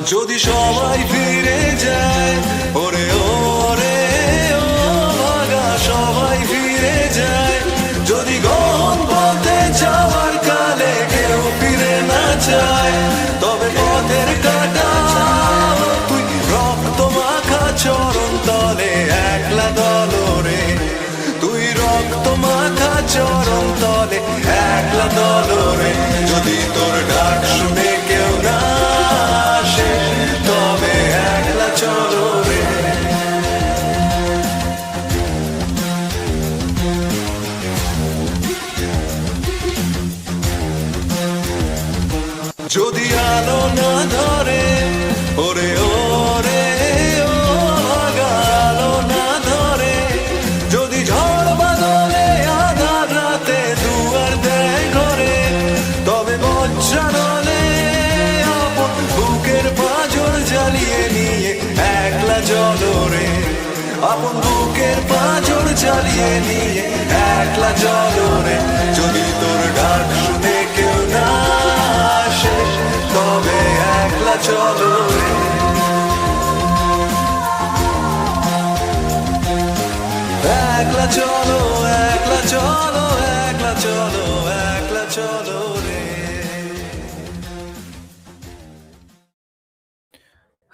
যদি সবাই ফিরে যায়, ওরে ওরে ও ভাগা সবাই ফিরে যায়, যদি গহন পথে যাওয়ার কালে কেউ ফিরে না চায়, তবে পথের কাটা তুই রক্ত মাখা চরণ তলে একলা দলরে, তুই রক্ত মাখা চরণ তলে একলা দলরে, যদি তোর ডাক শুনে কেউ না আসে, তবে একলা চলো রে। যদি আলো না ধরে, ওরে ওরে ও ভাগা আলো না ধরে, যদি ঝড় বাদলে আধার রাতে দুয়ার দেয় ঘরে, তবে বজ্রানলে আপন বুকের পাঁজর জ্বালিয়ে নিয়ে একলা চলো রে, আপন বুকের পাঁজর জ্বালিয়ে নিয়ে একলা চলো রে, যদি তোর ডাক শুনে কেউ না আসে, তবে একলা চলো রে। একলা চলো, একলা চলো, একলা চলো, একলা চলো রে।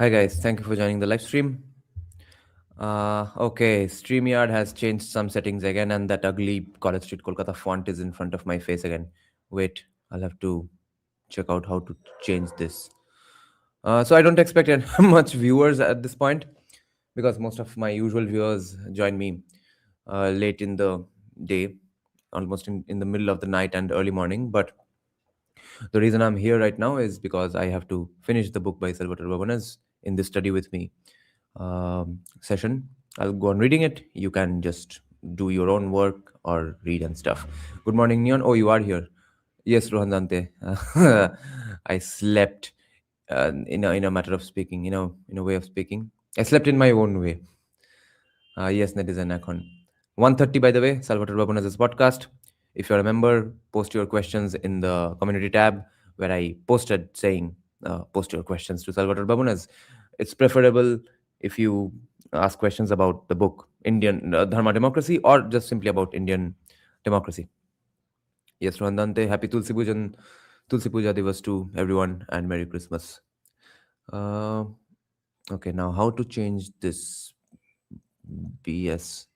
Hi guys, thank you for joining the live stream. Okay, StreamYard has changed some settings again, and that ugly College Street Kolkata font is in front of my face again. Wait, I'll have to check out how to change this. So I don't expect much viewers at this point, because most of my usual viewers join me late in the day, almost in the middle of the night and early morning. But the reason I'm here right now is because I have to finish the book by Salvatore Babones in this Study With Me session. I'll go on reading it. You can just do your own work or read and stuff. Good morning, Neon. Oh, you are here. Yes, Rohan Dante. I slept in a matter of speaking, in a way of speaking. I slept in my own way. Yes, netizen Akon. 1:30, by the way, Salvatore Babones' podcast. If you're a member, post your questions in the community tab, where I posted saying, post your questions to Salvatore Babones. It's preferable if you ask questions about the book, Indian Dharma Democracy, or just simply about Indian democracy. Yes, Rohan Dante, happy Tulsi Puja Divas to everyone, and Merry Christmas. Okay, now how to change this BS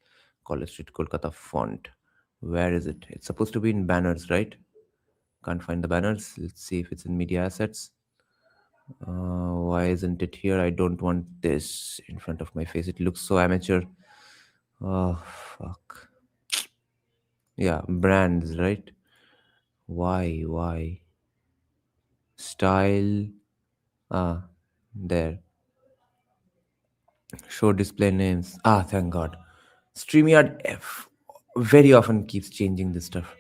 College Street Kolkata font? Where is it? It's supposed to be in banners, right? Can't find the banners. Let's see if it's in media assets. Why isn't it here? I don't want this in front of my face. It looks so amateur. Oh, fuck. Yeah, brands, right? Why? Style. There. Show display names. Thank God. StreamYard very often keeps changing this stuff.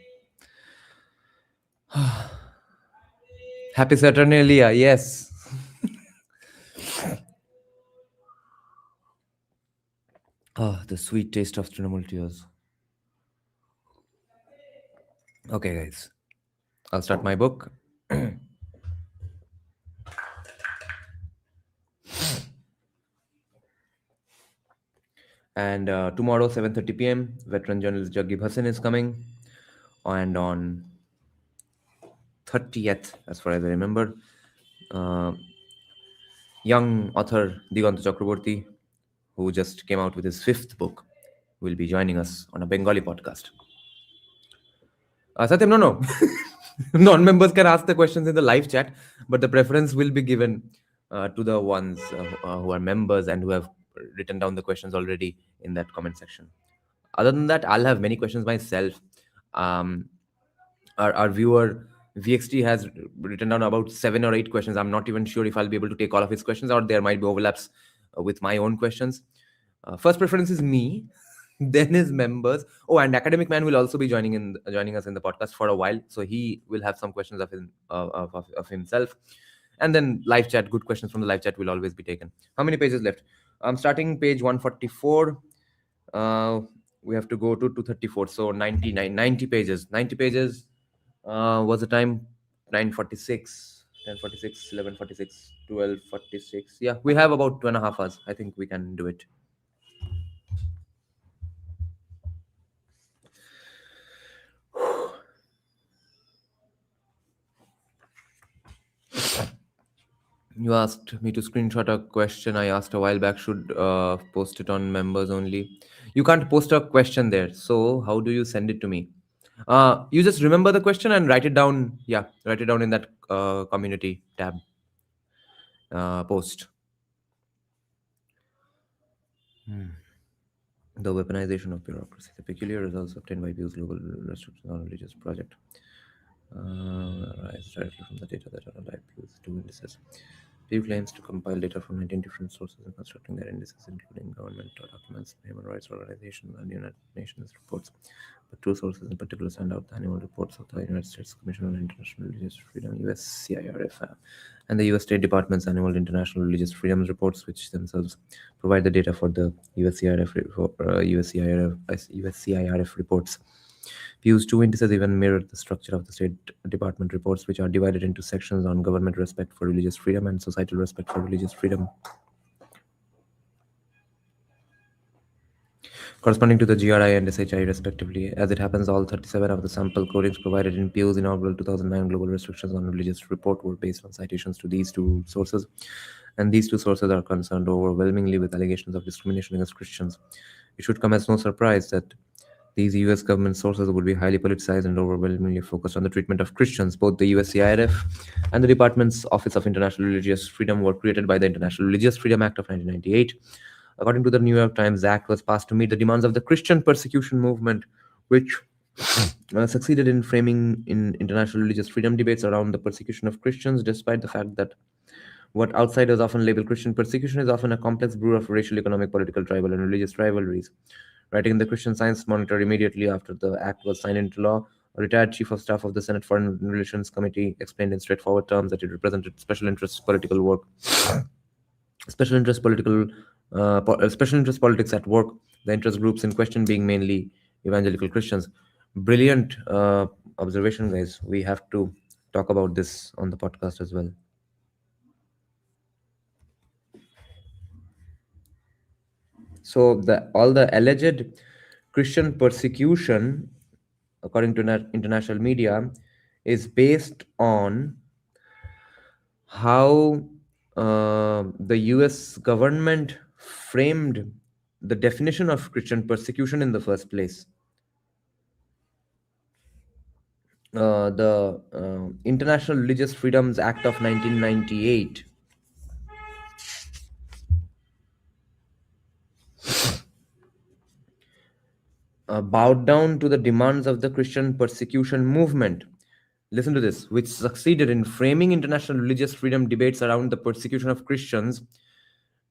Happy Saturnalia, yes. The sweet taste of Trinamool tears. Okay, guys. I'll start my book. And tomorrow, 7:30 p.m., veteran journalist Jaggi Bhasin is coming. And on 30th, as far as I remember, young author Diganta Chakraborty, who just came out with his 5th book, will be joining us on a Bengali podcast. Satyam, no. Non-members can ask the questions in the live chat, but the preference will be given to the ones who are members and who have written down the questions already in that comment section. Other than that, I'll have many questions myself. Our viewer VXT has written down about 7 or 8 questions. I'm not even sure if I'll be able to take all of his questions, or there might be overlaps with my own questions. First preference is me, then his members. Oh, and Academic Man will also be joining us in the podcast for a while, so he will have some questions of himself. And then live chat, good questions from the live chat will always be taken. How many pages left? I'm starting page 144. We have to go to 234, so 90 pages. 90 pages was the time 9:46. 10:46, 11:46, 12:46. Yeah, we have about 2.5 hours. I think we can do it. You asked me to screenshot a question I asked a while back. Should post it on members only. You can't post a question there. So how do you send it to me? You just remember the question and write it down. Yeah, write it down in that community tab post. The weaponization of bureaucracy, the peculiar results obtained by Pew's global restrictions on religious project. Arise directly from the data that are alive. Pew's two indices. Pew claims to compile data from 19 different sources and constructing their indices, including government documents, human rights organizations, and United Nations reports. But two sources in particular stand out: the annual reports of the United States Commission on International Religious Freedom (USCIRF) and the US State Department's annual International Religious Freedoms reports, which themselves provide the data for the USCIRF reports. Pew's two indices even mirror the structure of the State Department reports, which are divided into sections on government respect for religious freedom and societal respect for religious freedom, corresponding to the GRI and SHI respectively. As it happens, all 37 of the sample codings provided in Pew's inaugural 2009 Global Restrictions on Religious report were based on citations to these two sources, and these two sources are concerned overwhelmingly with allegations of discrimination against Christians. It should come as no surprise that these US government sources would be highly politicized and overwhelmingly focused on the treatment of Christians. Both the USCIRF and the Department's Office of International Religious Freedom were created by the International Religious Freedom Act of 1998. According to the New York Times, the act was passed to meet the demands of the Christian persecution movement, which succeeded in framing in international religious freedom debates around the persecution of Christians, despite the fact that what outsiders often label Christian persecution is often a complex brew of racial, economic, political, tribal, and religious rivalries. Writing in the Christian Science Monitor immediately after the act was signed into law, a retired chief of staff of the Senate Foreign Relations Committee explained in straightforward terms that it represented special interest political work, special interest political, special interest politics at work. The interest groups in question being mainly evangelical Christians. Brilliant observation, guys. We have to talk about this on the podcast as well. So all the alleged Christian persecution, according to international media, is based on how the US government framed the definition of Christian persecution in the first place. The International Religious Freedoms Act of 1998 bowed down to the demands of the Christian persecution movement. Listen to this, which succeeded in framing international religious freedom debates around the persecution of Christians,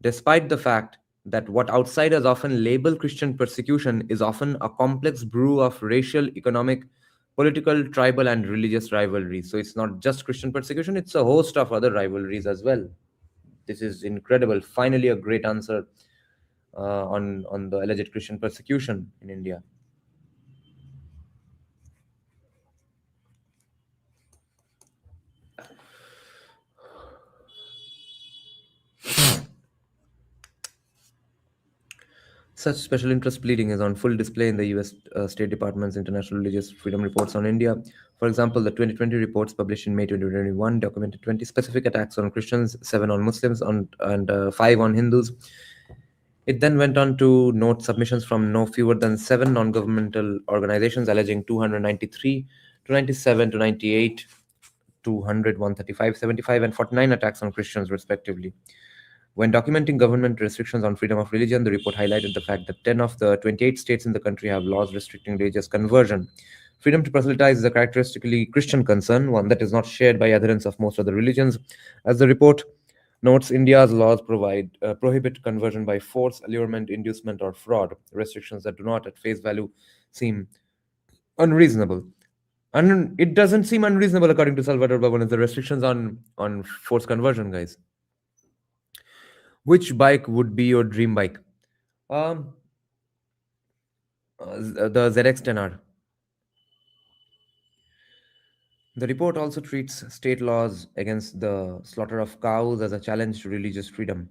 despite the fact that what outsiders often label Christian persecution is often a complex brew of racial, economic, political, tribal, and religious rivalries. So it's not just Christian persecution, it's a host of other rivalries as well. This is incredible. Finally, a great answer on the alleged Christian persecution in India. Such special interest pleading is on full display in the US State Department's International Religious Freedom Reports on India. For example, the 2020 reports published in May 2021 documented 20 specific attacks on Christians, 7 on Muslims, and 5 on Hindus. It then went on to note submissions from no fewer than 7 non-governmental organizations alleging 293, 297, 298, 200, 135, 75, and 49 attacks on Christians, respectively. When documenting government restrictions on freedom of religion, the report highlighted the fact that 10 of the 28 states in the country have laws restricting religious conversion. Freedom to proselytize is a characteristically Christian concern, one that is not shared by adherents of most other religions. As the report notes, India's laws prohibit conversion by force, allurement, inducement, or fraud, restrictions that do not, at face value, seem unreasonable. And it doesn't seem unreasonable, according to Salvador Babones, the restrictions on forced conversion, guys. Which bike would be your dream bike? The ZX10R. The report also treats state laws against the slaughter of cows as a challenge to religious freedom.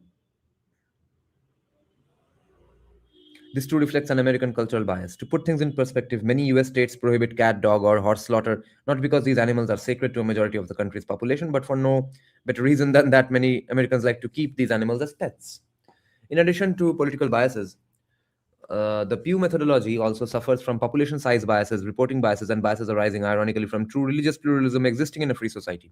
This too reflects an American cultural bias. To put things in perspective, many US states prohibit cat, dog, or horse slaughter, not because these animals are sacred to a majority of the country's population, but for no better reason than that many Americans like to keep these animals as pets. In addition to political biases, the Pew methodology also suffers from population size biases, reporting biases, and biases arising ironically from true religious pluralism existing in a free society.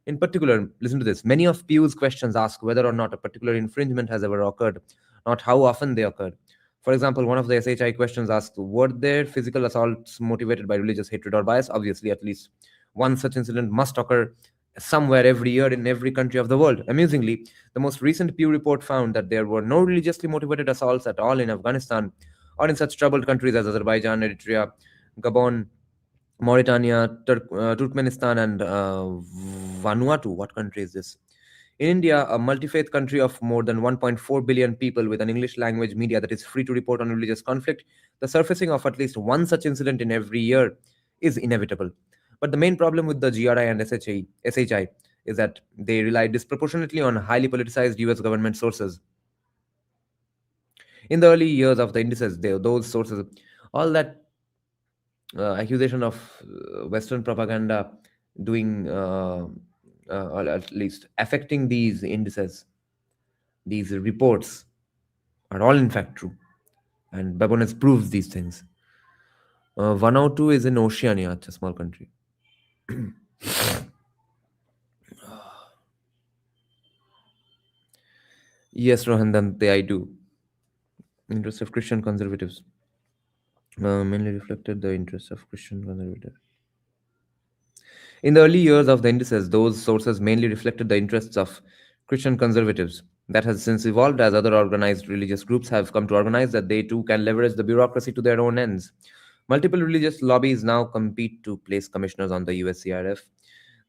In particular, listen to this, many of Pew's questions ask whether or not a particular infringement has ever occurred, not how often they occurred. For example, one of the SHI questions asks, were there physical assaults motivated by religious hatred or bias? Obviously, at least one such incident must occur somewhere every year in every country of the world. Amusingly, the most recent Pew report found that there were no religiously motivated assaults at all in Afghanistan or in such troubled countries as Azerbaijan, Eritrea, Gabon, Mauritania, Turkmenistan, and Vanuatu. What country is this? In India, a multi faith country of more than 1.4 billion people with an English language media that is free to report on religious conflict, the surfacing of at least one such incident in every year is inevitable. But the main problem with the GRI and SHI is that they rely disproportionately on highly politicized US government sources. In the early years of the indices, those sources, all that accusation of Western propaganda doing, or at least affecting these indices, these reports, are all in fact true. And Babones proves these things. Vanuatu is in Oceania, it's a small country. Yes, Rohandante, I do. Interests of Christian conservatives. Mainly reflected the interests of Christian conservatives. In the early years of the indices, those sources mainly reflected the interests of Christian conservatives. That has since evolved as other organized religious groups have come to organize that they too can leverage the bureaucracy to their own ends. Multiple religious lobbies now compete to place commissioners on the USCRF.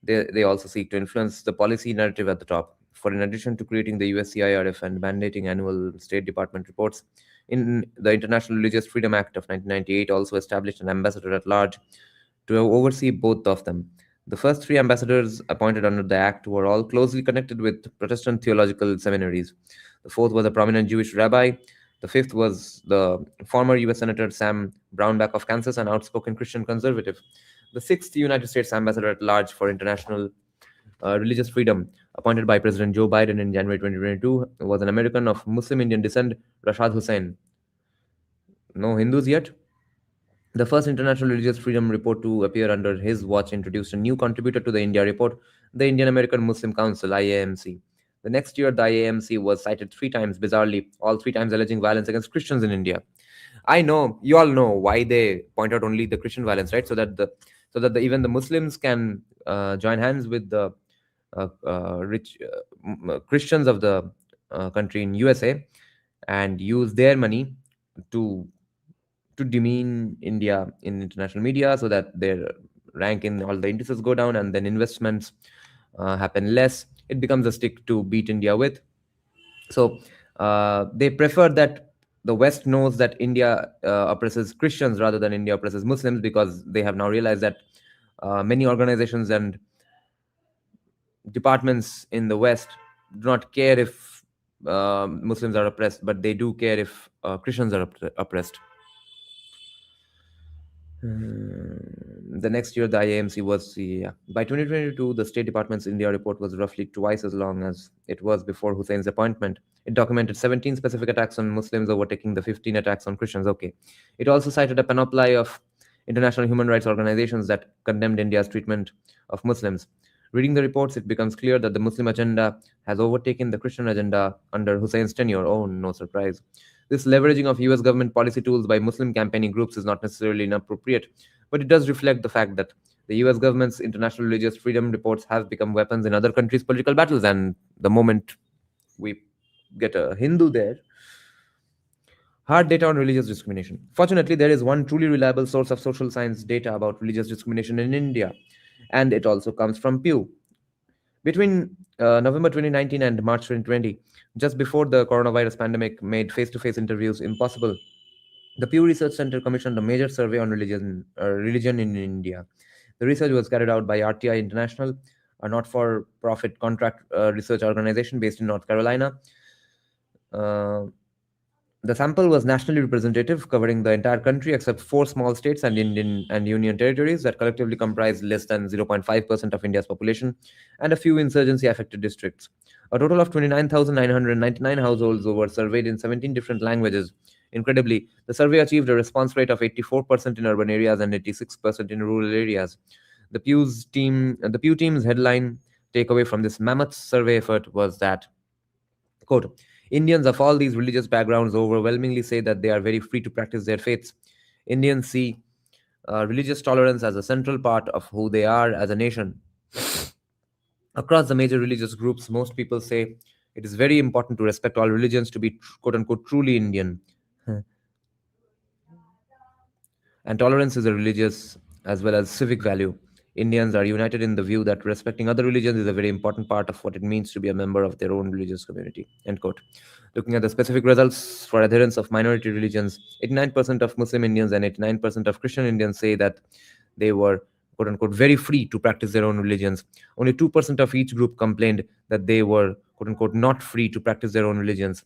They also seek to influence the policy narrative at the top. For in addition to creating the USCIRF and mandating annual State Department reports, in the International Religious Freedom Act of 1998 also established an ambassador at large to oversee both of them. The first three ambassadors appointed under the Act were all closely connected with Protestant theological seminaries. The fourth was a prominent Jewish rabbi. The fifth was the former US Senator Sam Brownback of Kansas, an outspoken Christian conservative. The sixth United States ambassador at large for international religious freedom, appointed by President Joe Biden in January 2022, was an American of Muslim Indian descent, Rashad Hussain. No Hindus yet? The first International Religious Freedom Report to appear under his watch introduced a new contributor to the India report, the Indian American Muslim Council, IAMC. The next year, the IAMC was cited three times, bizarrely, all three times alleging violence against Christians in India. I know, you all know why they point out only the Christian violence, right? Even the Muslims can join hands with the rich Christians of the country in USA and use their money to demean India in international media so that their rank in all the indices go down and then investments happen less. It becomes a stick to beat India with. So they prefer that the West knows that India oppresses Christians rather than India oppresses Muslims, because they have now realized that many organizations and departments in the West do not care if Muslims are oppressed, but they do care if Christians are oppressed. The next year, the IAMC was, yeah. By 2022, the State Department's India report was roughly twice as long as it was before Hussein's appointment. It documented 17 specific attacks on Muslims, overtaking the 15 attacks on Christians. Okay. It also cited a panoply of international human rights organizations that condemned India's treatment of Muslims. Reading the reports, it becomes clear that the Muslim agenda has overtaken the Christian agenda under Hussein's tenure. Oh, no surprise. This leveraging of US government policy tools by Muslim campaigning groups is not necessarily inappropriate, but it does reflect the fact that the US government's international religious freedom reports have become weapons in other countries' political battles. And the moment we get a Hindu there, hard data on religious discrimination. Fortunately, there is one truly reliable source of social science data about religious discrimination in India, and it also comes from Pew. Between November 2019 and March 2020, just before the coronavirus pandemic made face-to-face interviews impossible, the Pew Research Center commissioned a major survey on religion in India. The research was carried out by RTI International, a not for profit contract research organization based in North Carolina. Uh, the sample was nationally representative, covering the entire country except four small states and Indian and union territories that collectively comprise less than 0.5% of India's population, and a few insurgency affected districts. A total of 29,999 households were surveyed in 17 different languages. Incredibly, the survey achieved a response rate of 84% in urban areas and 86% in rural areas. The Pew team's headline takeaway from this mammoth survey effort was that, quote, Indians of all these religious backgrounds overwhelmingly say that they are very free to practice their faiths. Indians see religious tolerance as a central part of who they are as a nation. Across the major religious groups, most people say it is very important to respect all religions to be quote unquote truly Indian. And tolerance is a religious as well as civic value. Indians are united in the view that respecting other religions is a very important part of what it means to be a member of their own religious community. End quote. Looking at the specific results for adherents of minority religions, 89% of Muslim Indians and 89% of Christian Indians say that they were quote unquote very free to practice their own religions. Only 2% of each group complained that they were quote unquote not free to practice their own religions.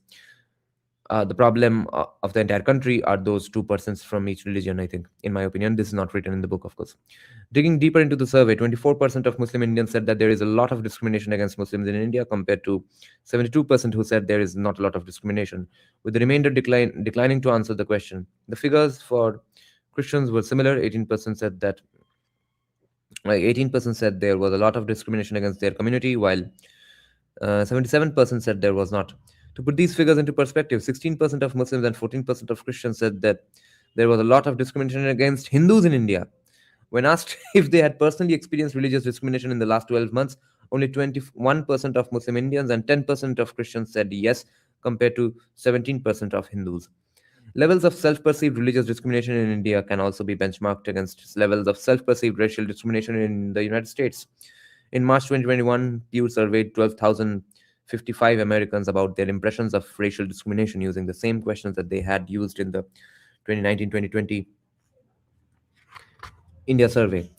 The problem of the entire country are those 2% from each religion, I think. In my opinion, this is not written in the book, of course. Digging deeper into the survey, 24% of Muslim Indians said that there is a lot of discrimination against Muslims in India compared to 72% who said there is not a lot of discrimination, with the remainder declining to answer the question. The figures for Christians were similar. 18% said there was a lot of discrimination against their community, while 77% said there was not. To put these figures into perspective, 16% of Muslims and 14% of Christians said that there was a lot of discrimination against Hindus in India. When asked if they had personally experienced religious discrimination in the last 12 months, only 21% of Muslim Indians and 10% of Christians said yes, compared to 17% of Hindus. Levels of self perceived religious discrimination in India can also be benchmarked against levels of self perceived racial discrimination in the United States. In March 2021, Pew surveyed 12,055 Americans about their impressions of racial discrimination using the same questions that they had used in the 2019-2020 India survey.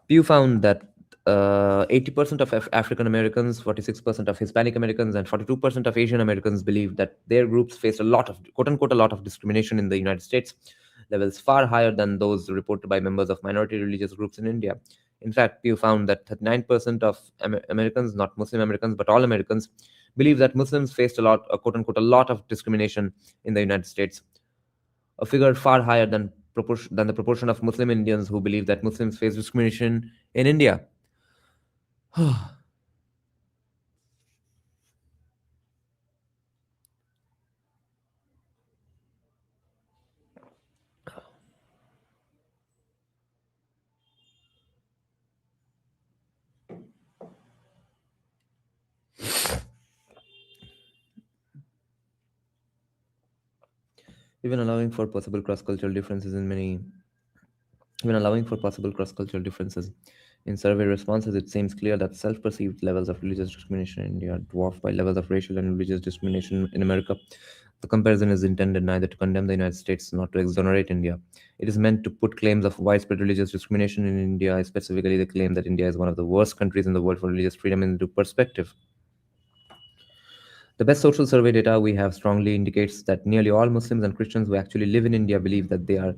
Pew found that 80% of African Americans, 46% of Hispanic Americans, and 42% of Asian Americans believe that their groups faced a lot of, quote unquote, a lot of discrimination in the United States, levels far higher than those reported by members of minority religious groups in India. In fact, Pew found that 39% of Americans, not Muslim Americans, but all Americans, believe that Muslims faced a lot, quote unquote, a lot of discrimination in the United States, a figure far higher than the proportion of Muslim Indians who believe that Muslims face discrimination in India. Even allowing for possible cross-cultural differences in many Even allowing for possible cross-cultural differences in survey responses, it seems clear that self-perceived levels of religious discrimination in India are dwarfed by levels of racial and religious discrimination in America. The comparison is intended neither to condemn the United States nor to exonerate India. It is meant to put claims of widespread religious discrimination in India, specifically the claim that India is one of the worst countries in the world for religious freedom, into perspective. The best social survey data we have strongly indicates that nearly all Muslims and Christians who actually live in India believe that they are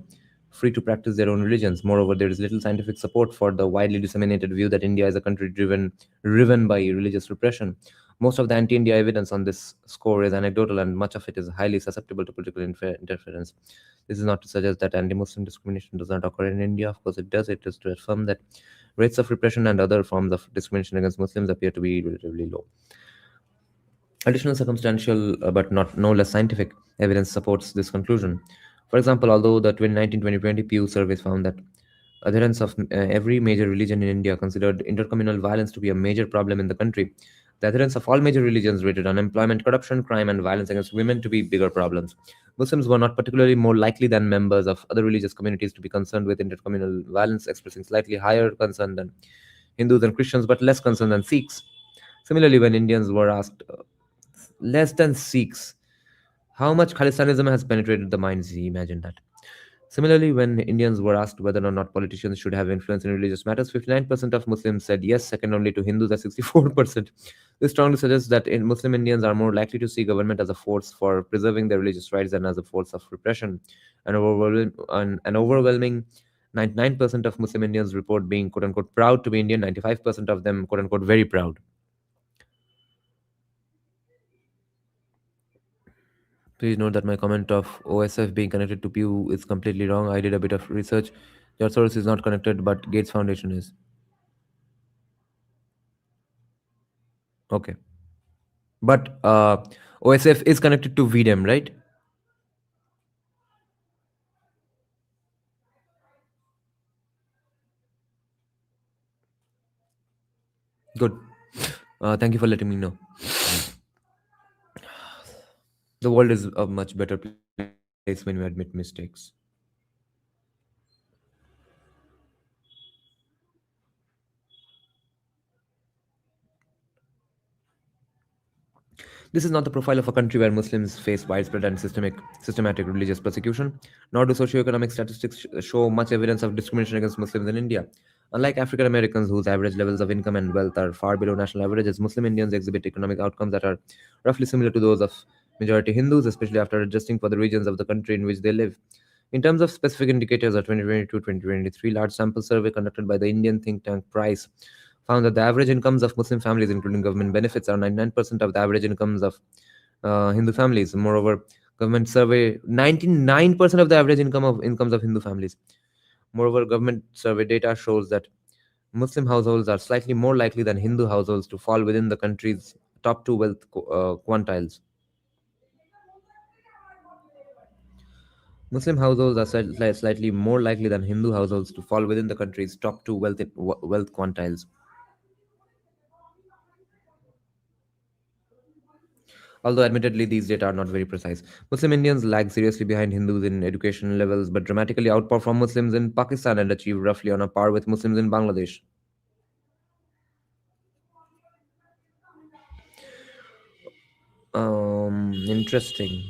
free to practice their own religions. Moreover, there is little scientific support for the widely disseminated view that India is a country driven by religious repression. Most of the anti-India evidence on this score is anecdotal, and much of it is highly susceptible to political interference. This is not to suggest that anti-Muslim discrimination does not occur in India. Of course, it does. It is to affirm that rates of repression and other forms of discrimination against Muslims appear to be relatively low. Additional circumstantial, but not no less scientific, evidence supports this conclusion. For example, although the 2019-2020 Pew surveys found that adherents of every major religion in India considered intercommunal violence to be a major problem in the country, the adherents of all major religions rated unemployment, corruption, crime, and violence against women to be bigger problems. Muslims were not particularly more likely than members of other religious communities to be concerned with intercommunal violence, expressing slightly higher concern than Hindus and Christians, but less concern than Sikhs. Similarly, when Indians were asked, less than Sikhs, how much Khalistanism has penetrated the minds, imagine that. Similarly, when Indians were asked whether or not politicians should have influence in religious matters, 59% of Muslims said yes, second only to Hindus at 64%. This strongly suggests that Muslim Indians are more likely to see government as a force for preserving their religious rights than as a force of repression. An overwhelming 99% of Muslim Indians report being quote unquote proud to be Indian, 95% of them quote unquote very proud. Please note that my comment of OSF being connected to Pew is completely wrong. I did a bit of research. Your source is not connected, but Gates Foundation is. Okay. But OSF is connected to VDEM, right? Good. Thank you for letting me know. The world is a much better place when we admit mistakes. This is not the profile of a country where Muslims face widespread and systematic religious persecution, nor do socioeconomic statistics show much evidence of discrimination against Muslims in India. Unlike African Americans, whose average levels of income and wealth are far below national averages, Muslim Indians exhibit economic outcomes that are roughly similar to those of majority Hindus, especially after adjusting for the regions of the country in which they live. In terms of specific indicators, a 2022-2023 large sample survey conducted by the Indian think tank Price found that the average incomes of Muslim families, including government benefits, are 99% of the average incomes of Hindu families. Moreover, government survey 99% of the average incomes of Hindu families. Moreover, government survey data shows that Muslim households are slightly more likely than Hindu households to fall within the country's top two wealth quantiles. Muslim households are slightly more likely than Hindu households to fall within the country's top two wealth quantiles. Although admittedly these data are not very precise. Muslim Indians lag seriously behind Hindus in education levels but dramatically outperform Muslims in Pakistan and achieve roughly on a par with Muslims in Bangladesh. Interesting.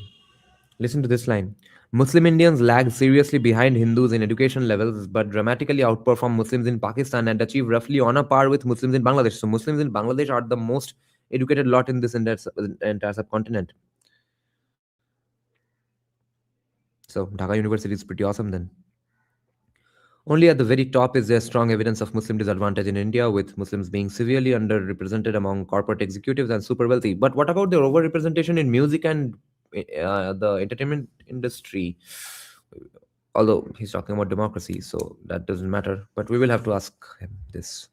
Listen to this line. Muslim Indians lag seriously behind Hindus in education levels but dramatically outperform Muslims in Pakistan and achieve roughly on a par with Muslims in Bangladesh. So Muslims in Bangladesh are the most educated lot in this entire subcontinent. So Dhaka University is pretty awesome then. Only at the very top is there strong evidence of Muslim disadvantage in India, with Muslims being severely underrepresented among corporate executives and super wealthy. But what about their overrepresentation in music and the entertainment industry? Although he's talking about democracy, so that doesn't matter. But we will have to ask him this.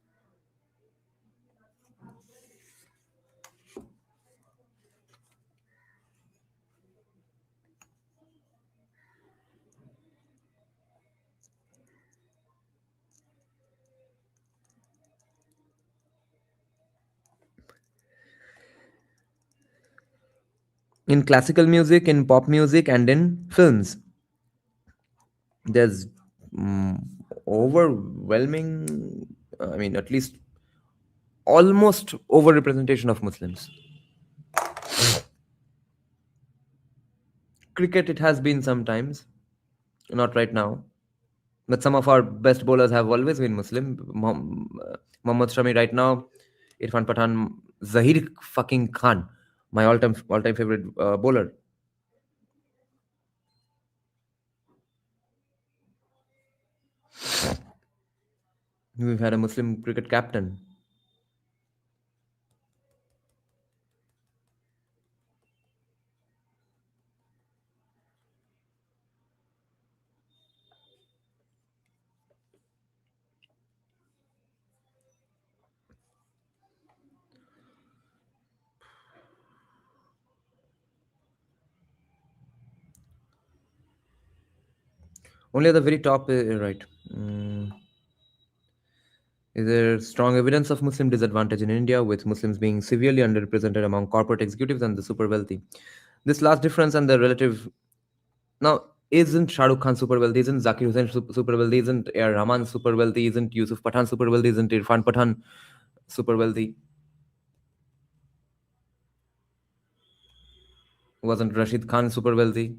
In classical music, in pop music, and in films, there's mm, overwhelming, I mean, at least almost overrepresentation of Muslims. Cricket, it has been sometimes, not right now. But some of our best bowlers have always been Muslim. Mohammad Shami right now, Irfan Pathan, Zahir fucking Khan, my all-time favorite bowler. We've had a Muslim cricket captain. Only at the very top, right. Mm, is there strong evidence of Muslim disadvantage in India, with Muslims being severely underrepresented among corporate executives and the super wealthy? This last difference and the relative. Now, isn't Shah Rukh Khan super wealthy? Isn't Zakir Hussain super wealthy? Isn't A.R. Rahman super wealthy? Isn't Yusuf Pathan super wealthy? Isn't Irfan Pathan super wealthy? Wasn't Rashid Khan super wealthy?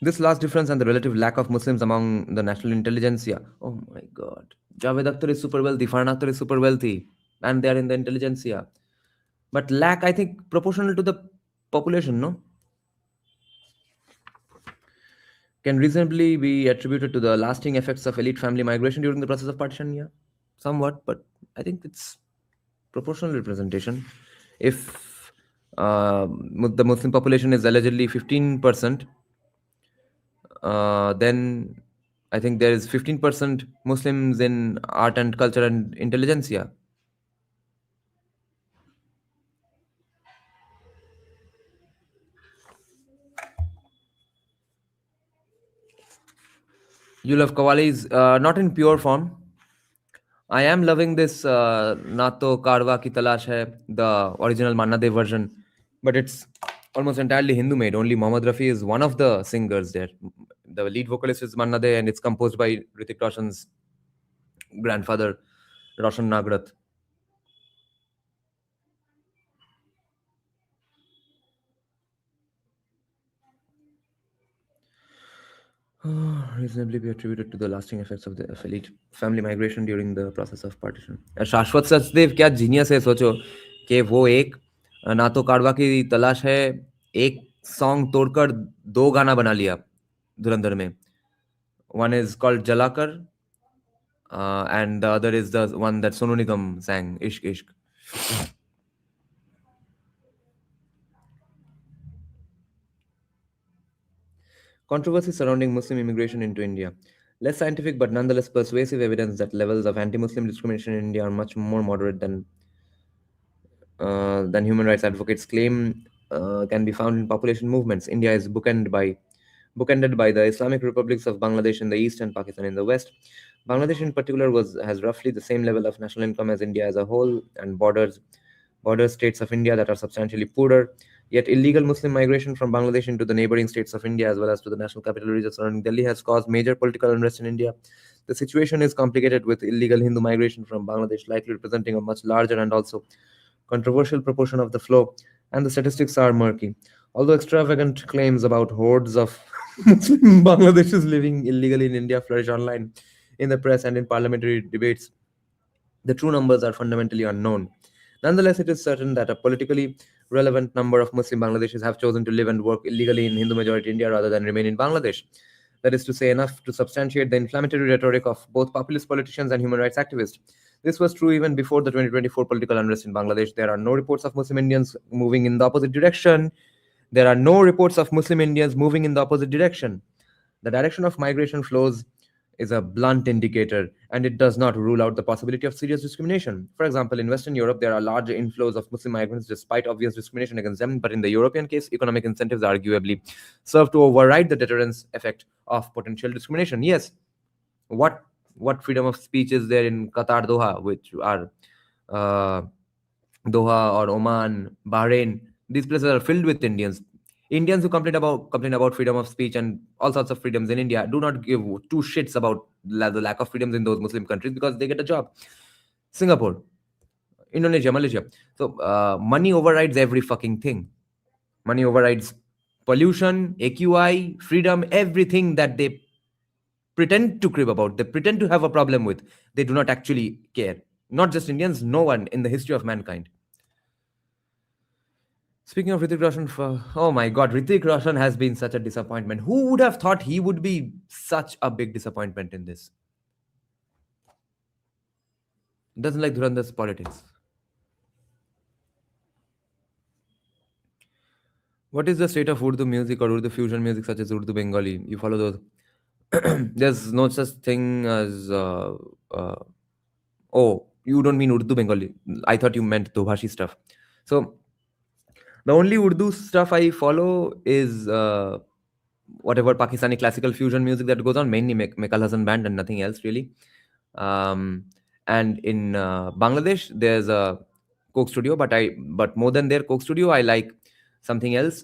This last difference and the relative lack of Muslims among the national intelligentsia. Oh my god. Javed Akhtar is super wealthy, Farhan Akhtar is super wealthy, and they are in the intelligentsia. But lack, I think, proportional to the population, no? Can reasonably be attributed to the lasting effects of elite family migration during the process of partition. Yeah, somewhat, but I think it's proportional representation. If the Muslim population is allegedly 15%, then I think there is 15% Muslims in art and culture and intelligentsia. You love Qawwalis, not in pure form. I am loving this Nato Karwa Ki Talash Hai, the original Manna Dev version, but it's almost entirely Hindu made. Only Mohammad Rafi is one of the singers there. The lead vocalist is Manna Dev, and it's composed by Hrithik Roshan's grandfather, Roshan Nagrat. Reasonably be attributed to the lasting effects of the elite family migration during the process of partition. शाश्वत सचदेव क्या genius है सोचो कि वो एक ना तो काड़वा की तलाश है एक सॉन्ग तोड़कर दो गाना बना लिया धुरंधर में. One is called Jalakar and the other is the one that Sonu Nigam sang, Ishq Ishq. Controversy surrounding Muslim immigration into India. Less scientific but nonetheless persuasive evidence that levels of anti-Muslim discrimination in India are much more moderate than human rights advocates claim can be found in population movements. India is bookended by the Islamic republics of Bangladesh in the east and Pakistan in the west. Bangladesh in particular has roughly the same level of national income as India as a whole and border states of India that are substantially poorer. Yet illegal Muslim migration from Bangladesh into the neighboring states of India as well as to the national capital region surrounding Delhi has caused major political unrest in India. The situation is complicated with illegal Hindu migration from Bangladesh likely representing a much larger and also controversial proportion of the flow, and the statistics are murky. Although extravagant claims about hordes of Muslim Bangladeshis living illegally in India flourish online, in the press, and in parliamentary debates, the true numbers are fundamentally unknown. Nonetheless, it is certain that a politically relevant number of Muslim Bangladeshis have chosen to live and work illegally in Hindu majority India rather than remain in Bangladesh. That is to say, enough to substantiate the inflammatory rhetoric of both populist politicians and human rights activists. This was true even before the 2024 political unrest in Bangladesh. There are no reports of Muslim Indians moving in the opposite direction. There are no reports of Muslim Indians moving in the opposite direction. The direction of migration flows is a blunt indicator, and it does not rule out the possibility of serious discrimination. For example, in Western Europe, there are large inflows of Muslim migrants despite obvious discrimination against them, but in the European case, economic incentives arguably serve to override the deterrence effect of potential discrimination. Yes, what freedom of speech is there in Qatar, Doha, which are uh, Doha or Oman, Bahrain? These places are filled with Indians. Indians who complain about freedom of speech and all sorts of freedoms in India do not give two shits about the lack of freedoms in those Muslim countries because they get a job. Singapore, Indonesia, Malaysia. So money overrides every fucking thing. Money overrides pollution, AQI, freedom, everything that they pretend to crib about, they pretend to have a problem with. They do not actually care. Not just Indians, no one in the history of mankind. Speaking of Hrithik Roshan, oh my god, Hrithik Roshan has been such a disappointment. Who would have thought he would be such a big disappointment in this? Doesn't like Dhurandar's politics. What is the state of Urdu music or Urdu fusion music such as Urdu Bengali? You follow those? There's no such thing as. Oh, you don't mean Urdu Bengali. I thought you meant Dobhashi stuff. So the only Urdu stuff I follow is whatever Pakistani classical fusion music that goes on, mainly Mekal Hassan band and nothing else really. And in Bangladesh, there's a Coke Studio, but more than their Coke Studio, I like something else.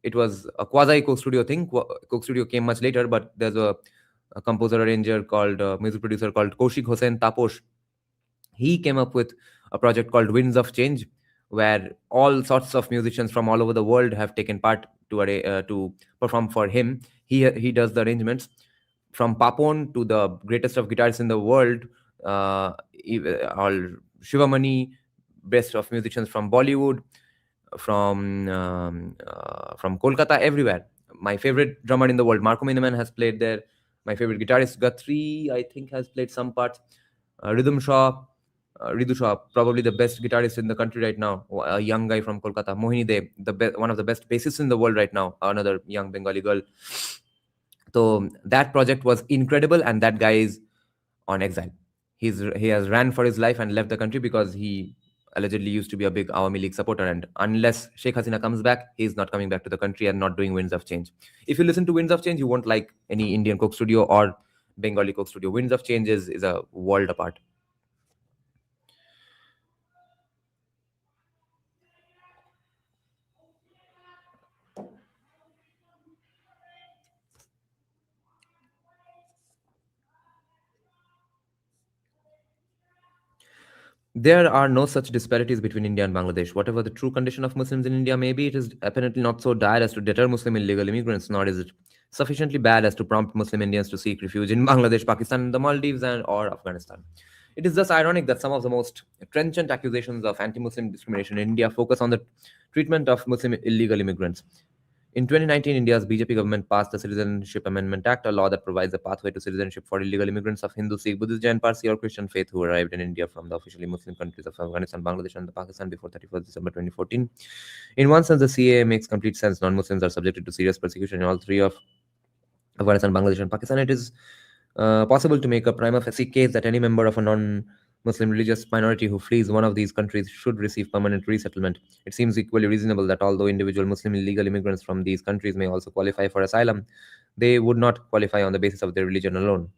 It was a quasi Coke Studio thing. Coke Studio came much later, but there's a composer arranger called music producer called Kaushik Hossain Taposh. He came up with a project called Winds of Change, where all sorts of musicians from all over the world have taken part to perform for him. He does the arrangements. From Papon to the greatest of guitarists in the world, all Shivamani, best of musicians from Bollywood, from Kolkata, everywhere. My favorite drummer in the world, Marco Miniman, has played there. My favorite guitarist, Guthrie, I think, has played some parts. Ridu Shaw, probably the best guitarist in the country right now, a young guy from Kolkata. Mohini De, one of the best bassists in the world right now, another young Bengali girl. So that project was incredible, and that guy is on exile. He has ran for his life and left the country because he allegedly used to be a big Awami League supporter. And unless Sheikh Hasina comes back, he's not coming back to the country and not doing Winds of Change. If you listen to Winds of Change, you won't like any Indian Coke Studio or Bengali Coke Studio. Winds of Change is a world apart. There are no such disparities between India and Bangladesh. Whatever the true condition of Muslims in India may be, it is apparently not so dire as to deter Muslim illegal immigrants, nor is it sufficiently bad as to prompt Muslim Indians to seek refuge in Bangladesh, Pakistan, the Maldives, or Afghanistan. It is thus ironic that some of the most trenchant accusations of anti-Muslim discrimination in India focus on the treatment of Muslim illegal immigrants. In 2019, India's BJP government passed the Citizenship Amendment Act, a law that provides a pathway to citizenship for illegal immigrants of Hindu, Sikh, Buddhist, Jain, Parsi, or Christian faith who arrived in India from the officially Muslim countries of Afghanistan, Bangladesh, and Pakistan before 31st December 2014. In one sense, the CAA makes complete sense. Non-Muslims are subjected to serious persecution in all three of Afghanistan, Bangladesh, and Pakistan. It is possible to make a prima facie case that any member of a non-Muslim religious minority who flees one of these countries should receive permanent resettlement. It seems equally reasonable that although individual Muslim illegal immigrants from these countries may also qualify for asylum, they would not qualify on the basis of their religion alone.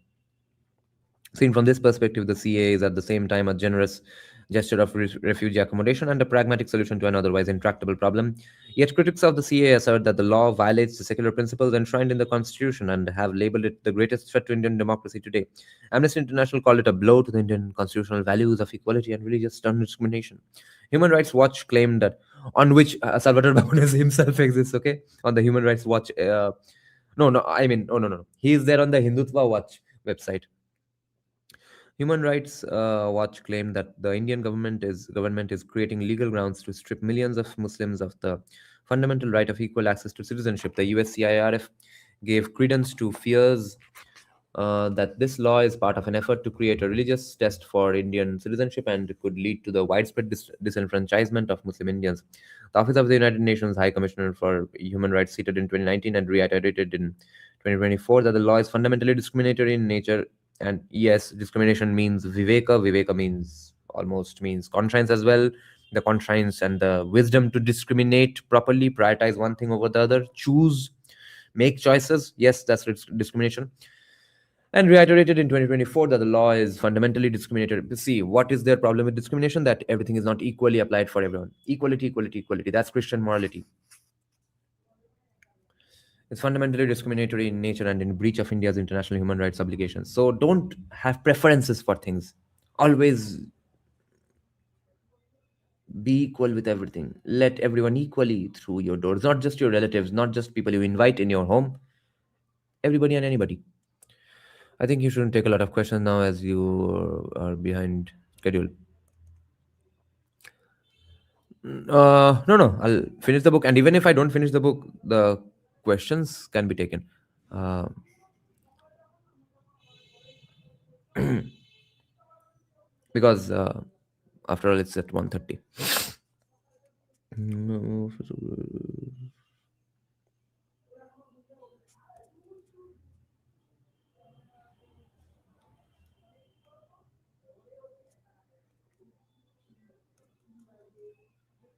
Seen from this perspective, the CAA is at the same time a generous gesture of refugee accommodation and a pragmatic solution to an otherwise intractable problem. Yet critics of the CAA assert that the law violates the secular principles enshrined in the Constitution and have labeled it the greatest threat to Indian democracy today. Amnesty International called it a blow to the Indian constitutional values of equality and religious non-discrimination. Human Rights Watch claimed that, on which Salvatore Babones himself exists, okay, on the Human Rights Watch. No. He is there on the Hindutva Watch website. Human Rights Watch claimed that the Indian government is creating legal grounds to strip millions of Muslims of the fundamental right of equal access to citizenship. The USCIRF gave credence to fears that this law is part of an effort to create a religious test for Indian citizenship and could lead to the widespread disenfranchisement of Muslim Indians. The Office of the United Nations High Commissioner for Human Rights stated in 2019 and reiterated in 2024 that the law is fundamentally discriminatory in nature. And yes, discrimination means viveka. Viveka means conscience as well. The conscience and the wisdom to discriminate properly, prioritize one thing over the other, choose, make choices. Yes, that's discrimination. And reiterated in 2024 that the law is fundamentally discriminatory. See, what is their problem with discrimination? That everything is not equally applied for everyone. Equality, equality, equality. That's Christian morality. It's fundamentally discriminatory in nature and in breach of India's international human rights obligations. So don't have preferences for things. Always be equal with everything. Let everyone equally through your doors, not just your relatives, not just people you invite in your home. Everybody and anybody. I think you shouldn't take a lot of questions now as you are behind schedule. No. I'll finish the book. And even if I don't finish the book, the questions can be taken. Because after all, it's at 1:30.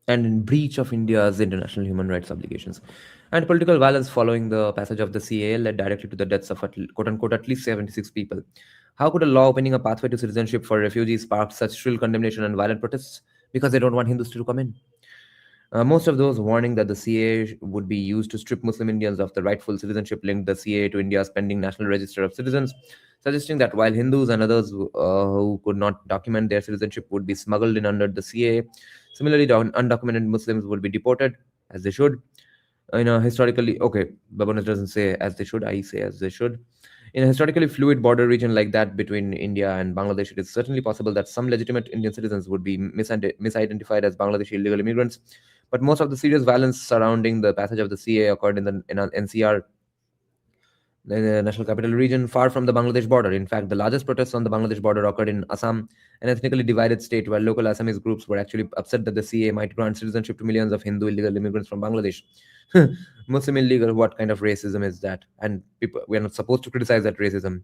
And in breach of India's international human rights obligations. And political violence following the passage of the CAA led directly to the deaths of quote-unquote at least 76 people. How could a law opening a pathway to citizenship for refugees spark such shrill condemnation and violent protests? Because they don't want Hindus to come in. Most of those warning that the CAA would be used to strip Muslim Indians of the rightful citizenship linked the CAA to India's pending National Register of Citizens, suggesting that while Hindus and others who could not document their citizenship would be smuggled in under the CAA, similarly undocumented Muslims would be deported, as they should. In a historically, okay, Babanas doesn't say as they should, I say as they should. In a historically fluid border region like that between India and Bangladesh, it is certainly possible that some legitimate Indian citizens would be misidentified as Bangladeshi illegal immigrants. But most of the serious violence surrounding the passage of the CA occurred in an NCR, the National Capital Region, far from the Bangladesh border. In fact, the largest protests on the Bangladesh border occurred in Assam, an ethnically divided state where local Assamese groups were actually upset that the CA might grant citizenship to millions of Hindu illegal immigrants from Bangladesh. Muslim illegal, what kind of racism is that? And people, we are not supposed to criticize that racism.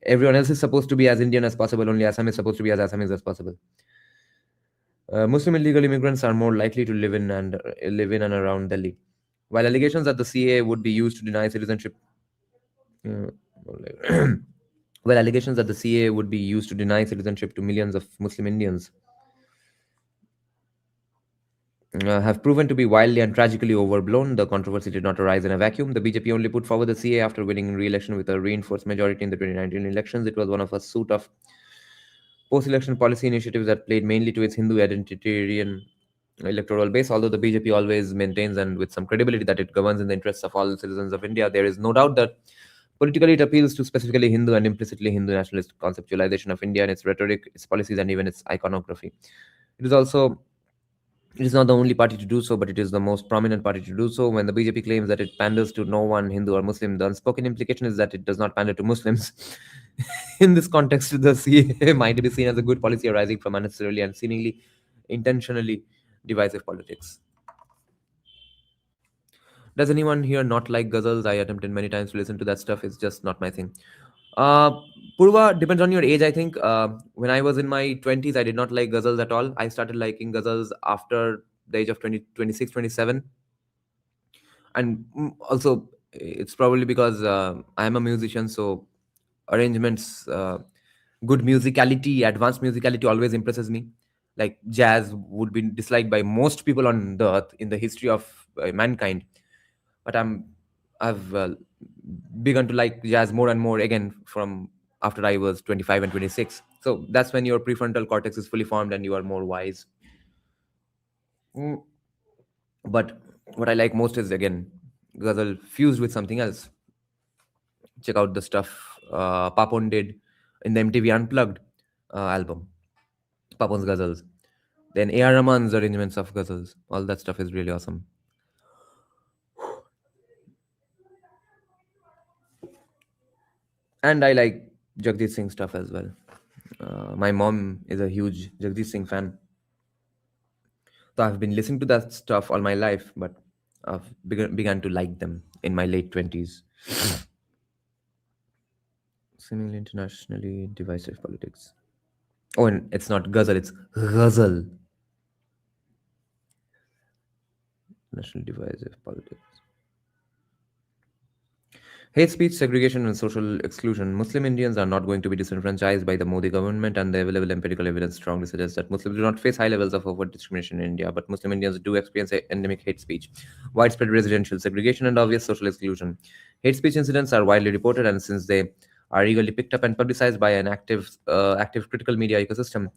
Everyone else is supposed to be as Indian as possible, only Assam is supposed to be as Assamese as possible. Muslim illegal immigrants are more likely to live in and around Delhi. While allegations that the CA would be used to deny citizenship uh, well, allegations that the CA would be used to deny citizenship to millions of Muslim Indians have proven to be wildly and tragically overblown. The controversy did not arise in a vacuum. The BJP only put forward the CA after winning re-election with a reinforced majority in the 2019 elections. It was one of a suite of post-election policy initiatives that played mainly to its Hindu identitarian electoral base. Although the BJP always maintains, and with some credibility, that it governs in the interests of all citizens of India, there is no doubt that politically it appeals to specifically Hindu and implicitly Hindu nationalist conceptualization of India and its rhetoric, its policies, and even its iconography. It is also it is not the only party to do so, but it is the most prominent party to do so. When the BJP claims that it panders to no one, Hindu or Muslim, the unspoken implication is that it does not pander to Muslims. In this context, the CA might be seen as a good policy arising from unnecessarily and seemingly intentionally divisive politics. Does anyone here not like ghazals? I attempted many times to listen to that stuff. It's just not my thing. Uh, Purva, depends on your age, I think. When I was in my 20s, I did not like ghazals at all. I started liking ghazals after the age of 20, 26, 27. And also, it's probably because I am a musician, so arrangements, good musicality, advanced musicality always impresses me. Like jazz would be disliked by most people on the earth in the history of mankind, but I've begun to like jazz more and more again from after I was 25 and 26. So that's when your prefrontal cortex is fully formed and you are more wise. Mm, But what I like most is again ghazal fused with something else. Check out the stuff Papon did in the MTV Unplugged album, Papon's ghazals. Then A.R. Rahman's arrangements of ghazals. All that stuff is really awesome. And I like Jagdish Singh stuff as well. My mom is a huge Jagdish Singh fan, so I've been listening to that stuff all my life, but I've began to like them in my late 20s. Seemingly internationally divisive politics. Oh, and it's not ghazal, it's ghazal. National divisive politics. Hate speech, segregation, and social exclusion. Muslim Indians are not going to be disenfranchised by the Modi government, and the available empirical evidence strongly suggests that Muslims do not face high levels of overt discrimination in India, but Muslim Indians do experience endemic hate speech, widespread residential segregation, and obvious social exclusion. Hate speech incidents are widely reported, and since they are eagerly picked up and publicized by an active critical media ecosystem,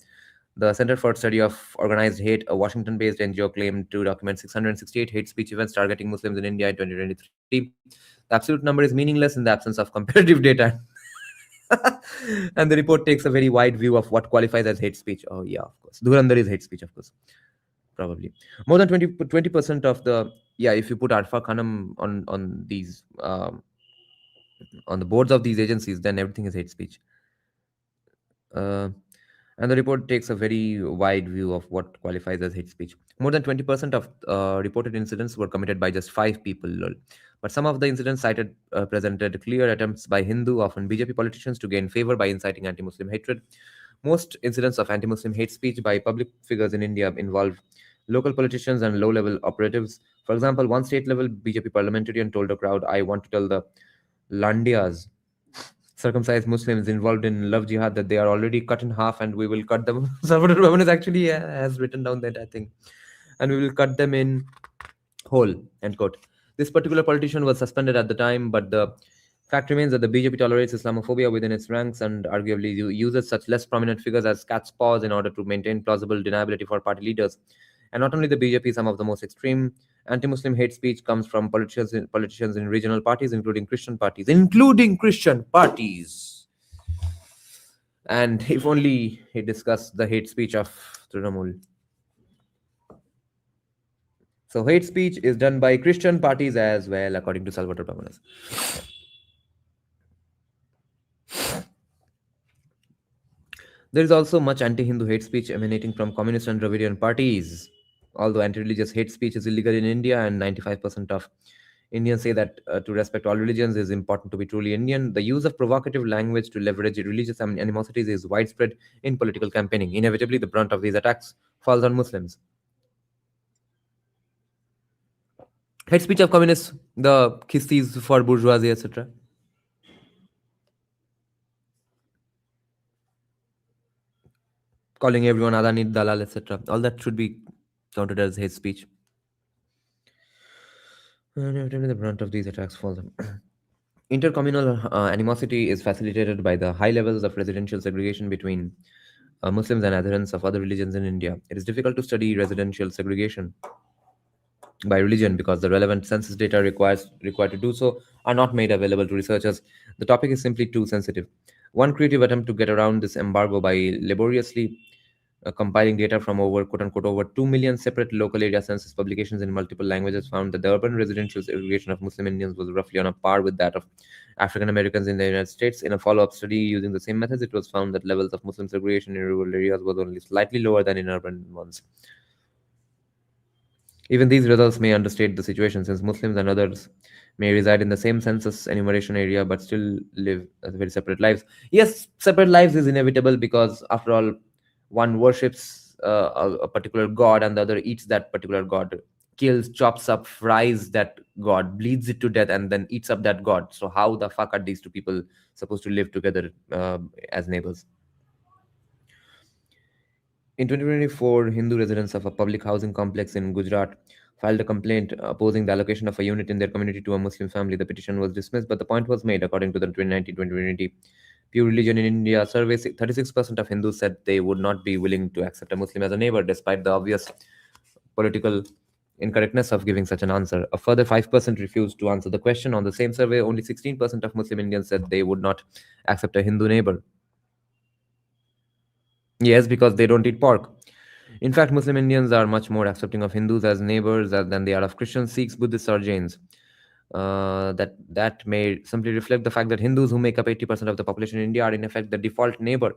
the Center for Study of Organized Hate, a Washington based NGO, claimed to document 668 hate speech events targeting Muslims in India in 2023. The absolute number is meaningless in the absence of comparative data. And the report takes a very wide view of what qualifies as hate speech. Oh, yeah, of course. Durandar is hate speech, of course. Probably. More than 20% of the. Yeah, if you put Arfa Khanam on these. On the boards of these agencies, then everything is hate speech. Uh, and the report takes a very wide view of what qualifies as hate speech. More than 20% of reported incidents were committed by just 5 people, lol. But some of the incidents cited presented clear attempts by Hindu, often BJP politicians, to gain favor by inciting anti Muslim hatred. Most incidents of anti Muslim hate speech by public figures in India involve local politicians and low level operatives. For example, one state level BJP parliamentarian told a crowd, I want to tell the Landias, circumcised Muslims involved in love jihad, that they are already cut in half and we will cut them. Salvador Rahman is actually has written down that, I think, and we will cut them in whole. End quote. This particular politician was suspended at the time, but the fact remains that the BJP tolerates Islamophobia within its ranks and arguably uses such less prominent figures as cat's paws in order to maintain plausible deniability for party leaders. And not only the BJP, some of the most extreme Anti-Muslim hate speech comes from politicians in regional parties, including Christian parties, including Christian parties. And if only he discussed the hate speech of Trinamool. So hate speech is done by Christian parties as well, according to Salvatore Pamanas. There is also much anti-Hindu hate speech emanating from communist and Dravidian parties. Although anti-religious hate speech is illegal in India, and 95% of Indians say that to respect all religions is important to be truly Indian, the use of provocative language to leverage religious animosities is widespread in political campaigning. Inevitably, the brunt of these attacks falls on Muslims. Hate speech of communists, the kistis for bourgeoisie, etc. Calling everyone Adani, Dalal, etc. All that should be counted as hate speech. Inevitably, the brunt of these attacks falls on. Intercommunal animosity is facilitated by the high levels of residential segregation between Muslims and adherents of other religions in India. It is difficult to study residential segregation by religion because the relevant census data required to do so are not made available to researchers. The topic is simply too sensitive. One creative attempt to get around this embargo by laboriously compiling data from over quote unquote over 2 million separate local area census publications in multiple languages found that the urban residential segregation of Muslim Indians was roughly on a par with that of African Americans in the United States. In a follow-up study using the same methods, it was found that levels of Muslim segregation in rural areas was only slightly lower than in urban ones. Even these results may understate the situation, since Muslims and others may reside in the same census enumeration area but still live as very separate lives. Yes, separate lives is inevitable because, after all, one worships a particular god and the other eats that particular god, kills, chops up, fries that god, bleeds it to death, and then eats up that god. So, how the fuck are these two people supposed to live together as neighbors? In 2024, Hindu residents of a public housing complex in Gujarat filed a complaint opposing the allocation of a unit in their community to a Muslim family. The petition was dismissed, but the point was made. According to the 2019-2020 Pew Religion in India survey, 36% of Hindus said they would not be willing to accept a Muslim as a neighbor, despite the obvious political incorrectness of giving such an answer. A further 5% refused to answer the question. On the same survey, only 16% of Muslim Indians said they would not accept a Hindu neighbor. Yes, because they don't eat pork. In fact, Muslim Indians are much more accepting of Hindus as neighbors than they are of Christians, Sikhs, Buddhists, or Jains. That may simply reflect the fact that Hindus, who make up 80% of the population in India, are in effect the default neighbor.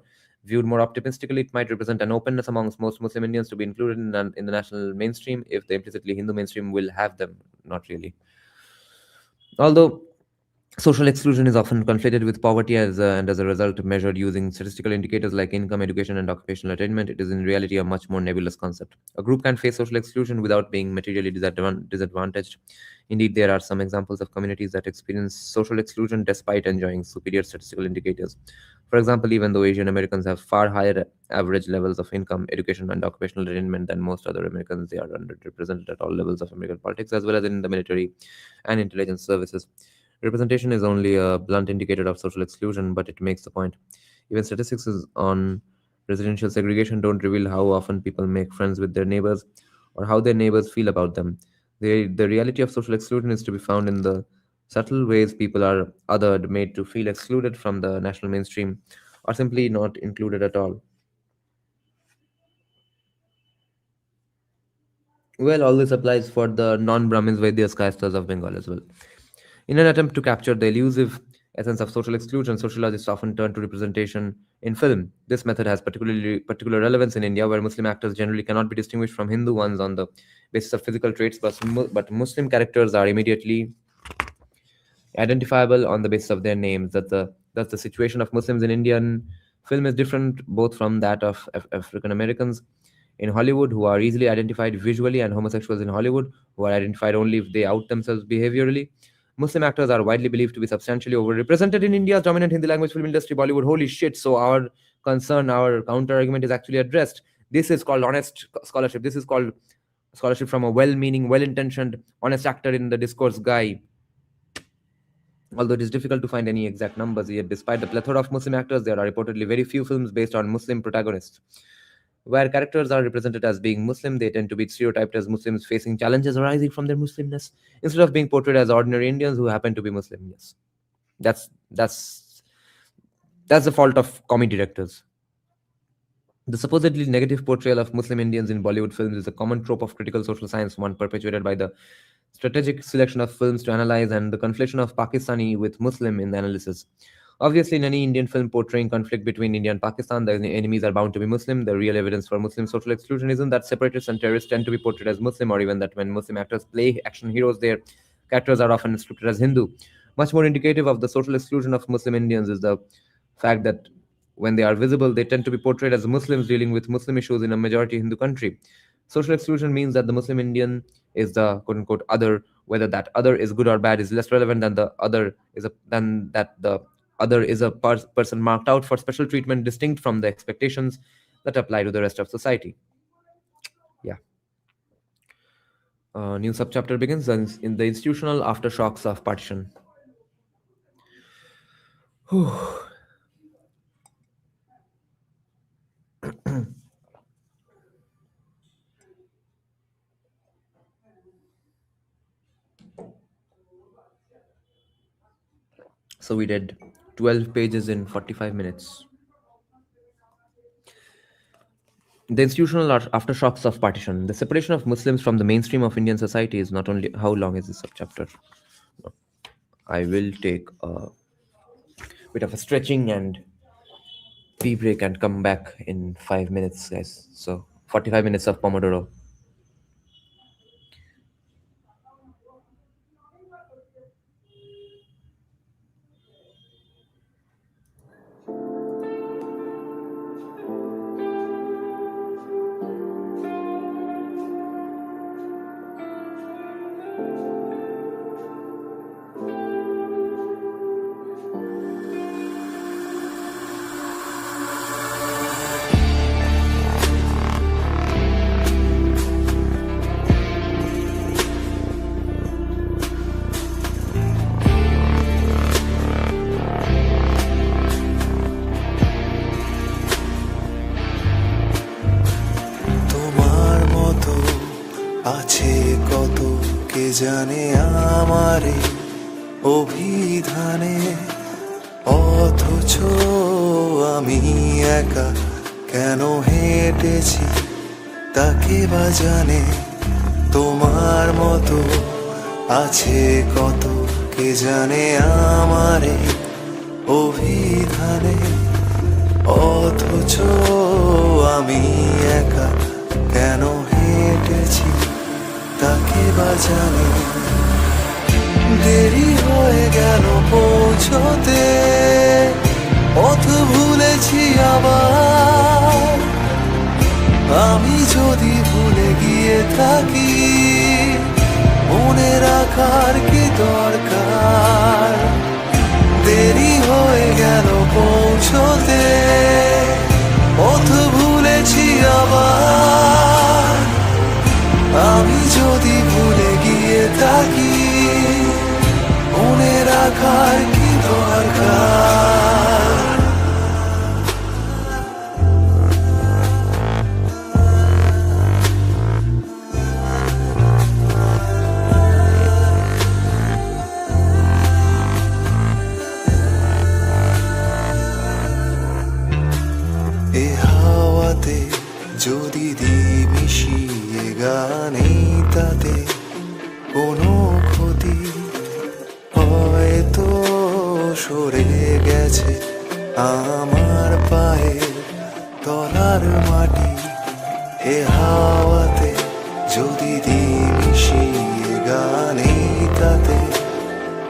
Viewed more optimistically, it might represent an openness amongst most Muslim Indians to be included in the national mainstream if the implicitly Hindu mainstream will have them. Not really. Although social exclusion is often conflated with poverty and as a result measured using statistical indicators like income, education, and occupational attainment, it is in reality a much more nebulous concept. A group can face social exclusion without being materially disadvantaged. Indeed, there are some examples of communities that experience social exclusion despite enjoying superior statistical indicators. For example, even though Asian Americans have far higher average levels of income, education, and occupational attainment than most other Americans, they are underrepresented at all levels of American politics as well as in the military and intelligence services. Representation is only a blunt indicator of social exclusion, but it makes the point. Even statistics on residential segregation don't reveal how often people make friends with their neighbors or how their neighbors feel about them. The reality of social exclusion is to be found in the subtle ways people are othered, made to feel excluded from the national mainstream, or simply not included at all. Well, all this applies for the non-Brahmins, Vaidyas, Kayasthas of Bengal as well. In an attempt to capture the elusive essence of social exclusion, sociologists often turn to representation in film. This method has particular relevance in India, where Muslim actors generally cannot be distinguished from Hindu ones on the basis of physical traits, but Muslim characters are immediately identifiable on the basis of their names. That's the situation of Muslims in Indian film is different both from that of African Americans in Hollywood, who are easily identified visually, and homosexuals in Hollywood, who are identified only if they out themselves behaviorally. Muslim actors are widely believed to be substantially overrepresented in India's dominant Hindi language film industry, Bollywood. Holy shit! So our counter argument is actually addressed. This is called honest scholarship. This is called scholarship from a well-meaning, well-intentioned, honest actor in the discourse guy. Although it is difficult to find any exact numbers, yet despite the plethora of Muslim actors, there are reportedly very few films based on Muslim protagonists. Where characters are represented as being Muslim, they tend to be stereotyped as Muslims facing challenges arising from their Muslimness, instead of being portrayed as ordinary Indians who happen to be Muslim. Yes, that's that's that's the fault of comedy directors. The supposedly negative portrayal of Muslim Indians in Bollywood films is a common trope of critical social science, one perpetuated by the strategic selection of films to analyze and the conflation of Pakistani with Muslim in the analysis. Obviously, in any Indian film portraying conflict between India and Pakistan, the enemies are bound to be Muslim. The real evidence for Muslim social exclusion isn't that separatists and terrorists tend to be portrayed as Muslim, or even that when Muslim actors play action heroes, their characters are often scripted as Hindu. Much more indicative of the social exclusion of Muslim Indians is the fact that when they are visible, they tend to be portrayed as Muslims dealing with Muslim issues in a majority Hindu country. Social exclusion means that the Muslim Indian is the quote unquote other. Whether that other is good or bad is less relevant than the other is a than that the other is a person marked out for special treatment distinct from the expectations that apply to the rest of society. Yeah. New subchapter begins in the institutional aftershocks of partition. Whew. So we did 12 pages in 45 minutes. The institutional aftershocks of partition. The separation of Muslims from the mainstream of Indian society is not only... How long is this subchapter? No. I will take a bit of a stretching and tea break and come back in 5 minutes, guys. So 45 minutes of Pomodoro. তোমার মতো আছে কত কে জানে আমারে অভিধানে, অথচ আমি একা কেন হেঁটেছি তাকে বা জানে। তোমার মতো আছে কত কে জানে আমারে অভিধানে, অথচ আমি একা কেন হেঁটেছি তাকে বা জানে। দেরি হয়ে গেল পৌঁছতে, পথ ভুলেছি আবার। আমি যদি ভুলে গিয়ে থাকি, মনে রাখার কি দরকার? দেরি হয়ে গেল পৌঁছতে, পথ ভুলেছি আবার। আমি যদি ভুলে গিয়ে থাকি, মনে রাখার কি দরকার? এ হাওয়াতে যদি দিই মিশিয়ে গানে, তাতে কোনো ক্ষতি হয়তো সরে গেছে আমার পায়ের তলার মাটি। এ হাওয়াতে যদি দিই মিশিয়ে গানে, তাতে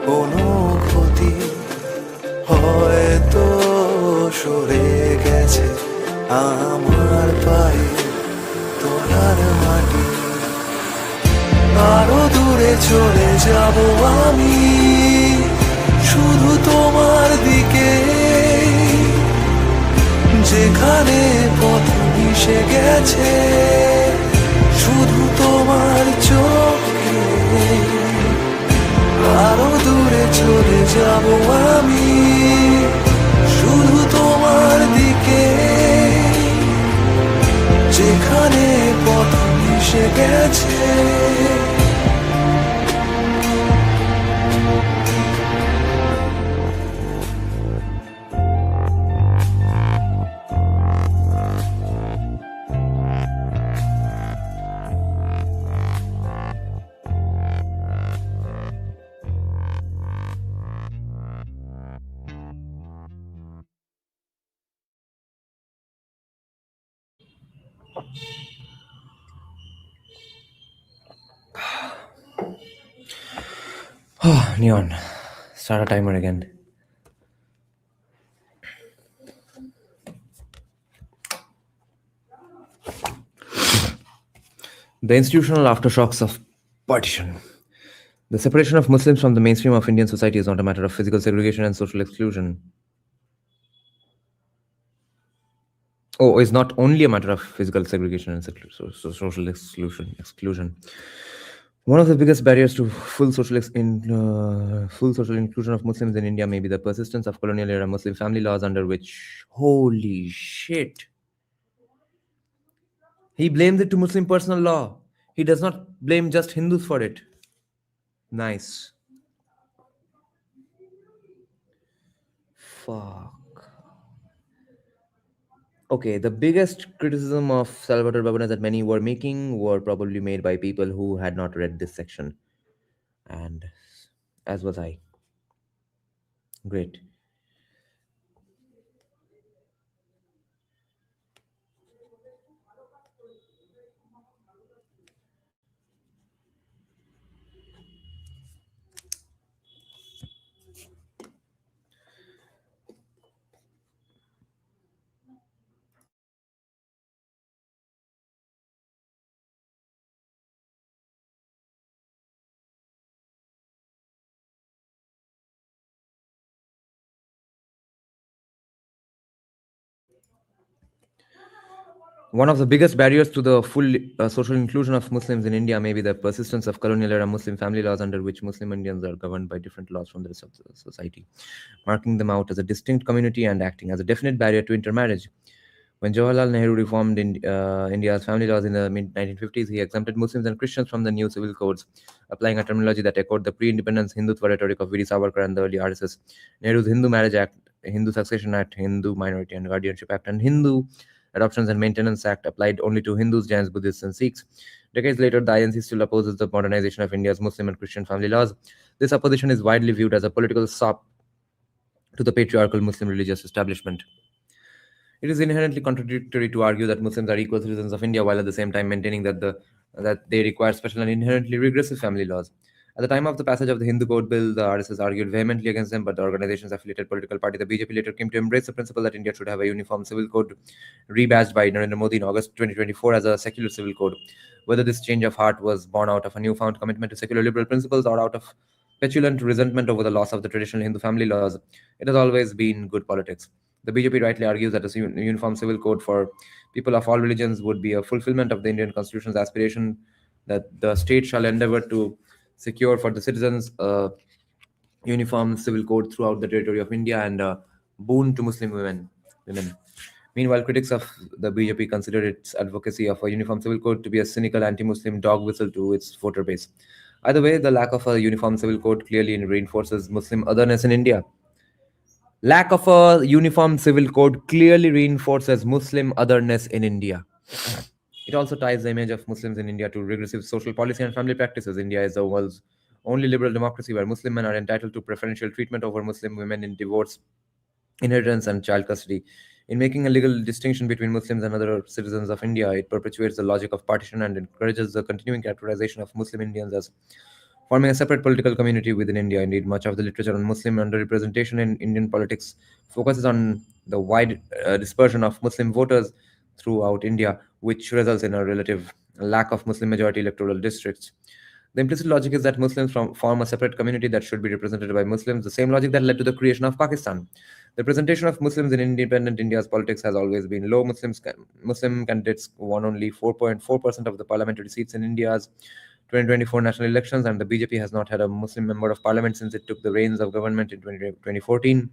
কোনো ক্ষতি হয়তো সরে গেছে আমার পায়ের তলার মাটি। আরো দূরে চলে যাব আমি, শুধু তোমার দিকে, যেখানে পথ মিশে গেছে শুধু তোমার চোখে। আরো দূরে চলে যাব আমি, শুধু তোমার দিকে, Neon, start a timer again. The institutional aftershocks of partition. The separation of Muslims from the mainstream of Indian society is not a matter of physical segregation and social exclusion. Oh, is not only a matter of physical segregation and social exclusion. One of the biggest barriers to full social inclusion of Muslims in India may be the persistence of colonial era Muslim family laws under which, holy shit, he blames it to Muslim personal law. He does not blame just Hindus for it. Nice. Fuck. Okay, the biggest criticism of Salvatore Babanas that many were making were probably made by people who had not read this section. And as was I. Great. One of the biggest barriers to the full social inclusion of Muslims in India may be the persistence of colonial era Muslim family laws under which Muslim Indians are governed by different laws from the rest of the society, marking them out as a distinct community and acting as a definite barrier to intermarriage. When Jawaharlal Nehru reformed India's family laws in the mid 1950s, he exempted Muslims and Christians from the new civil codes, applying a terminology that echoed the pre independence Hindutva rhetoric of Veer Savarkar and the early RSS. Nehru's Hindu Marriage Act, Hindu Succession Act, Hindu Minority and Guardianship Act, and Hindu Adoptions and Maintenance Act applied only to Hindus, Jains, Buddhists, and Sikhs. Decades later, the INC still opposes the modernization of India's Muslim and Christian family laws. This opposition is widely viewed as a political sop to the patriarchal Muslim religious establishment. It is inherently contradictory to argue that Muslims are equal citizens of India while at the same time maintaining that they require special and inherently regressive family laws. At the time of the passage of the Hindu Code Bill, the RSS argued vehemently against them, but the organization's affiliated political party, the BJP, later came to embrace the principle that India should have a uniform civil code, rebadged by Narendra Modi in August 2024 as a secular civil code. Whether this change of heart was born out of a newfound commitment to secular liberal principles or out of petulant resentment over the loss of the traditional Hindu family laws, it has always been good politics. The BJP rightly argues that a uniform civil code for people of all religions would be a fulfillment of the Indian Constitution's aspiration that the state shall endeavor to secure for the citizens a uniform civil code throughout the territory of India and a boon to Muslim women. Meanwhile, critics of the BJP consider its advocacy of a uniform civil code to be a cynical anti-Muslim dog whistle to its voter base. Either way, the lack of a uniform civil code clearly reinforces Muslim otherness in India. Lack of a uniform civil code clearly reinforces Muslim otherness in India. It also ties the image of Muslims in India to regressive social policy and family practices. India is the world's only liberal democracy where Muslim men are entitled to preferential treatment over Muslim women in divorce, inheritance, and child custody. In making a legal distinction between Muslims and other citizens of India, it perpetuates the logic of partition and encourages the continuing characterization of Muslim Indians as forming a separate political community within India. Indeed, much of the literature on Muslim underrepresentation in Indian politics focuses on the wide dispersion of Muslim voters throughout India, which results in a relative lack of Muslim majority electoral districts. The implicit logic is that Muslims form a separate community that should be represented by Muslims, the same logic that led to the creation of Pakistan. The representation of Muslims in independent India's politics has always been low. Muslim candidates won only 4.4% of the parliamentary seats in India's 2024 national elections, and the BJP has not had a Muslim member of parliament since it took the reins of government in 2014.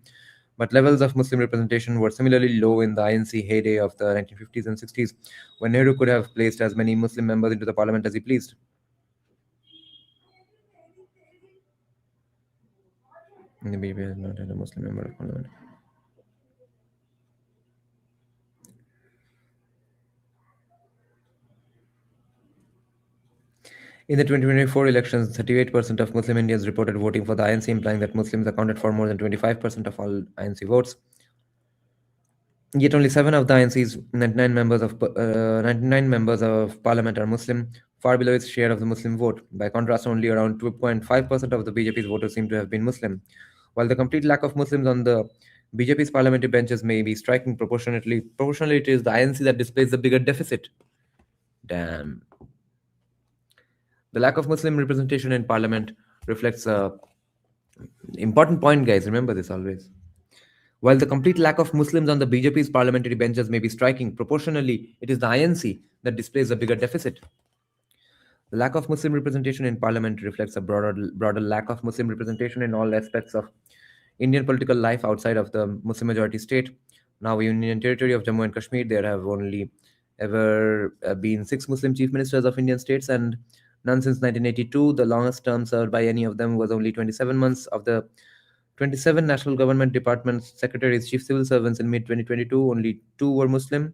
But levels of Muslim representation were similarly low in the INC heyday of the 1950s and 60s, when Nehru could have placed as many Muslim members into the parliament as he pleased. The BJP has not had a Muslim member of parliament. In the 2024 elections, 38% of Muslim Indians reported voting for the INC, implying that Muslims accounted for more than 25% of all INC votes. Yet only seven of the INC's 99 members of parliament are Muslim, far below its share of the Muslim vote. By contrast, only around 2.5% of the BJP's voters seem to have been Muslim. While the complete lack of Muslims on the BJP's parliamentary benches may be striking proportionally it is the INC that displays the bigger deficit. Damn. The lack of Muslim representation in parliament reflects a important point, guys. Remember this always. While the complete lack of Muslims on the BJP's parliamentary benches may be striking, proportionally, it is the INC that displays a bigger deficit. The lack of Muslim representation in parliament reflects a broader lack of Muslim representation in all aspects of Indian political life outside of the Muslim majority state. Now, Union Territory of Jammu and Kashmir, there have only ever been six Muslim chief ministers of Indian states and none since 1982. The longest term served by any of them was only 27 months. Of the 27 national government departments, secretaries, chief civil servants in mid 2022, only two were Muslim.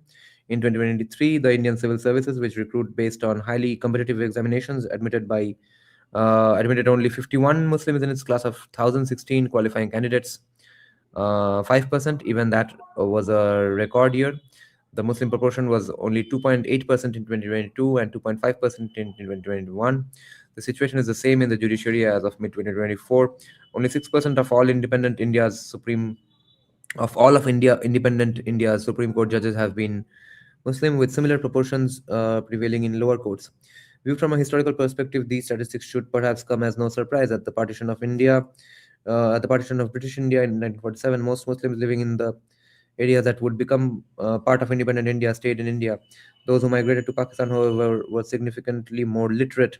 In 2023, the Indian Civil Services, which recruit based on highly competitive examinations, admitted only 51 Muslims in its class of 1,016 qualifying candidates, 5%. Even that was a record year. The Muslim proportion was only 2.8% in 2022 and 2.5% in 2021. The situation is the same in the judiciary as of mid 2024. Only 6% of all of India independent India's Supreme Court judges have been Muslim, with similar proportions prevailing in lower courts. Viewed from a historical perspective, these statistics should perhaps come as no surprise. At the partition of British India in 1947, most Muslims living in the areas that would become part of independent India stayed in India. Those who migrated to Pakistan, however, were significantly more literate.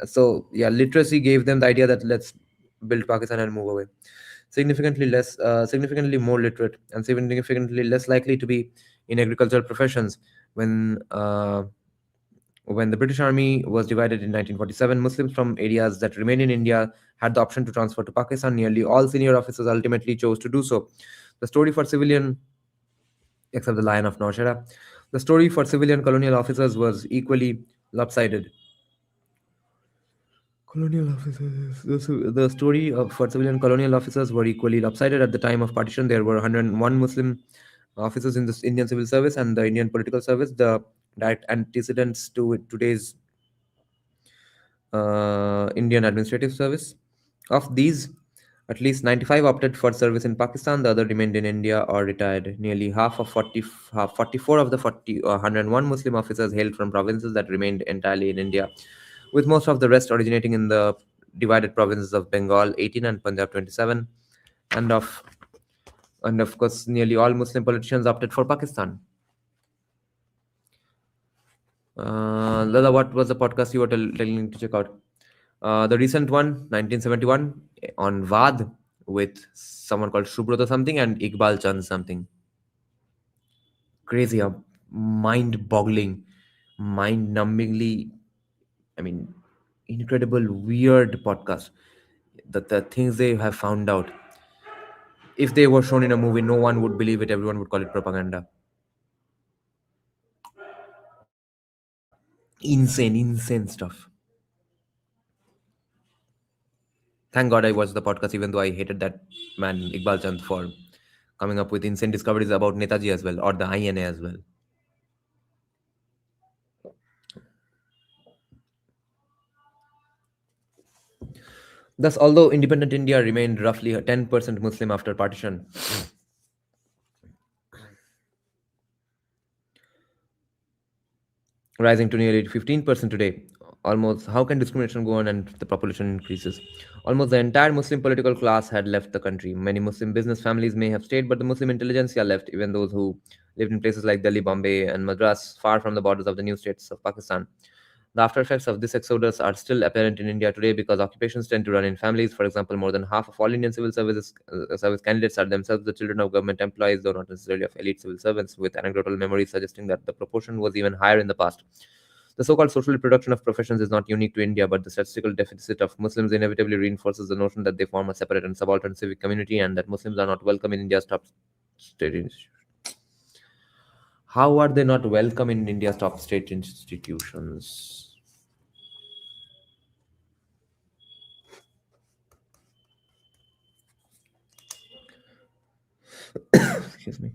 So, yeah, literacy gave them the idea that let's build Pakistan and move away. Significantly more literate, and significantly less likely to be in agricultural professions. When uh, when the British Army was divided in 1947, Muslims from areas that remained in India had the option to transfer to Pakistan. Nearly all senior officers ultimately chose to do so. The story for civilian, except the Lion of Naushera, the story for civilian colonial officers was equally lopsided. Colonial officers. The story for civilian colonial officers were equally lopsided. At the time of partition, there were 101 Muslim officers in the Indian civil service and the Indian political service, the direct antecedents to today's Indian administrative service. Of these, at least 95 opted for service in Pakistan, the other remained in India or retired. Nearly half 44 of the 101 Muslim officers hailed from provinces that remained entirely in India, with most of the rest originating in the divided provinces of Bengal 18 and Punjab 27, and of course nearly all Muslim politicians opted for Pakistan. Lala, what was the podcast you were telling to check out? The recent one, 1971, on Vad with someone called Shubhrata something and Iqbal Chand something. Crazy, mind-boggling, mind-numbingly, I mean, incredible, weird podcast. The things they have found out. If they were shown in a movie, no one would believe it. Everyone would call it propaganda. Insane stuff. Thank God I watched the podcast, even though I hated that man, Iqbal Chand, for coming up with insane discoveries about Netaji as well, or the INA as well. Thus, although independent India remained roughly 10% Muslim after partition, rising to nearly 15% today. Almost, how can discrimination go on and the population increases? Almost the entire Muslim political class had left the country. Many Muslim business families may have stayed, but the Muslim intelligentsia left, even those who lived in places like Delhi, Bombay, and Madras, far from the borders of the new states of Pakistan. The after effects of this exodus are still apparent in India today because occupations tend to run in families. For example, more than half of all Indian service candidates are themselves the children of government employees, though not necessarily of elite civil servants, with anecdotal memories suggesting that the proportion was even higher in the past. The so-called social reproduction of professions is not unique to India, but the statistical deficit of Muslims inevitably reinforces the notion that they form a separate and subaltern civic community and that Muslims are not welcome in India's top state institutions. How are they not welcome in India's top state institutions? Excuse me.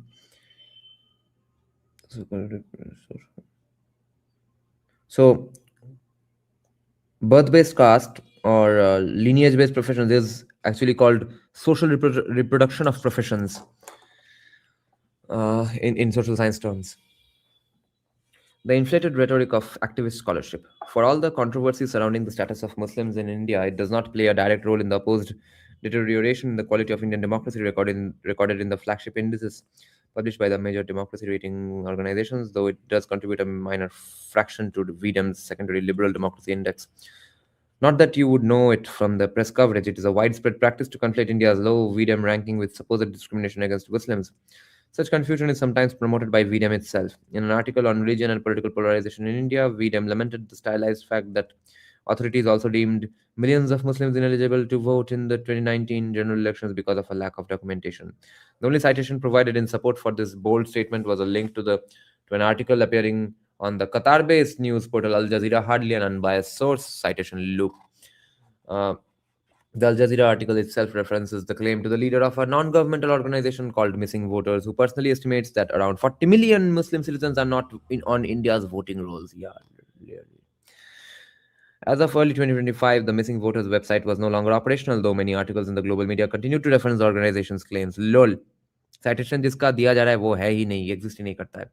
So, birth-based caste or lineage-based professions is actually called social reproduction of professions in social science terms. The inflated rhetoric of activist scholarship. For all the controversy surrounding the status of Muslims in India, it does not play a direct role in the opposed deterioration in the quality of Indian democracy recorded in the flagship indices published by the major democracy rating organizations, though it does contribute a minor fraction to the VDEM's secondary liberal democracy index. Not that you would know it from the press coverage, it is a widespread practice to conflate India's low VDEM ranking with supposed discrimination against Muslims. Such confusion is sometimes promoted by VDEM itself. In an article on religion and political polarization in India, VDEM lamented the stylized fact that authorities also deemed millions of Muslims ineligible to vote in the 2019 general elections because of a lack of documentation. The only citation provided in support for this bold statement was a link to an article appearing on the Qatar-based news portal Al Jazeera, hardly an unbiased source citation loop. Uh, the Al Jazeera article itself references the claim to the leader of a non governmental organization called Missing Voters, who personally estimates that around 40 million Muslim citizens are not on India's voting rolls. Yeah, really. As of early 2025, the Missing Voters website was no longer operational, though many articles in the global media continued to reference the organization's claims. LOL. Citation जिसका दिया जा रहा है वो है ही नहीं, exist ही नहीं करता है.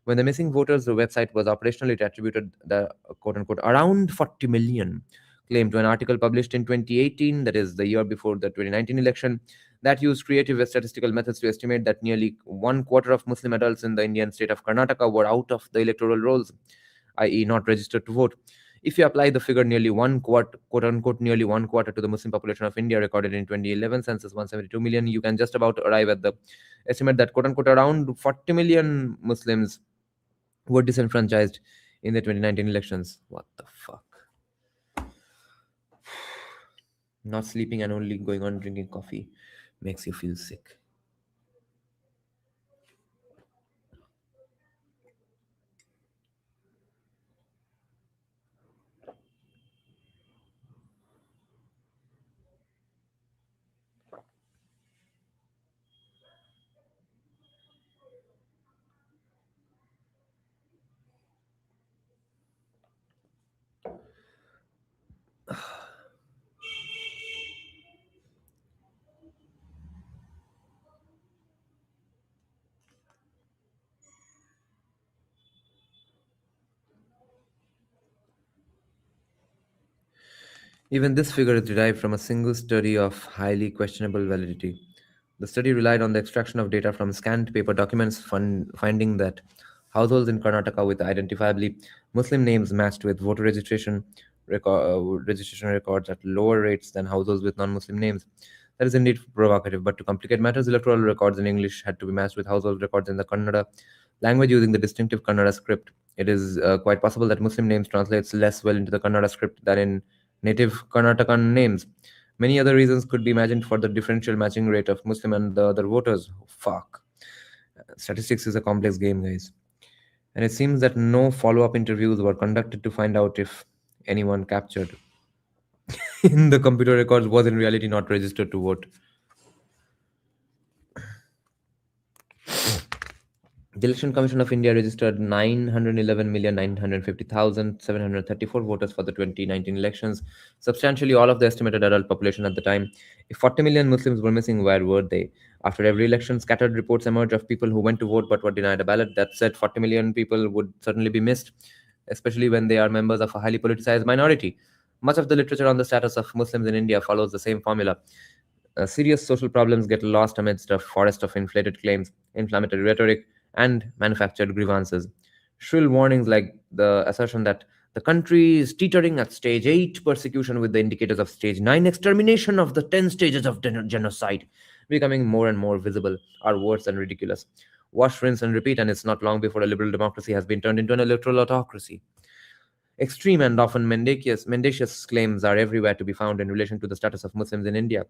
When the Missing Voters website was operational, it attributed the quote unquote around 40 million claim to an article published in 2018, that is the year before the 2019 election, that used creative statistical methods to estimate that nearly one quarter of Muslim adults in the Indian state of Karnataka were out of the electoral rolls, i.e., not registered to vote. If you apply the figure nearly one quarter, quote unquote, nearly one quarter to the Muslim population of India recorded in 2011 census 172 million, you can just about arrive at the estimate that quote unquote around 40 million Muslims were disenfranchised in the 2019 elections. What the fuck? Not sleeping and only going on drinking coffee makes you feel sick. Even this figure is derived from a single study of highly questionable validity. The study relied on the extraction of data from scanned paper documents, finding that households in Karnataka with identifiably Muslim names matched with voter registration records at lower rates than households with non-Muslim names. That is indeed provocative, but to complicate matters, electoral records in English had to be matched with household records in the Kannada language using the distinctive Kannada script. It is quite possible that Muslim names translates less well into the Kannada script than in native Karnatakan names. Many other reasons could be imagined for the differential matching rate of Muslim and the other voters. Fuck. Statistics is a complex game, guys. And it seems that no follow up interviews were conducted to find out if anyone captured in the computer records was in reality not registered to vote. The Election Commission of India registered 911,950,734 voters for the 2019 elections, substantially all of the estimated adult population at the time. If 40 million Muslims were missing, where were they? After every election, scattered reports emerge of people who went to vote but were denied a ballot. That said, 40 million people would certainly be missed, especially when they are members of a highly politicized minority. Much of the literature on the status of Muslims in India follows the same formula. Serious social problems get lost amidst a forest of inflated claims, inflammatory rhetoric, and manufactured grievances. Shrill warnings like the assertion that the country is teetering at stage 8 persecution with the indicators of stage 9 extermination of the 10 stages of genocide becoming more and more visible are worse than ridiculous. Wash, rinse, and repeat, and it's not long before a liberal democracy has been turned into an electoral autocracy. Extreme and often mendacious claims are everywhere to be found in relation to the status of Muslims in India.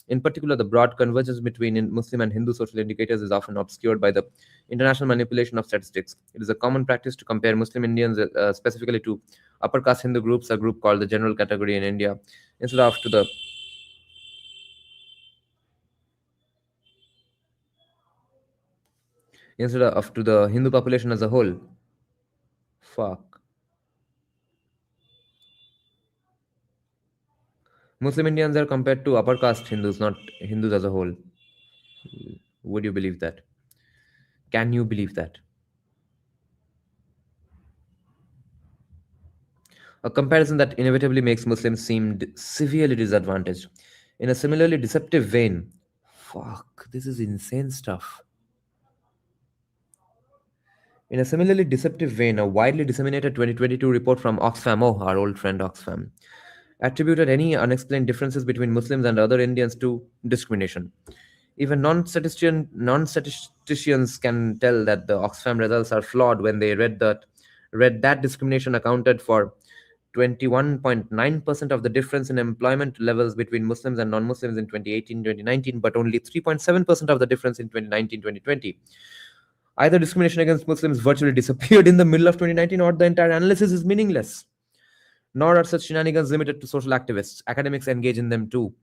In particular, the broad convergence between Muslim and Hindu social indicators is often obscured by the international manipulation of statistics. It is a common practice to compare Muslim Indians specifically to upper caste Hindu groups, a group called the general category in India, instead of to the instead of to the Hindu population as a whole. Fuck. Muslim Indians are compared to upper caste Hindus, not Hindus as a whole. Would you believe that? Can you believe that? A comparison that inevitably makes Muslims seem severely disadvantaged. In a similarly deceptive vein, fuck, this is insane stuff. In a similarly deceptive vein, a widely disseminated 2022 report from Oxfam, oh, our old friend Oxfam, attributed any unexplained differences between Muslims and other Indians to discrimination. Even non-statisticians can tell that the Oxfam results are flawed when they read that discrimination accounted for 21.9% of the difference in employment levels between Muslims and non-Muslims in 2018-2019, but only 3.7% of the difference in 2019-2020. Either discrimination against Muslims virtually disappeared in the middle of 2019, or the entire analysis is meaningless. Nor are such shenanigans limited to social activists. Academics engage in them too.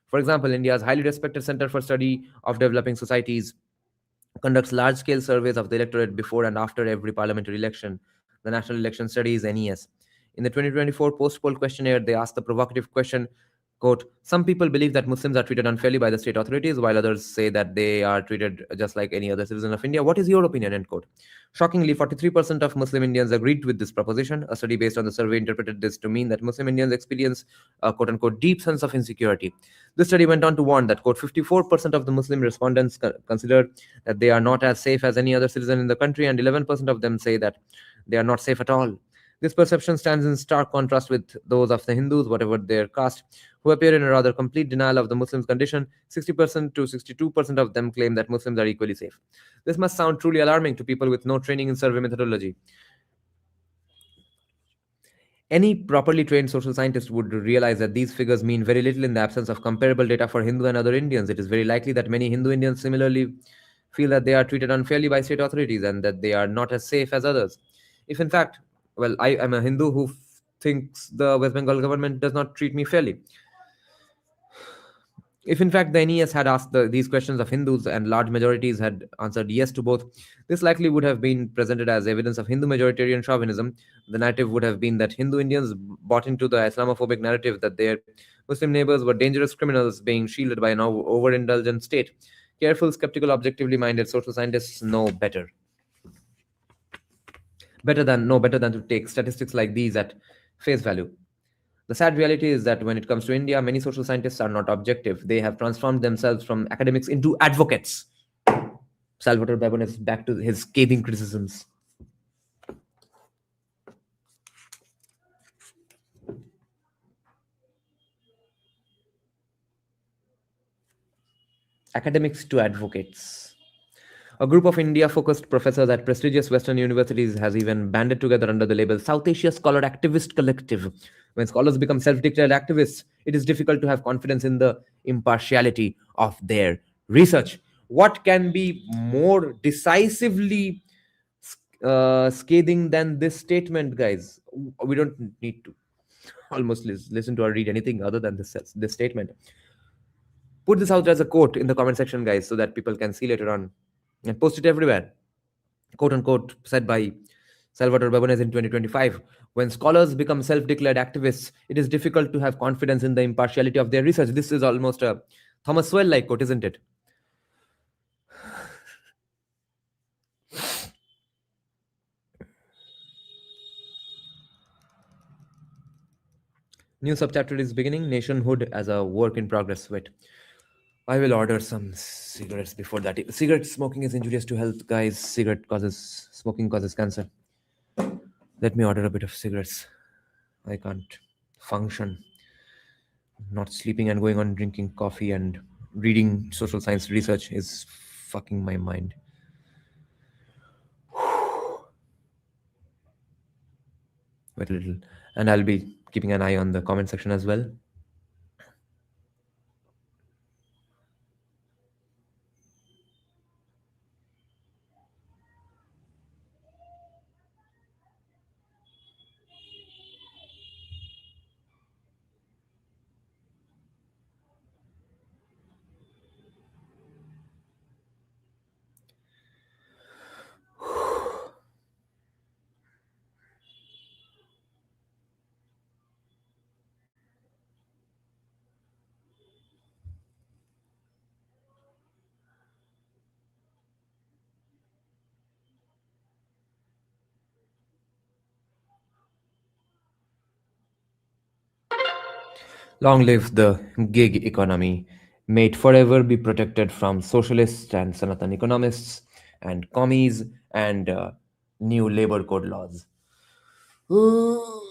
For example, India's highly respected Center for Study of Developing Societies conducts large-scale surveys of the electorate before and after every parliamentary election, the National Election Studies (NES). In the 2024 post-poll questionnaire, they asked the provocative question, quote, "Some people believe that Muslims are treated unfairly by the state authorities, while others say that they are treated just like any other citizen of India. What is your opinion?" End quote. Shockingly, 43% of Muslim Indians agreed with this proposition. A study based on the survey interpreted this to mean that Muslim Indians experience a quote-unquote deep sense of insecurity. This study went on to warn that, quote, 54% of the Muslim respondents consider that they are not as safe as any other citizen in the country, and 11% of them say that they are not safe at all. This perception stands in stark contrast with those of the Hindus, whatever their caste, who appear in a rather complete denial of the Muslims' condition. 60% to 62% of them claim that Muslims are equally safe. This must sound truly alarming to people with no training in survey methodology. Any properly trained social scientist would realize that these figures mean very little in the absence of comparable data for Hindu and other Indians. It is very likely that many Hindu Indians similarly feel that they are treated unfairly by state authorities and that they are not as safe as others. If in fact, well, I am a Hindu who thinks the West Bengal government does not treat me fairly. If in fact the NES had asked these questions of Hindus and large majorities had answered yes to both, this likely would have been presented as evidence of Hindu majoritarian chauvinism. The narrative would have been that Hindu Indians bought into the Islamophobic narrative that their Muslim neighbors were dangerous criminals being shielded by an overindulgent state. Careful, skeptical, objectively minded social scientists know better. Better than to take statistics like these at face value. The sad reality is that when it comes to India, many social scientists are not objective. They have transformed themselves from academics into advocates. Salvatore Babon is back to his scathing criticisms. Academics to advocates. A group of India-focused professors at prestigious Western universities has even banded together under the label South Asia Scholar Activist Collective. When scholars become self-declared activists, it is difficult to have confidence in the impartiality of their research. What can be more decisively scathing than this statement, guys? We don't need to almost listen to or read anything other than this statement. Put this out as a quote in the comment section, guys, so that people can see later on and post it everywhere. Quote unquote, said by Salvatore Babones in 2025. When scholars become self declared activists, it is difficult to have confidence in the impartiality of their research. This is almost a Thomas Sowell like quote, isn't it? New subchapter is beginning, nationhood as a work in progress. Wait, I will order some cigarettes before that. Cigarette smoking is injurious to health, guys. Smoking causes cancer. Let me order a bit of cigarettes. I can't function. Not sleeping and going on drinking coffee and reading social science research is fucking my mind. Wait a little. And I'll be keeping an eye on the comment section as well. Long live the gig economy. May it forever be protected from socialists and Sanatan economists and commies and new labor code laws. Oh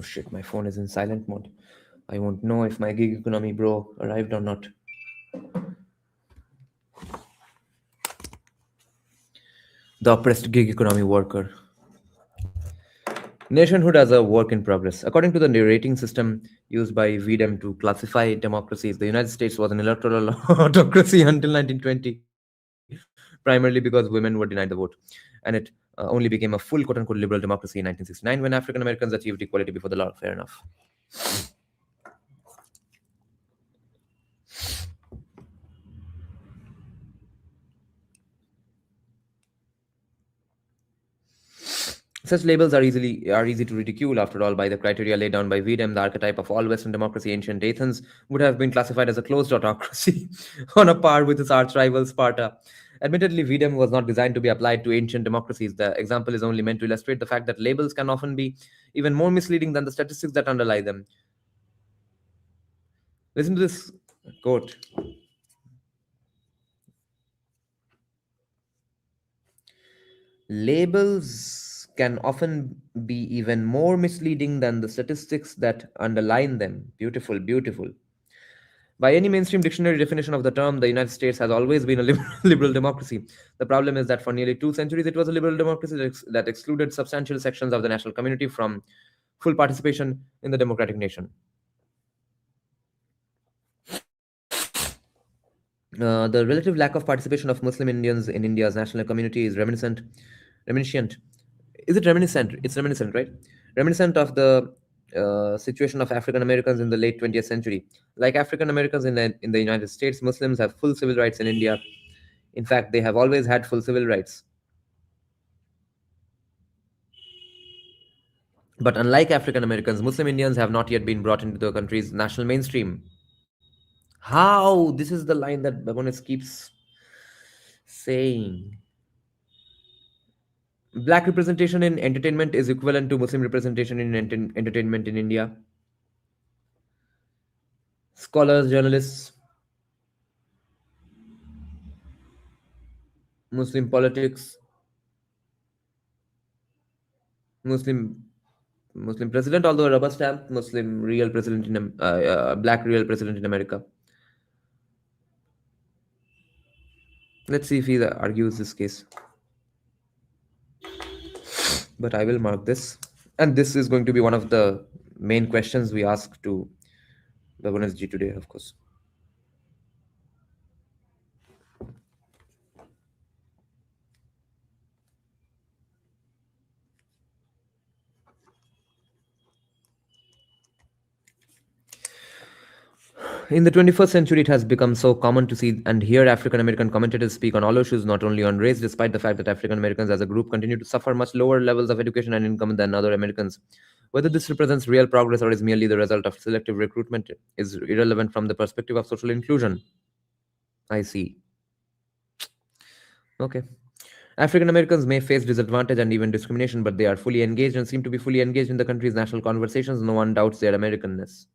shit, my phone is in silent mode. I won't know if my gig economy bro arrived or not. The oppressed gig economy worker. Nationhood as a work in progress. According to the rating system used by VDEM to classify democracies, the United States was an electoral autocracy until 1920, primarily because women were denied the vote. And it only became a full quote unquote liberal democracy in 1969 when African Americans achieved equality before the law. Fair enough. Such labels are easy to ridicule. After all, by the criteria laid down by VDEM, the archetype of all Western democracy, ancient Athens, would have been classified as a closed autocracy, on a par with its arch rival Sparta. Admittedly, VDEM was not designed to be applied to ancient democracies. The example is only meant to illustrate the fact that labels can often be even more misleading than the statistics that underlie them. Listen to this quote. Labels can often be even more misleading than the statistics that underline them. Beautiful, beautiful. By any mainstream dictionary definition of the term, the United States has always been a liberal democracy. The problem is that for nearly 2 centuries, it was a liberal democracy that excluded substantial sections of the national community from full participation in the democratic nation. The relative lack of participation of Muslim Indians in India's national community is reminiscent. Is it reminiscent? It's reminiscent, right? Reminiscent of the situation of African Americans in the late 20th century. Like African Americans in the United States, Muslims have full civil rights in India. In fact, they have always had full civil rights. But unlike African Americans, Muslim Indians have not yet been brought into the country's national mainstream. How? This is the line that Babonis keeps saying. Black representation in entertainment is equivalent to Muslim representation in entertainment in India. Scholars, journalists, Muslim politics, Muslim president, although a rubber stamp, Muslim real president in black real president in America. Let's see if he argues this case. But I will mark this, and this is going to be one of the main questions we ask to Governors G today, of course. In the 21st century, it has become so common to see and hear African American commentators speak on all issues, not only on race, despite the fact that African Americans as a group continue to suffer much lower levels of education and income than other Americans. Whether this represents real progress or is merely the result of selective recruitment is irrelevant from the perspective of social inclusion. I see. Okay. African Americans may face disadvantage and even discrimination, but they are fully engaged and seem to be fully engaged in the country's national conversations. No one doubts their Americanness.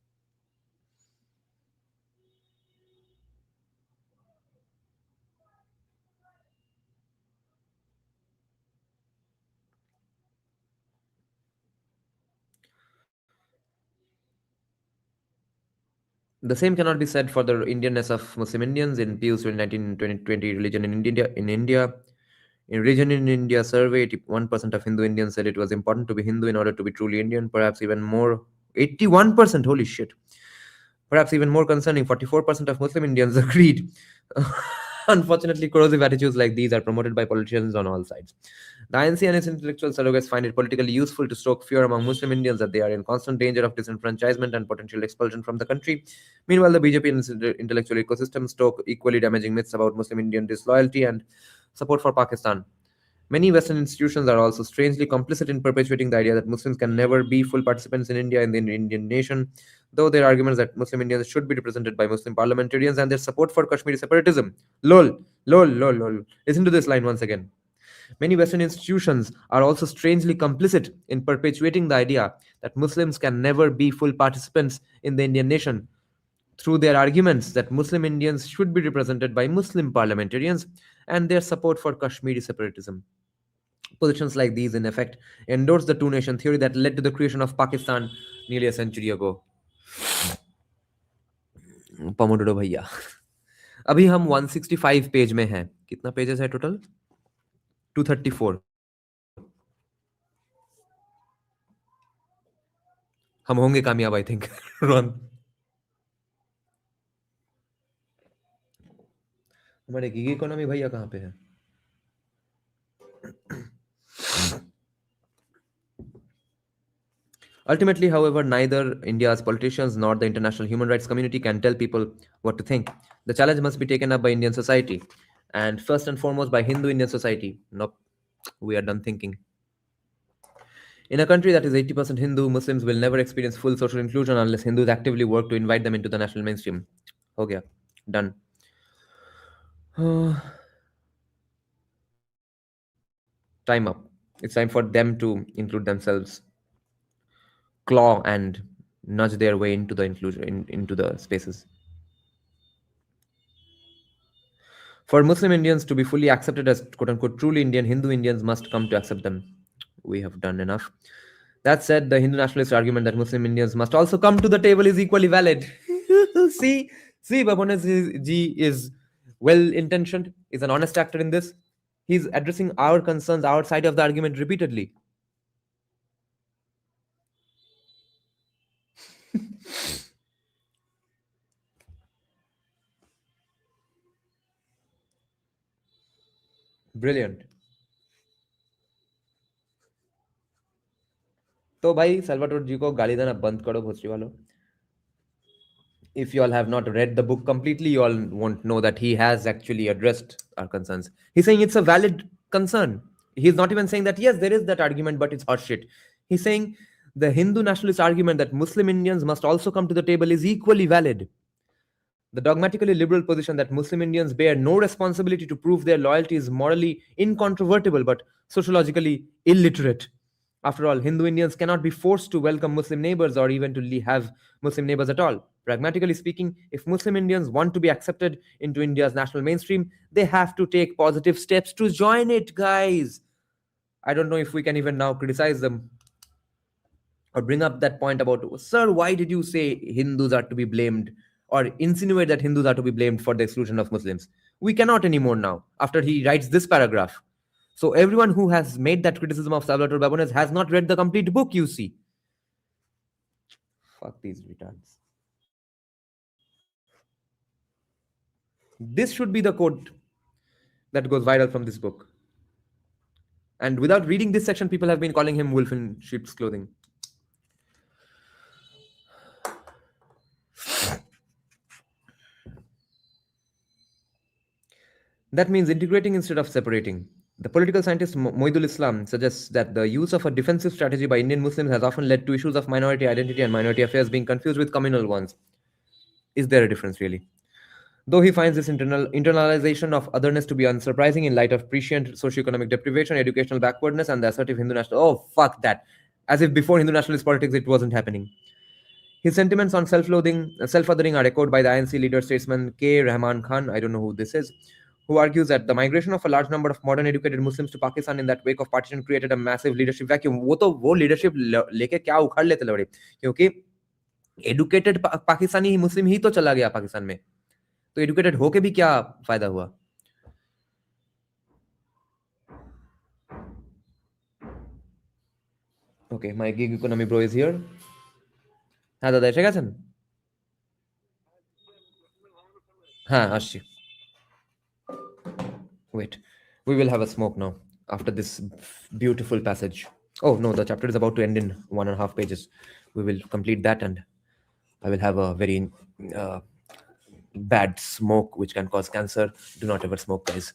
The same cannot be said for the Indianness of Muslim Indians. In Pew's 2019-2020 religion in India survey, 81% of Hindu Indians said it was important to be Hindu in order to be truly Indian. Perhaps even more, 81%. Holy shit! Perhaps even more concerning, 44% of Muslim Indians agreed. Unfortunately, corrosive attitudes like these are promoted by politicians on all sides. The INC and its intellectual surrogates find it politically useful to stoke fear among Muslim Indians that they are in constant danger of disenfranchisement and potential expulsion from the country. Meanwhile, the BJP and its intellectual ecosystem stoke equally damaging myths about Muslim Indian disloyalty and support for Pakistan. Many Western institutions are also strangely complicit in perpetuating the idea that Muslims can never be full participants in India and the Indian nation, though their arguments that Muslim Indians should be represented by Muslim parliamentarians and their support for Kashmiri separatism. Lol, lol, lol, lol. Listen to this line once again. Many Western institutions are also strangely complicit in perpetuating the idea that Muslims can never be full participants in the Indian nation through their arguments that Muslim Indians should be represented by Muslim parliamentarians and their support for Kashmiri separatism. Positions like these, in effect, endorse the two nation theory that led to the creation of Pakistan nearly a century ago. Pomodoro भैया अभी हम 165 page में हैं. कितना pages है total? 234. हम होंगे कामयाब आई थिंक. रोहन हमारे गिग इकोनॉमी भैया कहाँ पे है? Ultimately, however, neither India's politicians nor the international human rights community can tell people what to think. The challenge must be taken up by Indian society, and first and foremost by Hindu Indian society. Nope, we are done thinking. In a country that is 80% Hindu, Muslims will never experience full social inclusion unless Hindus actively work to invite them into the national mainstream. Ho gaya. Done. Time up. It's time for them to include themselves, claw and nudge their way into the inclusion into the spaces. For Muslim Indians to be fully accepted as quote unquote truly Indian, Hindu Indians must come to accept them. We have done enough. That said, the Hindu nationalist argument that Muslim Indians must also come to the table is equally valid. see, Babones ji is well intentioned, is an honest actor in this. He's addressing our concerns, our side of the argument repeatedly. Brilliant. तो भाई Salvatore जी को गाली देना बंद करो भोसड़ी वालों. If you all have not read the book completely, you all won't know that he has actually addressed our concerns. He's saying it's a valid concern. He's not even saying that, yes, there is that argument, but it's horseshit. He's saying the Hindu nationalist argument that Muslim Indians must also come to the table is equally valid. The dogmatically liberal position that Muslim Indians bear no responsibility to prove their loyalty is morally incontrovertible but sociologically illiterate. After all, Hindu Indians cannot be forced to welcome Muslim neighbors or even to have Muslim neighbors at all. Pragmatically speaking, if Muslim Indians want to be accepted into India's national mainstream, they have to take positive steps to join it, guys. I don't know if we can even now criticize them or bring up that point about, sir, why did you say Hindus are to be blamed or insinuate that Hindus are to be blamed for the exclusion of Muslims? We cannot anymore now after he writes this paragraph. So everyone who has made that criticism of Salvatore Babones has not read the complete book, you see. Fuck these retards. This should be the quote that goes viral from this book. And without reading this section, people have been calling him wolf in sheep's clothing. That means integrating instead of separating. The political scientist Moidul Islam suggests that the use of a defensive strategy by Indian Muslims has often led to issues of minority identity and minority affairs being confused with communal ones. Is there a difference, really? Though he finds this internalization of otherness to be unsurprising in light of prescient socioeconomic deprivation, educational backwardness, and the assertive Hindu national... Oh, fuck that. As if before Hindu nationalist politics it wasn't happening. His sentiments on self-loathing, self-othering are echoed by the INC leader statesman K. Rahman Khan, I don't know who this is, who argues that the migration of a large number of modern educated Muslims to Pakistan in that wake of partition created a massive leadership vacuum. वो leadership लेके क्या उखाड़ लेते लड़े, क्योंकि educated Pakistani ही मुस्लिम ही तो चला गया पाकिस्तान में, तो educated होके भी क्या फायदा हुआ? Okay, my gig economy bro is here. হ্যাঁ দাদা এসে গেছেন? হ্যাঁ আসছি. Wait, we will have a smoke now after this beautiful passage. Oh no, the chapter is about to end in 1.5 pages. We will complete that and I will have a very bad smoke which can cause cancer. Do not ever smoke, guys.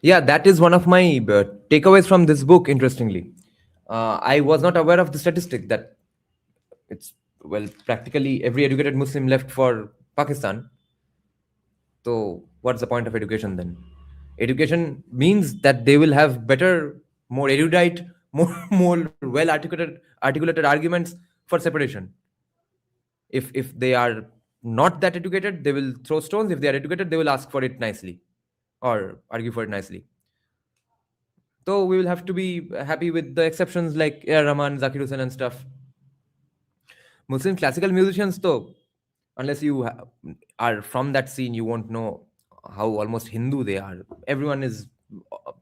Yeah, that is one of my takeaways from this book. Interestingly, I was not aware of the statistic that it's, well, practically every educated Muslim left for Pakistan. So what's the point of education then? Education means that they will have better, more erudite, more more well articulated arguments for separation. If they are not that educated, they will throw stones. If they are educated, they will ask for it nicely or argue for it nicely. So we will have to be happy with the exceptions like A. R. Rahman, Zakir Hussain, and stuff. Muslim classical musicians, though, unless you are from that scene, you won't know how almost Hindu they are. Everyone is uh,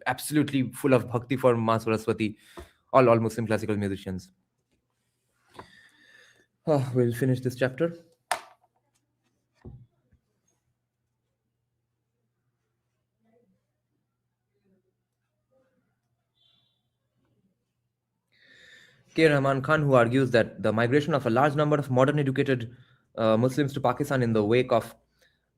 absolutely full of bhakti for Ma Saraswati. All Muslim classical musicians. We'll finish this chapter. K. Rahman Khan, who argues that the migration of a large number of modern educated Muslims to Pakistan in the wake of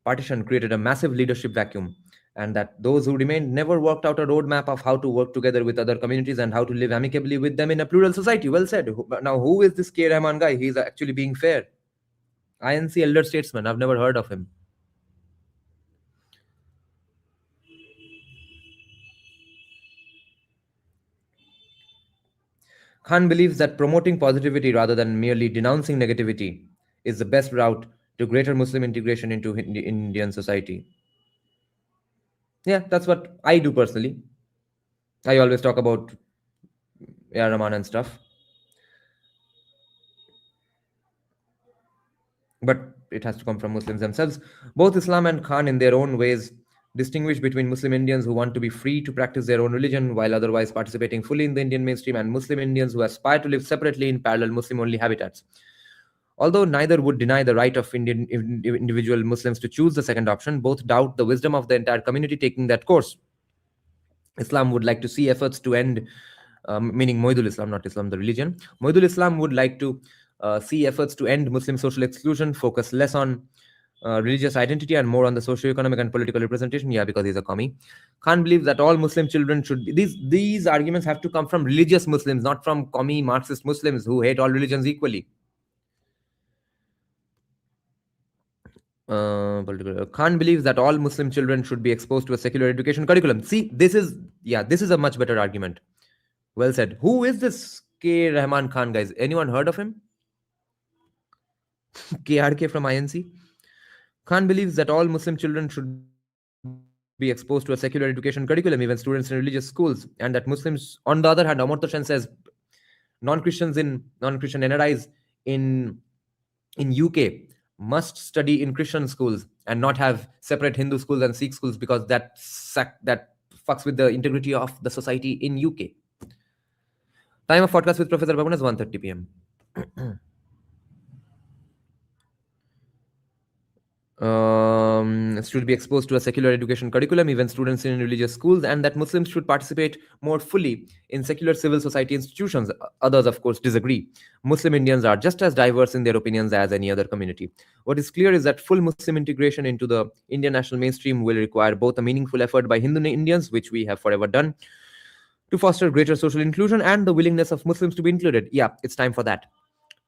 partition created a massive leadership vacuum, and that those who remained never worked out a roadmap of how to work together with other communities and how to live amicably with them in a plural society. Well said. Now, who is this K. Rahman guy? He's actually being fair. INC elder statesman. I've never heard of him. Khan believes that promoting positivity rather than merely denouncing negativity is the best route to greater Muslim integration into Indian society. Yeah, that's what I do personally. I always talk about A.R. Rahman and stuff, but it has to come from Muslims themselves. Both Islam and Khan, in their own ways, distinguish between Muslim Indians who want to be free to practice their own religion while otherwise participating fully in the Indian mainstream, and Muslim Indians who aspire to live separately in parallel Muslim only habitats. Although neither would deny the right of individual Muslims to choose the second option, both doubt the wisdom of the entire community taking that course. Islam would like to see efforts to end, meaning Moidul Islam, not Islam the religion. Moidul Islam would like to see efforts to end Muslim social exclusion, focus less on religious identity and more on the socio-economic and political representation. Yeah, because he's a commie. Khan believes that all Muslim children should be. These arguments have to come from religious Muslims, not from commie Marxist Muslims who hate all religions equally. Khan believes that all Muslim children should be exposed to a secular education curriculum. See, this is a much better argument. Well said. Who is this K. Rahman Khan, guys? Anyone heard of him? KRK from INC. Khan believes that all Muslim children should be exposed to a secular education curriculum, even students in religious schools, and that Muslims, on the other hand, Amartya Sen says non-Christian NRIs in UK must study in Christian schools and not have separate Hindu schools and Sikh schools because that fucks with the integrity of the society in UK. Time of podcast with Professor Baban is 1:30 p.m. Should be exposed to a secular education curriculum, even students in religious schools, and that Muslims should participate more fully in secular civil society institutions. Others, of course, disagree. Muslim Indians are just as diverse in their opinions as any other community. What is clear is that full Muslim integration into the Indian national mainstream will require both a meaningful effort by Hindu Indians, which we have forever done, to foster greater social inclusion, and the willingness of Muslims to be included. Yeah, it's time for that.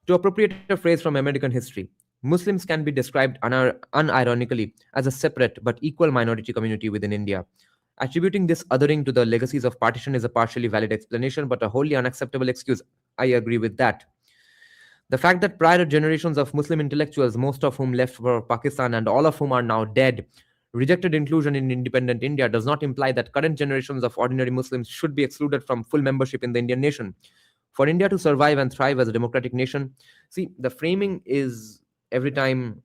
To appropriate a phrase from American history, Muslims can be described unironically as a separate but equal minority community within India. Attributing this othering to the legacies of partition is a partially valid explanation, but a wholly unacceptable excuse. I agree with that. The fact that prior generations of Muslim intellectuals, most of whom left for Pakistan and all of whom are now dead, rejected inclusion in independent India does not imply that current generations of ordinary Muslims should be excluded from full membership in the Indian nation. For India to survive and thrive as a democratic nation, see, the framing is every time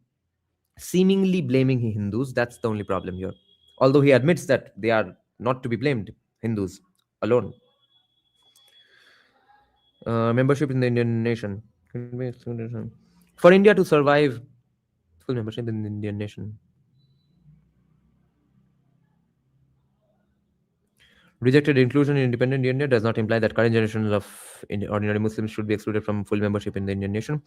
seemingly blaming Hindus. That's the only problem here. Although he admits that they are not to be blamed, Hindus alone. Membership in the Indian nation. For India to survive, full membership in the Indian nation. Rejected inclusion in independent India does not imply that current generations of ordinary Muslims should be excluded from full membership in the Indian nation.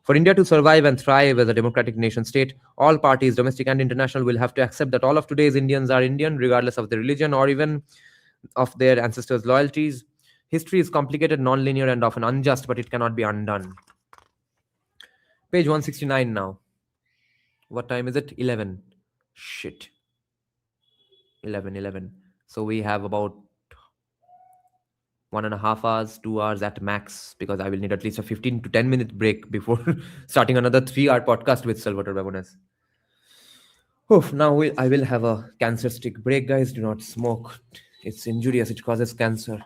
For India to survive and thrive as a democratic nation state, all parties, domestic and international, will have to accept that all of today's Indians are Indian, regardless of their religion or even of their ancestors' loyalties. History is complicated, non-linear, and often unjust, but it cannot be undone. Page 169 now. What time is it? 11. Shit. 11, 11. So we have about 1.5 hours, 2 hours at max, because I will need at least a 15 to 10 minute break before starting another 3 hour podcast with Salvatore Babones. Oof, now I will have a cancer stick break, guys. Do not smoke. It's injurious, it causes cancer.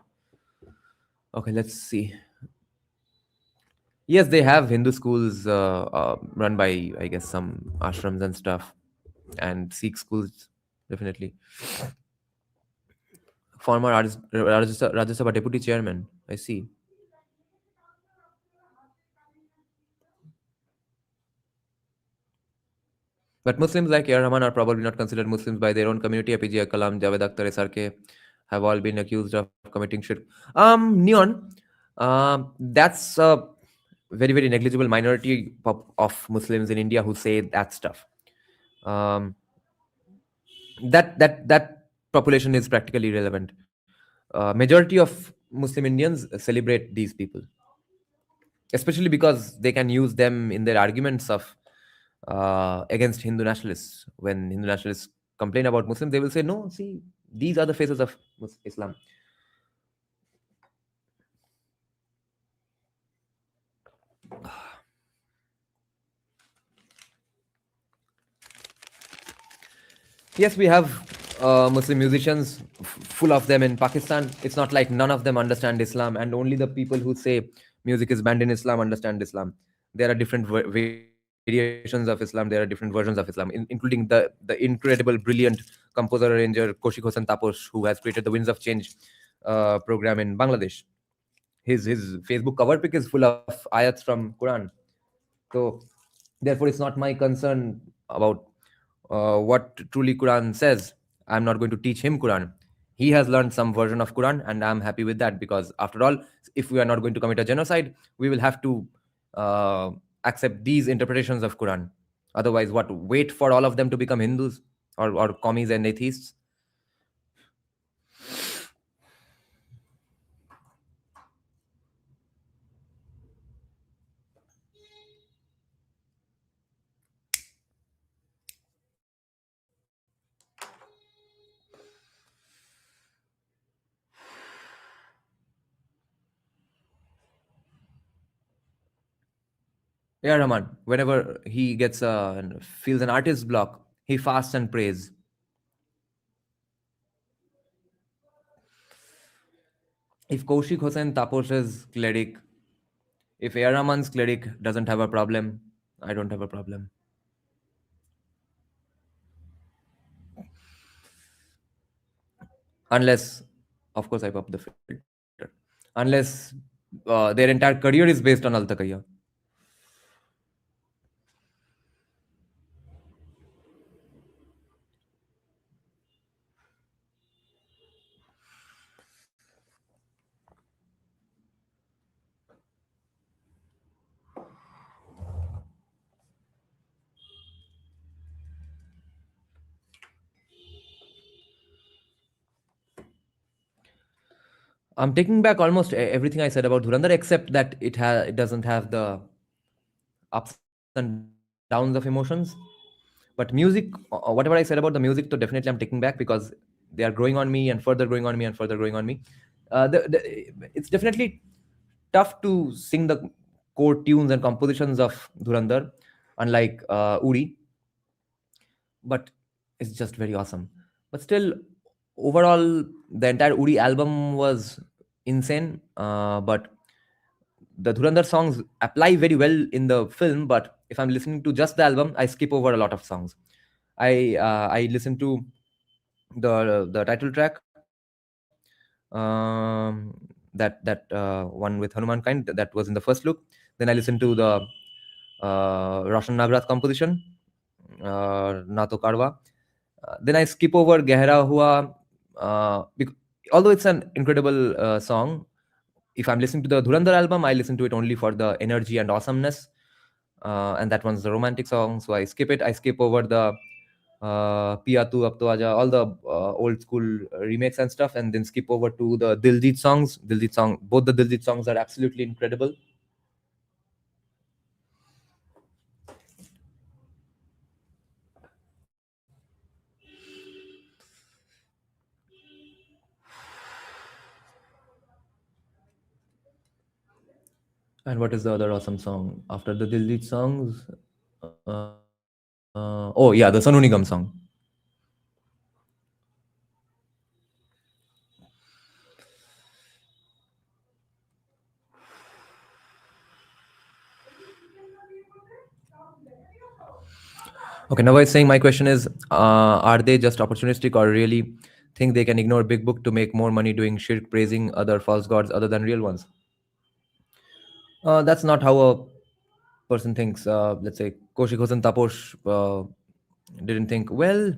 Okay, let's see. Yes, they have Hindu schools run by, I guess, some ashrams and stuff, and Sikh schools, definitely. Former Rajya Sabha deputy chairman, I see. But Muslims like A. R. Rahman are probably not considered Muslims by their own community. APJ Abdul Kalam, Javed Akhtar, SRK have all been accused of committing shirk. Neon, that's a very, very negligible minority of Muslims in India who say that stuff. Um, that population is practically irrelevant. Majority of Muslim Indians celebrate these people, especially because they can use them in their arguments of against Hindu nationalists. When Hindu nationalists complain about Muslims, they will say, "No, see, these are the faces of Islam." Yes, we have Muslim musicians, full of them in Pakistan. It's not like none of them understand Islam, and only the people who say music is banned in Islam understand Islam. There are different variations of Islam. There are different versions of Islam, including the incredible, brilliant composer arranger Koshik Hossain Taposh, who has created the Winds of Change program in Bangladesh. His Facebook cover pic is full of ayats from Quran. So therefore, it's not my concern about what truly Quran says. I'm not going to teach him Quran. He has learned some version of Quran, and I'm happy with that, because after all, if we are not going to commit a genocide, we will have to uh, accept these interpretations of Quran. Otherwise, what? Wait for all of them to become Hindus or commies and atheists? Yeah, Rahman. Whenever he gets feels an artist block, he fasts and prays. If Kaushik Hossain Taposh's cleric, if A. R. Rahman's cleric doesn't have a problem, I don't have a problem. Unless, of course, I pop the filter. Unless their entire career is based on Altakaya. I'm taking back almost everything I said about Dhurandhar, except that it doesn't have the ups and downs of emotions. But music, whatever I said about the music, so definitely I'm taking back, because they are growing on me and further growing on me and further growing on me. It's definitely tough to sing the core tunes and compositions of Dhurandhar, unlike Uri, but it's just very awesome. But still, overall, the entire Uri album was insane. But the Dhurandhar songs apply very well in the film. But if I'm listening to just the album, I skip over a lot of songs. I listen to the title track, that one with Hanuman Kind, that was in the first look. Then I listened to the Roshan Nagrat composition, Na To Karwa. Then I skip over Gehra Hua. although it's an incredible song, if I'm listening to the Dhurandhar album, I listen to it only for the energy and awesomeness. And that one's the romantic song, so I skip it. I skip over the Piya Tu Ab To Aaja, all the old school remakes and stuff, and then skip over to the Diljit songs. Both the Diljit songs are absolutely incredible. And what is the other awesome song after the Diljit songs? Oh yeah, the Sonu Nigam song. Okay, now I was saying my question is, are they just opportunistic or really think they can ignore big book to make more money doing shirk, praising other false gods other than real ones? That's not how a person thinks. Let's say Koshik Hossain Taposh didn't think, well,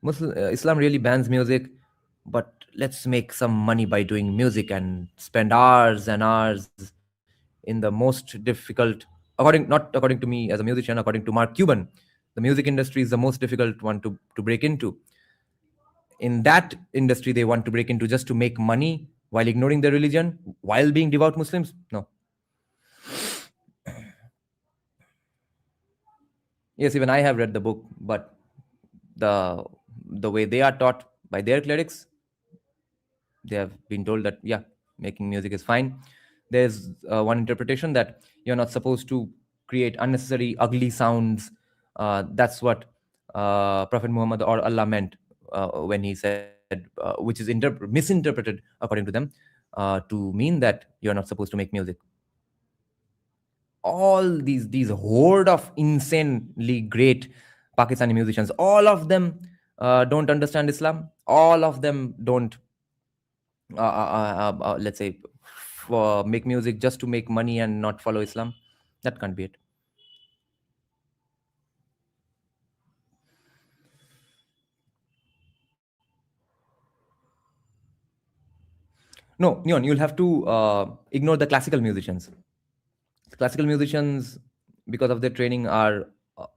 Islam really bans music, but let's make some money by doing music and spend hours and hours in the most difficult, not according to me as a musician, according to Mark Cuban, the music industry is the most difficult one to break into. In that industry, they want to break into just to make money while ignoring their religion, while being devout Muslims. No. Yes, even I have read the book, but the the way they are taught by their clerics, they have been told that yeah, making music is fine. There's one interpretation that you're not supposed to create unnecessary ugly sounds. That's what Prophet Muhammad or Allah meant when he said, which is misinterpreted according to them, to mean that you're not supposed to make music. All these horde of insanely great Pakistani musicians, all of them don't understand Islam. All of them don't, let's say, make music just to make money and not follow Islam. That can't be it. No, Neon, you'll have to ignore the classical musicians. Classical musicians, because of their training, are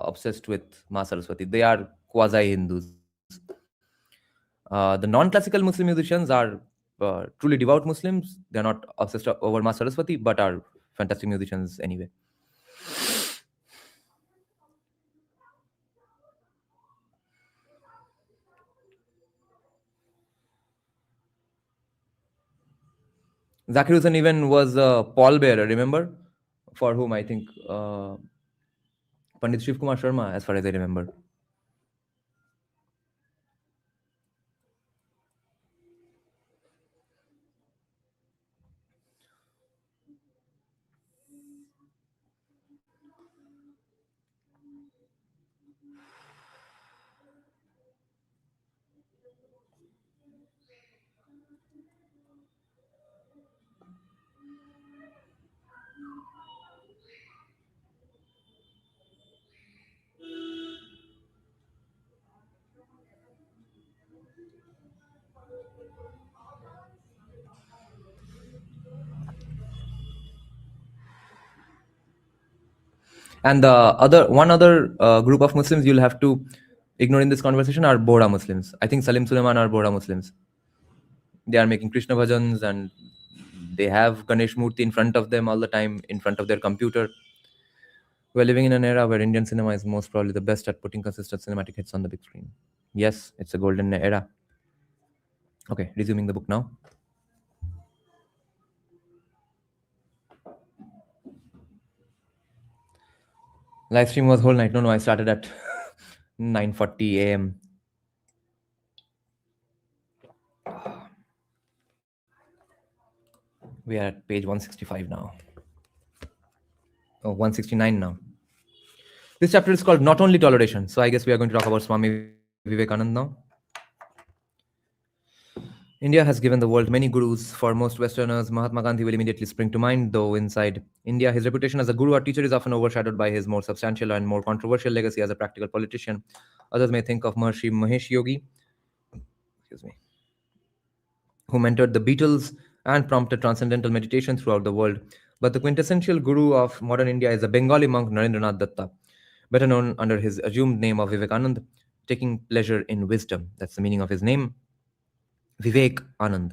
obsessed with Ma Saraswati. They are quasi Hindus. The non-classical Muslim musicians are truly devout Muslims. They're not obsessed over Ma Saraswati, but are fantastic musicians anyway. Zakir Hussain even was a pallbearer, remember? For whom I think Pandit Shiv Kumar Sharma, as far as I remember. And the other group of Muslims you'll have to ignore in this conversation are Bohra Muslims. I think Salim Suleiman are Bohra Muslims. They are making Krishna bhajans and they have Ganesh Murthy in front of them all the time, in front of their computer. We're living in an era where Indian cinema is most probably the best at putting consistent cinematic hits on the big screen. Yes, it's a golden era. Okay, resuming the book now. Live stream was whole night. No, I started at 9:40 a.m. We are at page 165 now. Oh, 169 now. This chapter is called Not Only Toleration. So I guess we are going to talk about Swami Vivekananda now. India has given the world many gurus. For most Westerners, Mahatma Gandhi will immediately spring to mind, though inside India, his reputation as a guru or teacher is often overshadowed by his more substantial and more controversial legacy as a practical politician. Others may think of Maharishi Mahesh Yogi, excuse me, who mentored the Beatles and prompted transcendental meditation throughout the world. But the quintessential guru of modern India is a Bengali monk, Narendranath Datta, better known under his assumed name of Vivekanand, taking pleasure in wisdom. That's the meaning of his name, Vivek Anand.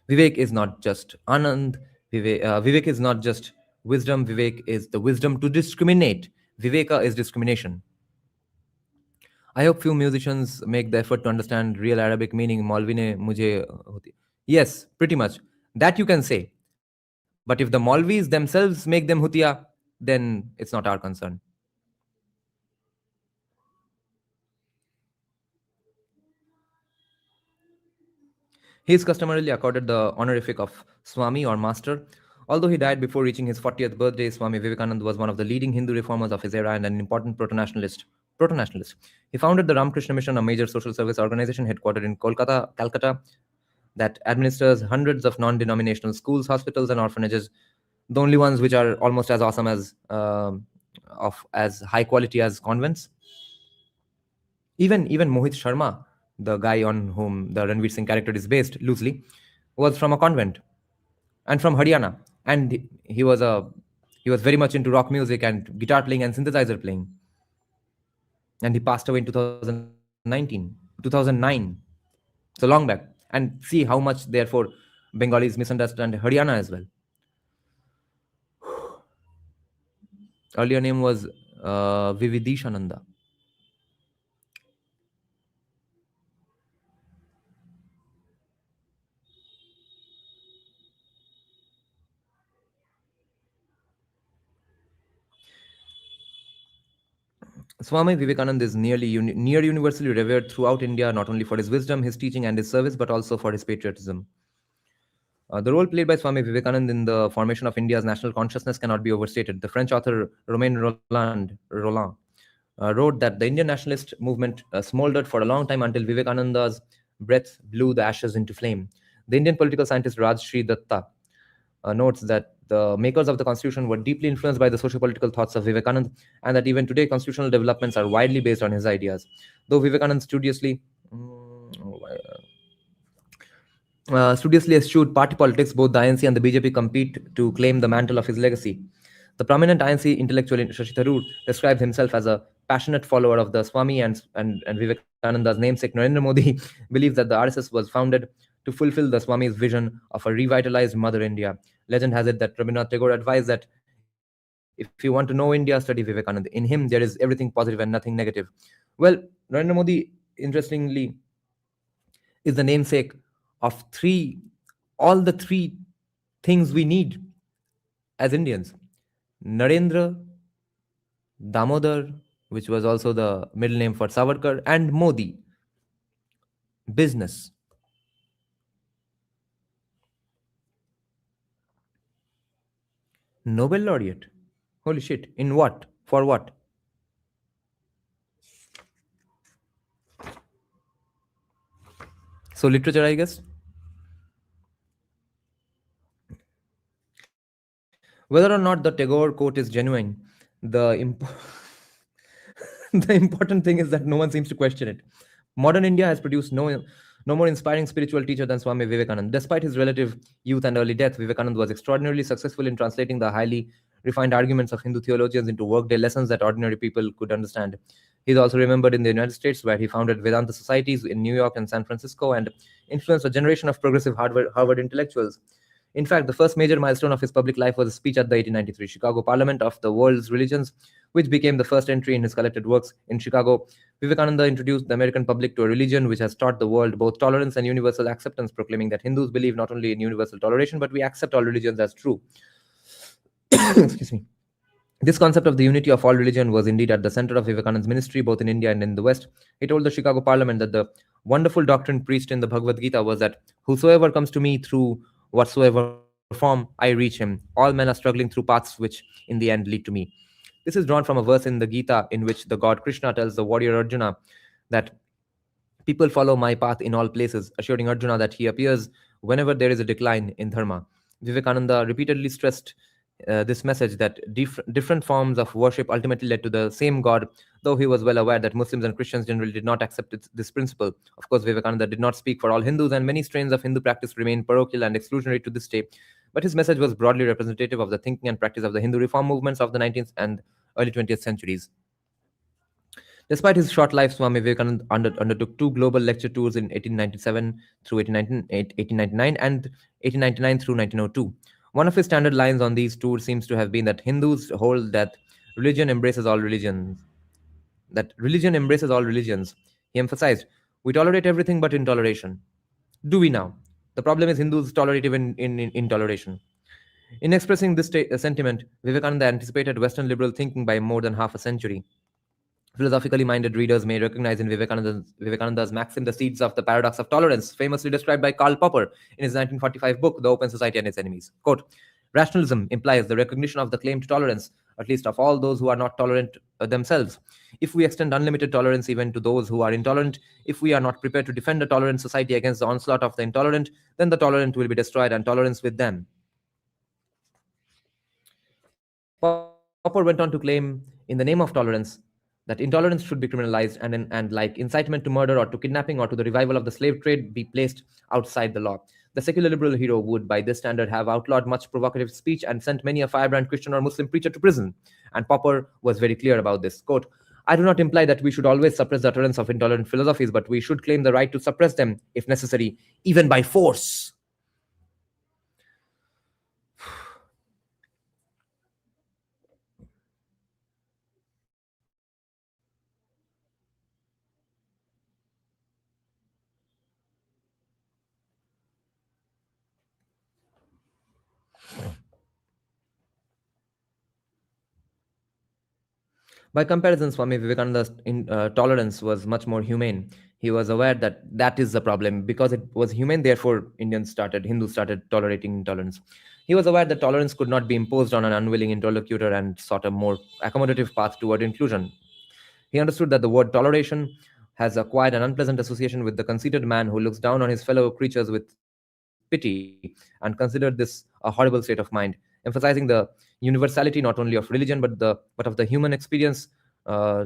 Vivek is not just Anand, Vivek is not just wisdom, Vivek is the wisdom to discriminate. Viveka is discrimination. I hope few musicians make the effort to understand real Arabic meaning. Malvine mujhe hoti. Yes, pretty much. That you can say. But if the Malvis themselves make them hutia, then it's not our concern. He is customarily accorded the honorific of Swami or Master. Although he died before reaching his 40th birthday, Swami Vivekananda was one of the leading Hindu reformers of his era and an important proto-nationalist. Proto-nationalist. He founded the Ramakrishna Mission, a major social service organization headquartered in Kolkata, Calcutta, that administers hundreds of non-denominational schools, hospitals, and orphanages. The only ones which are almost as awesome as of as high quality as convents. Even Mohit Sharma, the guy on whom the Ranveer Singh character is based loosely, was from a convent and from Haryana, and he was very much into rock music and guitar playing and synthesizer playing, and he passed away in 2009. So long back, and see how much therefore Bengalis misunderstand Haryana as well. Earlier name was Vividishananda. Swami Vivekananda is near universally revered throughout India, not only for his wisdom, his teaching, and his service, but also for his patriotism. The role played by Swami Vivekananda in the formation of India's national consciousness cannot be overstated. The French author Roland wrote that the Indian nationalist movement smoldered for a long time until Vivekananda's breath blew the ashes into flame. The Indian political scientist Rajshri Datta notes that the makers of the constitution were deeply influenced by the socio-political thoughts of Vivekananda, and that even today constitutional developments are widely based on his ideas. Though Vivekananda studiously eschewed party politics, both the INC and the BJP compete to claim the mantle of his legacy. The prominent INC intellectual Shashi Tharoor describes himself as a passionate follower of the Swami and Vivekananda's namesake Narendra Modi believes that the RSS was founded to fulfill the Swami's vision of a revitalized Mother India. Legend has it that Rabindranath Tagore advised that if you want to know India, study Vivekananda. In him, there is everything positive and nothing negative. Well, Narendra Modi, interestingly, is the namesake of all the three things we need as Indians: Narendra, Damodar, which was also the middle name for Savarkar, and Modi, business. Nobel laureate. Holy shit. In what? For what? So, literature, I guess. Whether or not the Tagore quote is genuine, the the important thing is that no one seems to question it. Modern India has produced no more inspiring spiritual teacher than Swami Vivekananda. Despite his relative youth and early death, Vivekananda was extraordinarily successful in translating the highly refined arguments of Hindu theologians into workday lessons that ordinary people could understand. He is also remembered in the United States, where he founded Vedanta societies in New York and San Francisco and influenced a generation of progressive Harvard intellectuals. In fact, the first major milestone of his public life was a speech at the 1893 Chicago Parliament of the World's Religions, which became the first entry in his collected works. In Chicago, Vivekananda introduced the American public to a religion which has taught the world both tolerance and universal acceptance, proclaiming that Hindus believe not only in universal toleration, but we accept all religions as true. Excuse me. This concept of the unity of all religion was indeed at the center of Vivekananda's ministry, both in India and in the West. He told the Chicago Parliament that the wonderful doctrine preached in the Bhagavad Gita was that whosoever comes to me through whatsoever form, I reach him. All men are struggling through paths which, in the end, lead to me. This is drawn from a verse in the Gita in which the god Krishna tells the warrior Arjuna that people follow my path in all places, assuring Arjuna that he appears whenever there is a decline in dharma. Vivekananda repeatedly stressed this message that different forms of worship ultimately led to the same God, though he was well aware that Muslims and Christians generally did not accept this principle. Of course, Vivekananda did not speak for all Hindus, and many strains of Hindu practice remain parochial and exclusionary to this day. But his message was broadly representative of the thinking and practice of the Hindu reform movements of the 19th and early 20th centuries. Despite his short life, Swami Vivekananda undertook two global lecture tours in 1897 through 1899 and 1899 through 1902. One of his standard lines on these tours seems to have been that Hindus hold that religion embraces all religions. That religion embraces all religions. He emphasized, we tolerate everything but intoleration. Do we now? The problem is Hindus tolerate even in intoleration. In expressing this sentiment, Vivekananda anticipated Western liberal thinking by more than half a century. Philosophically minded readers may recognize in Vivekananda's maxim the seeds of the paradox of tolerance, famously described by Karl Popper in his 1945 book, The Open Society and Its Enemies. Quote, rationalism implies the recognition of the claim to tolerance, at least of all those who are not tolerant themselves. If we extend unlimited tolerance even to those who are intolerant, if we are not prepared to defend a tolerant society against the onslaught of the intolerant, then the tolerant will be destroyed and tolerance with them. Popper went on to claim, in the name of tolerance, that intolerance should be criminalized and like incitement to murder or to kidnapping or to the revival of the slave trade, be placed outside the law. The secular liberal hero would, by this standard, have outlawed much provocative speech and sent many a firebrand Christian or Muslim preacher to prison. And Popper was very clear about this. Quote, I do not imply that we should always suppress the utterance of intolerant philosophies, but we should claim the right to suppress them, if necessary, even by force. By comparison, Swami Vivekananda's tolerance was much more humane. He was aware that that is the problem. Because it was humane, therefore Hindus started tolerating intolerance. He was aware that tolerance could not be imposed on an unwilling interlocutor and sought a more accommodative path toward inclusion. He understood that the word toleration has acquired an unpleasant association with the conceited man who looks down on his fellow creatures with pity and considered this a horrible state of mind, emphasizing the universality not only of religion but of the human experience uh,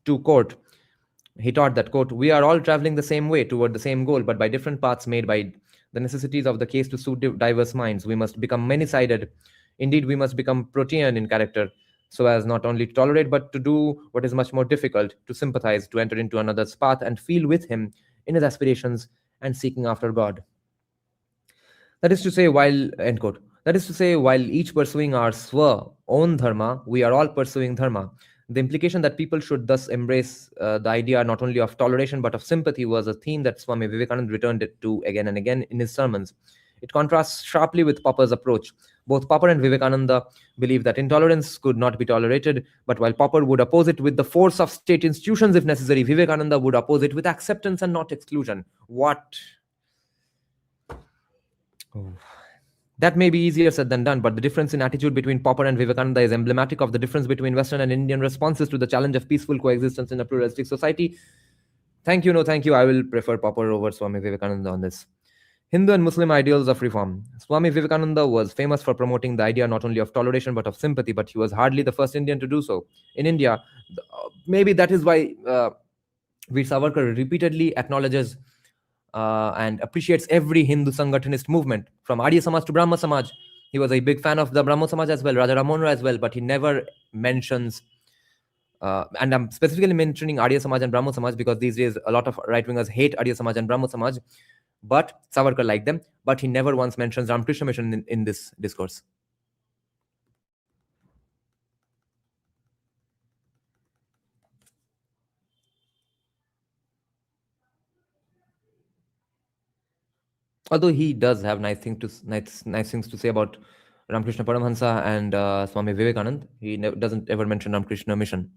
to court. He taught that, quote, we are all traveling the same way toward the same goal, but by different paths made by the necessities of the case to suit diverse minds. We must become many-sided. Indeed, we must become protean in character, so as not only to tolerate, but to do what is much more difficult, to sympathize, to enter into another's path and feel with him in his aspirations and seeking after God. That is to say, while, end quote, that is to say, while each pursuing our own dharma, we are all pursuing dharma. The implication that people should thus embrace the idea not only of toleration but of sympathy was a theme that Swami Vivekananda returned it to again and again in his sermons. It contrasts sharply with Popper's approach. Both Popper and Vivekananda believed that intolerance could not be tolerated, but while Popper would oppose it with the force of state institutions if necessary, Vivekananda would oppose it with acceptance and not exclusion. What? Oh. That may be easier said than done, but the difference in attitude between Popper and Vivekananda is emblematic of the difference between Western and Indian responses to the challenge of peaceful coexistence in a pluralistic society. Thank you, no thank you. I will prefer Popper over Swami Vivekananda on this. Hindu and Muslim ideals of reform. Swami Vivekananda was famous for promoting the idea not only of toleration but of sympathy, but he was hardly the first Indian to do so. In India, maybe that is why Veer Savarkar repeatedly acknowledges and appreciates every Hindu Sangatanist movement, from Arya Samaj to Brahma Samaj. He was a big fan of the Brahmo Samaj as well, Raja Ramonra as well, but he never mentions, and I'm specifically mentioning Arya Samaj and Brahmo Samaj because these days a lot of right wingers hate Arya Samaj and Brahmo Samaj, but Savarkar liked them, but he never once mentions Ramakrishna Mission in this discourse. Although he does have nice things to say about Ramakrishna Paramhansa and Swami Vivekanand, he doesn't ever mention Ramakrishna Mission.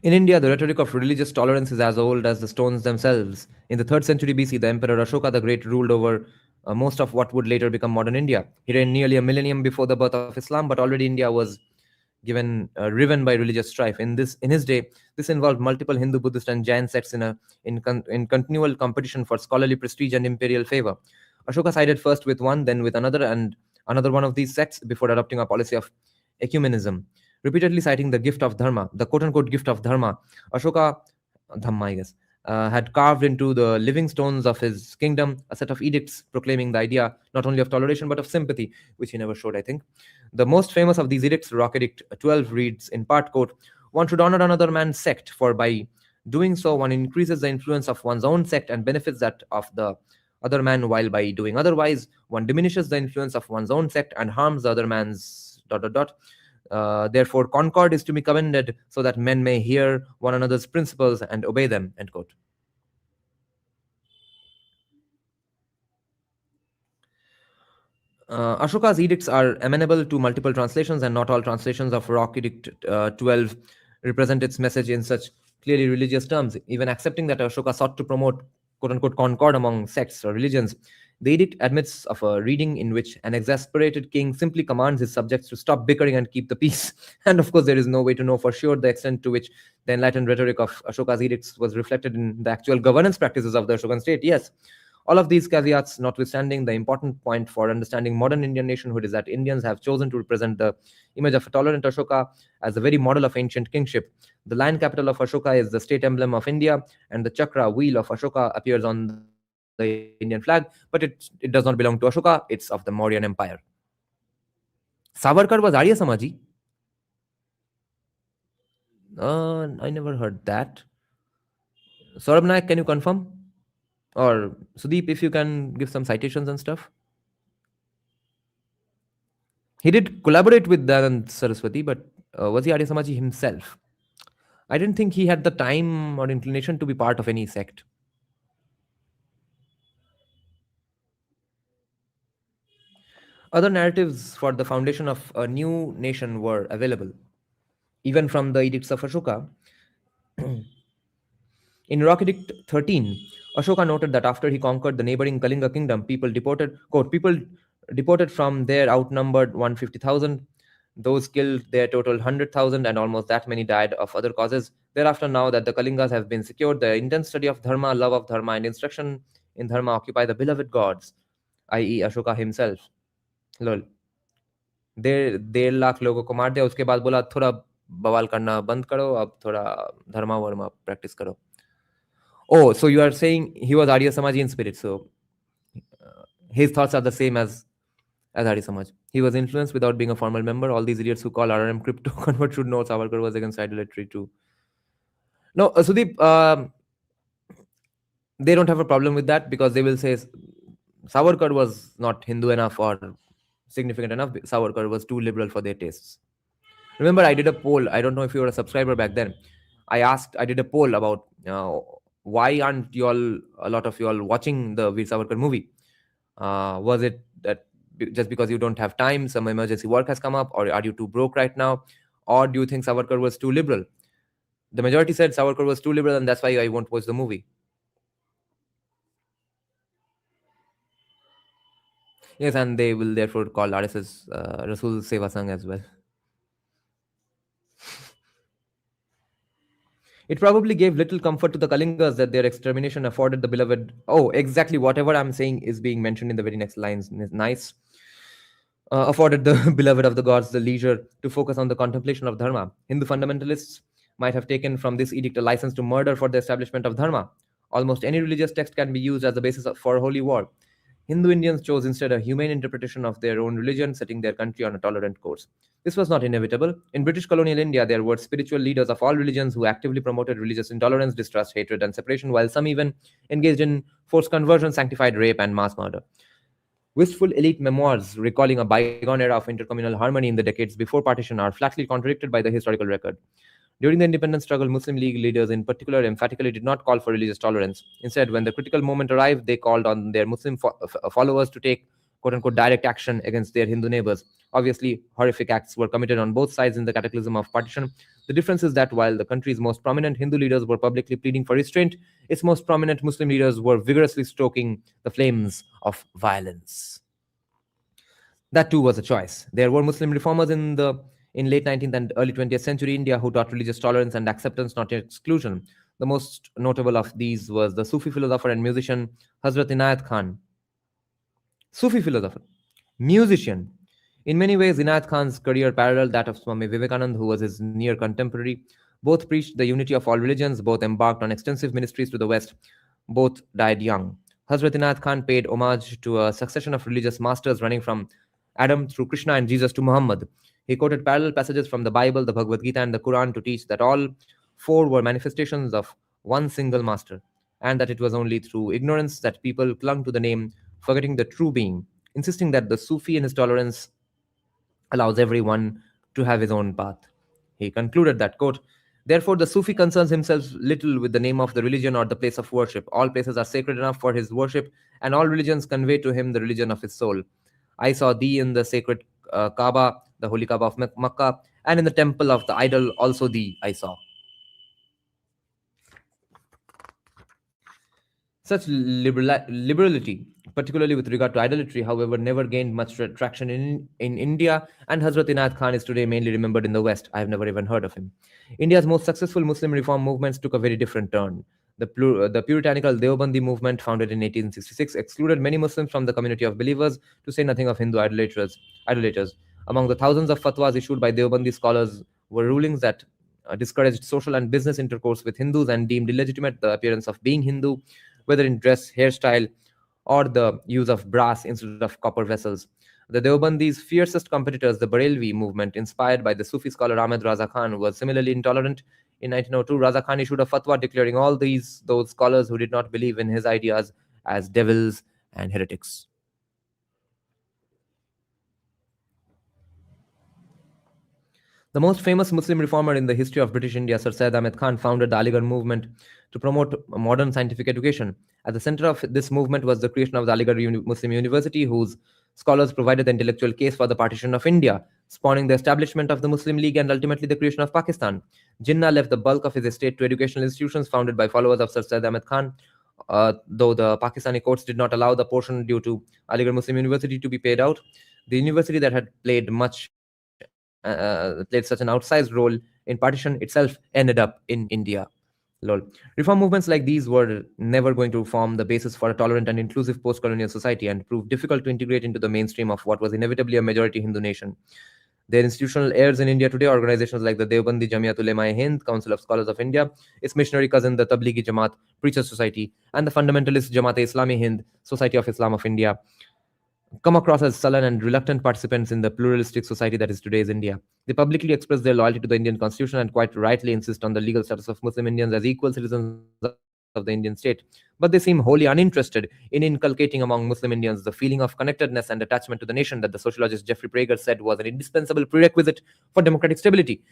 In India, the rhetoric of religious tolerance is as old as the stones themselves. In the 3rd century BC, the Emperor Ashoka the Great ruled over most of what would later become modern India. He reigned nearly a millennium before the birth of Islam, but already India was riven by religious strife. In his day, this involved multiple Hindu, Buddhist, and Jain sects in continual competition for scholarly prestige and imperial favor. Ashoka sided first with one, then with another, and another one of these sects before adopting a policy of ecumenism, repeatedly citing the gift of dharma, the quote-unquote gift of dharma. Ashoka, Dhamma, I guess, had carved into the living stones of his kingdom a set of edicts proclaiming the idea not only of toleration but of sympathy, which he never showed, I think. The most famous of these edicts, Rock Edict 12, reads in part, quote, "One should honor another man's sect, for by doing so one increases the influence of one's own sect and benefits that of the other man, while by doing otherwise one diminishes the influence of one's own sect and harms the other man's dot dot dot. Therefore, concord is to be commended so that men may hear one another's principles and obey them." End quote. Ashoka's edicts are amenable to multiple translations, and not all translations of Rock Edict 12 represent its message in such clearly religious terms. Even accepting that Ashoka sought to promote quote unquote concord among sects or religions, the edict admits of a reading in which an exasperated king simply commands his subjects to stop bickering and keep the peace. And of course, there is no way to know for sure the extent to which the enlightened rhetoric of Ashoka's edicts was reflected in the actual governance practices of the Ashokan state. Yes, all of these caveats notwithstanding, the important point for understanding modern Indian nationhood is that Indians have chosen to represent the image of a tolerant Ashoka as the very model of ancient kingship. The lion capital of Ashoka is the state emblem of India, and the chakra wheel of Ashoka appears on the Indian flag, but it does not belong to Ashoka, it's of the Mauryan Empire. Savarkar was Arya Samaji? I never heard that. Saurabh Naik, can you confirm? Or Sudeep, if you can give some citations and stuff. He did collaborate with Dayanand Saraswati, but was he Arya Samaji himself? I didn't think he had the time or inclination to be part of any sect. Other narratives for the foundation of a new nation were available, even from the edicts of Ashoka. In Rock Edict 13, Ashoka noted that after he conquered the neighboring Kalinga kingdom, people deported from there outnumbered 150,000. Those killed there totaled 100,000, and almost that many died of other causes. Thereafter, now that the Kalingas have been secured, the intense study of dharma, love of dharma, and instruction in dharma occupy the beloved gods, i.e. Ashoka himself. Lol. 1.5 lakh लोगों को मार दिया, उसके बाद बोला थोड़ा बवाल करना बंद करो, अब थोड़ा धर्मा वर्मा प्रैक्टिस करो. Oh, so you are saying he was Arya Samaji in spirit. So his thoughts are the same as Arya Samaj. He was influenced without being a formal member. All these idiots who call RRM crypto convert should know Savarkar was against idolatry too. No, Sudeep, they don't have a problem with that because they will say Savarkar was not Hindu enough or significant enough. Savarkar was too liberal for their tastes. Remember, I did a poll. I don't know if you were a subscriber back then. I did a poll about why aren't a lot of you all watching the Veer Savarkar movie? Was it that just because you don't have time, some emergency work has come up, or are you too broke right now? Or do you think Savarkar was too liberal? The majority said Savarkar was too liberal and that's why I won't watch the movie. Yes, and they will therefore call RSS Rasul Seva Sangh as well. It probably gave little comfort to the Kalingas that their extermination afforded the beloved. Oh, exactly. Whatever I'm saying is being mentioned in the very next lines. Nice. Afforded the beloved of the gods the leisure to focus on the contemplation of dharma. Hindu fundamentalists might have taken from this edict a license to murder for the establishment of dharma. Almost any religious text can be used as the basis for holy war. Hindu Indians chose instead a humane interpretation of their own religion, setting their country on a tolerant course. This was not inevitable. In British colonial India, there were spiritual leaders of all religions who actively promoted religious intolerance, distrust, hatred, and separation, while some even engaged in forced conversion, sanctified rape, and mass murder. Wistful elite memoirs recalling a bygone era of intercommunal harmony in the decades before partition are flatly contradicted by the historical record. During the independence struggle, Muslim League leaders in particular emphatically did not call for religious tolerance. Instead, when the critical moment arrived, they called on their Muslim followers to take quote-unquote direct action against their Hindu neighbors. Obviously, horrific acts were committed on both sides in the cataclysm of partition. The difference is that while the country's most prominent Hindu leaders were publicly pleading for restraint, its most prominent Muslim leaders were vigorously stoking the flames of violence. That too was a choice. There were Muslim reformers in late 19th and early 20th century India who taught religious tolerance and acceptance, not exclusion. The most notable of these was the Sufi philosopher and musician Hazrat Inayat Khan. Sufi philosopher, musician. In many ways, Inayat Khan's career paralleled that of Swami Vivekananda, who was his near contemporary. Both preached the unity of all religions, both embarked on extensive ministries to the West, both died young. Hazrat Inayat Khan paid homage to a succession of religious masters running from Adam through Krishna and Jesus to Muhammad. He quoted parallel passages from the Bible, the Bhagavad Gita, and the Quran to teach that all four were manifestations of one single master, and that it was only through ignorance that people clung to the name, forgetting the true being, insisting that the Sufi in his tolerance allows everyone to have his own path. He concluded that, quote, therefore, the Sufi concerns himself little with the name of the religion or the place of worship. All places are sacred enough for his worship, and all religions convey to him the religion of his soul. I saw thee in the sacred Kaaba, the holy Kaaba of Makkah, and in the temple of the idol also thee I saw. Such liberality, particularly with regard to idolatry, however, never gained much traction in India, and Hazrat Inayat Khan is today mainly remembered in the West. I have never even heard of him. India's most successful Muslim reform movements took a very different turn. The puritanical Deobandi movement, founded in 1866, excluded many Muslims from the community of believers, to say nothing of Hindu idolaters. Among the thousands of fatwas issued by Deobandi scholars were rulings that discouraged social and business intercourse with Hindus and deemed illegitimate the appearance of being Hindu, whether in dress, hairstyle, or the use of brass instead of copper vessels. The Deobandi's fiercest competitors, the Barelvi movement, inspired by the Sufi scholar Ahmed Raza Khan, was similarly intolerant. In 1902, Raza Khan issued a fatwa declaring all those scholars who did not believe in his ideas as devils and heretics. The most famous Muslim reformer in the history of British India, Sir Syed Ahmed Khan, founded the Aligarh movement to promote modern scientific education. At the center of this movement was the creation of the Aligarh Muslim University, whose scholars provided the intellectual case for the partition of India, spawning the establishment of the Muslim League and ultimately the creation of Pakistan. Jinnah left the bulk of his estate to educational institutions founded by followers of Sir Syed Ahmed Khan, though the Pakistani courts did not allow the portion due to Aligarh Muslim University to be paid out. The university that had played such an outsized role in partition itself ended up in India. Lol. Reform movements like these were never going to form the basis for a tolerant and inclusive post-colonial society and proved difficult to integrate into the mainstream of what was inevitably a majority Hindu nation. Their institutional heirs in India today, organizations like the Deobandi Jamiat Ulema-e-Hind, Council of Scholars of India, its missionary cousin, the Tablighi Jamaat Preachers Society, and the fundamentalist Jamaat-e-Islami-Hind, Society of Islam of India, come across as sullen and reluctant participants in the pluralistic society that is today's India. They publicly express their loyalty to the Indian constitution and quite rightly insist on the legal status of Muslim Indians as equal citizens of the Indian state. But they seem wholly uninterested in inculcating among Muslim Indians the feeling of connectedness and attachment to the nation that the sociologist Jeffrey Prager said was an indispensable prerequisite for democratic stability.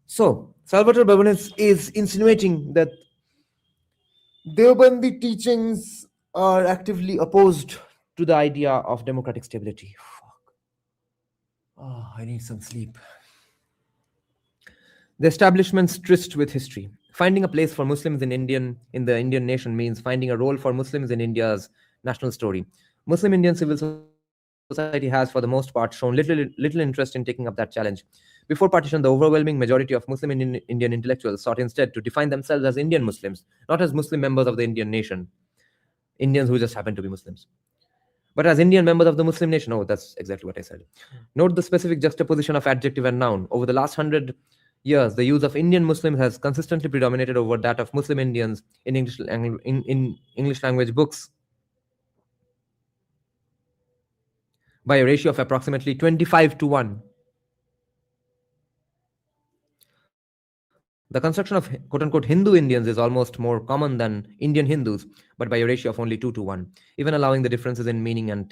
So, Salvatore Babones is insinuating that Deobandi teachings are actively opposed to the idea of democratic stability. Fuck. Oh, I need some sleep. The establishment's tryst with history. Finding a place for Muslims in the Indian nation means finding a role for Muslims in India's national story. Muslim Indian civil society has, for the most part, shown little interest in taking up that challenge. Before partition, the overwhelming majority of Muslim Indian intellectuals sought instead to define themselves as Indian Muslims, not as Muslim members of the Indian nation. Indians who just happen to be Muslims, but as Indian members of the Muslim nation. Oh, that's exactly what I said. Note the specific juxtaposition of adjective and noun. Over the last 100 years, the use of Indian Muslims has consistently predominated over that of Muslim Indians in English language books by a ratio of approximately 25:1. The construction of quote-unquote Hindu Indians is almost more common than Indian Hindus, but by a ratio of only 2:1, even allowing the differences in meaning and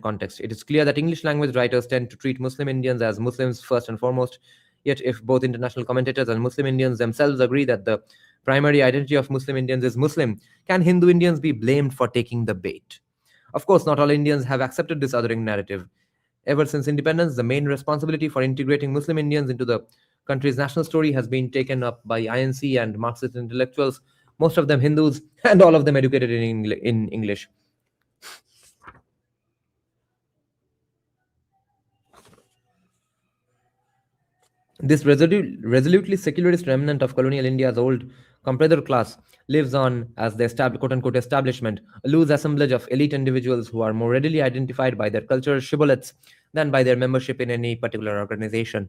context. It is clear that English language writers tend to treat Muslim Indians as Muslims first and foremost. Yet if both international commentators and Muslim Indians themselves agree that the primary identity of Muslim Indians is Muslim, can Hindu Indians be blamed for taking the bait? Of course, not all Indians have accepted this othering narrative. Ever since independence, the main responsibility for integrating Muslim Indians into the country's national story has been taken up by INC and Marxist intellectuals, most of them Hindus, and all of them educated in English. This resolutely secularist remnant of colonial India's old comprador class lives on as the quote unquote establishment, a loose assemblage of elite individuals who are more readily identified by their cultural shibboleths than by their membership in any particular organization.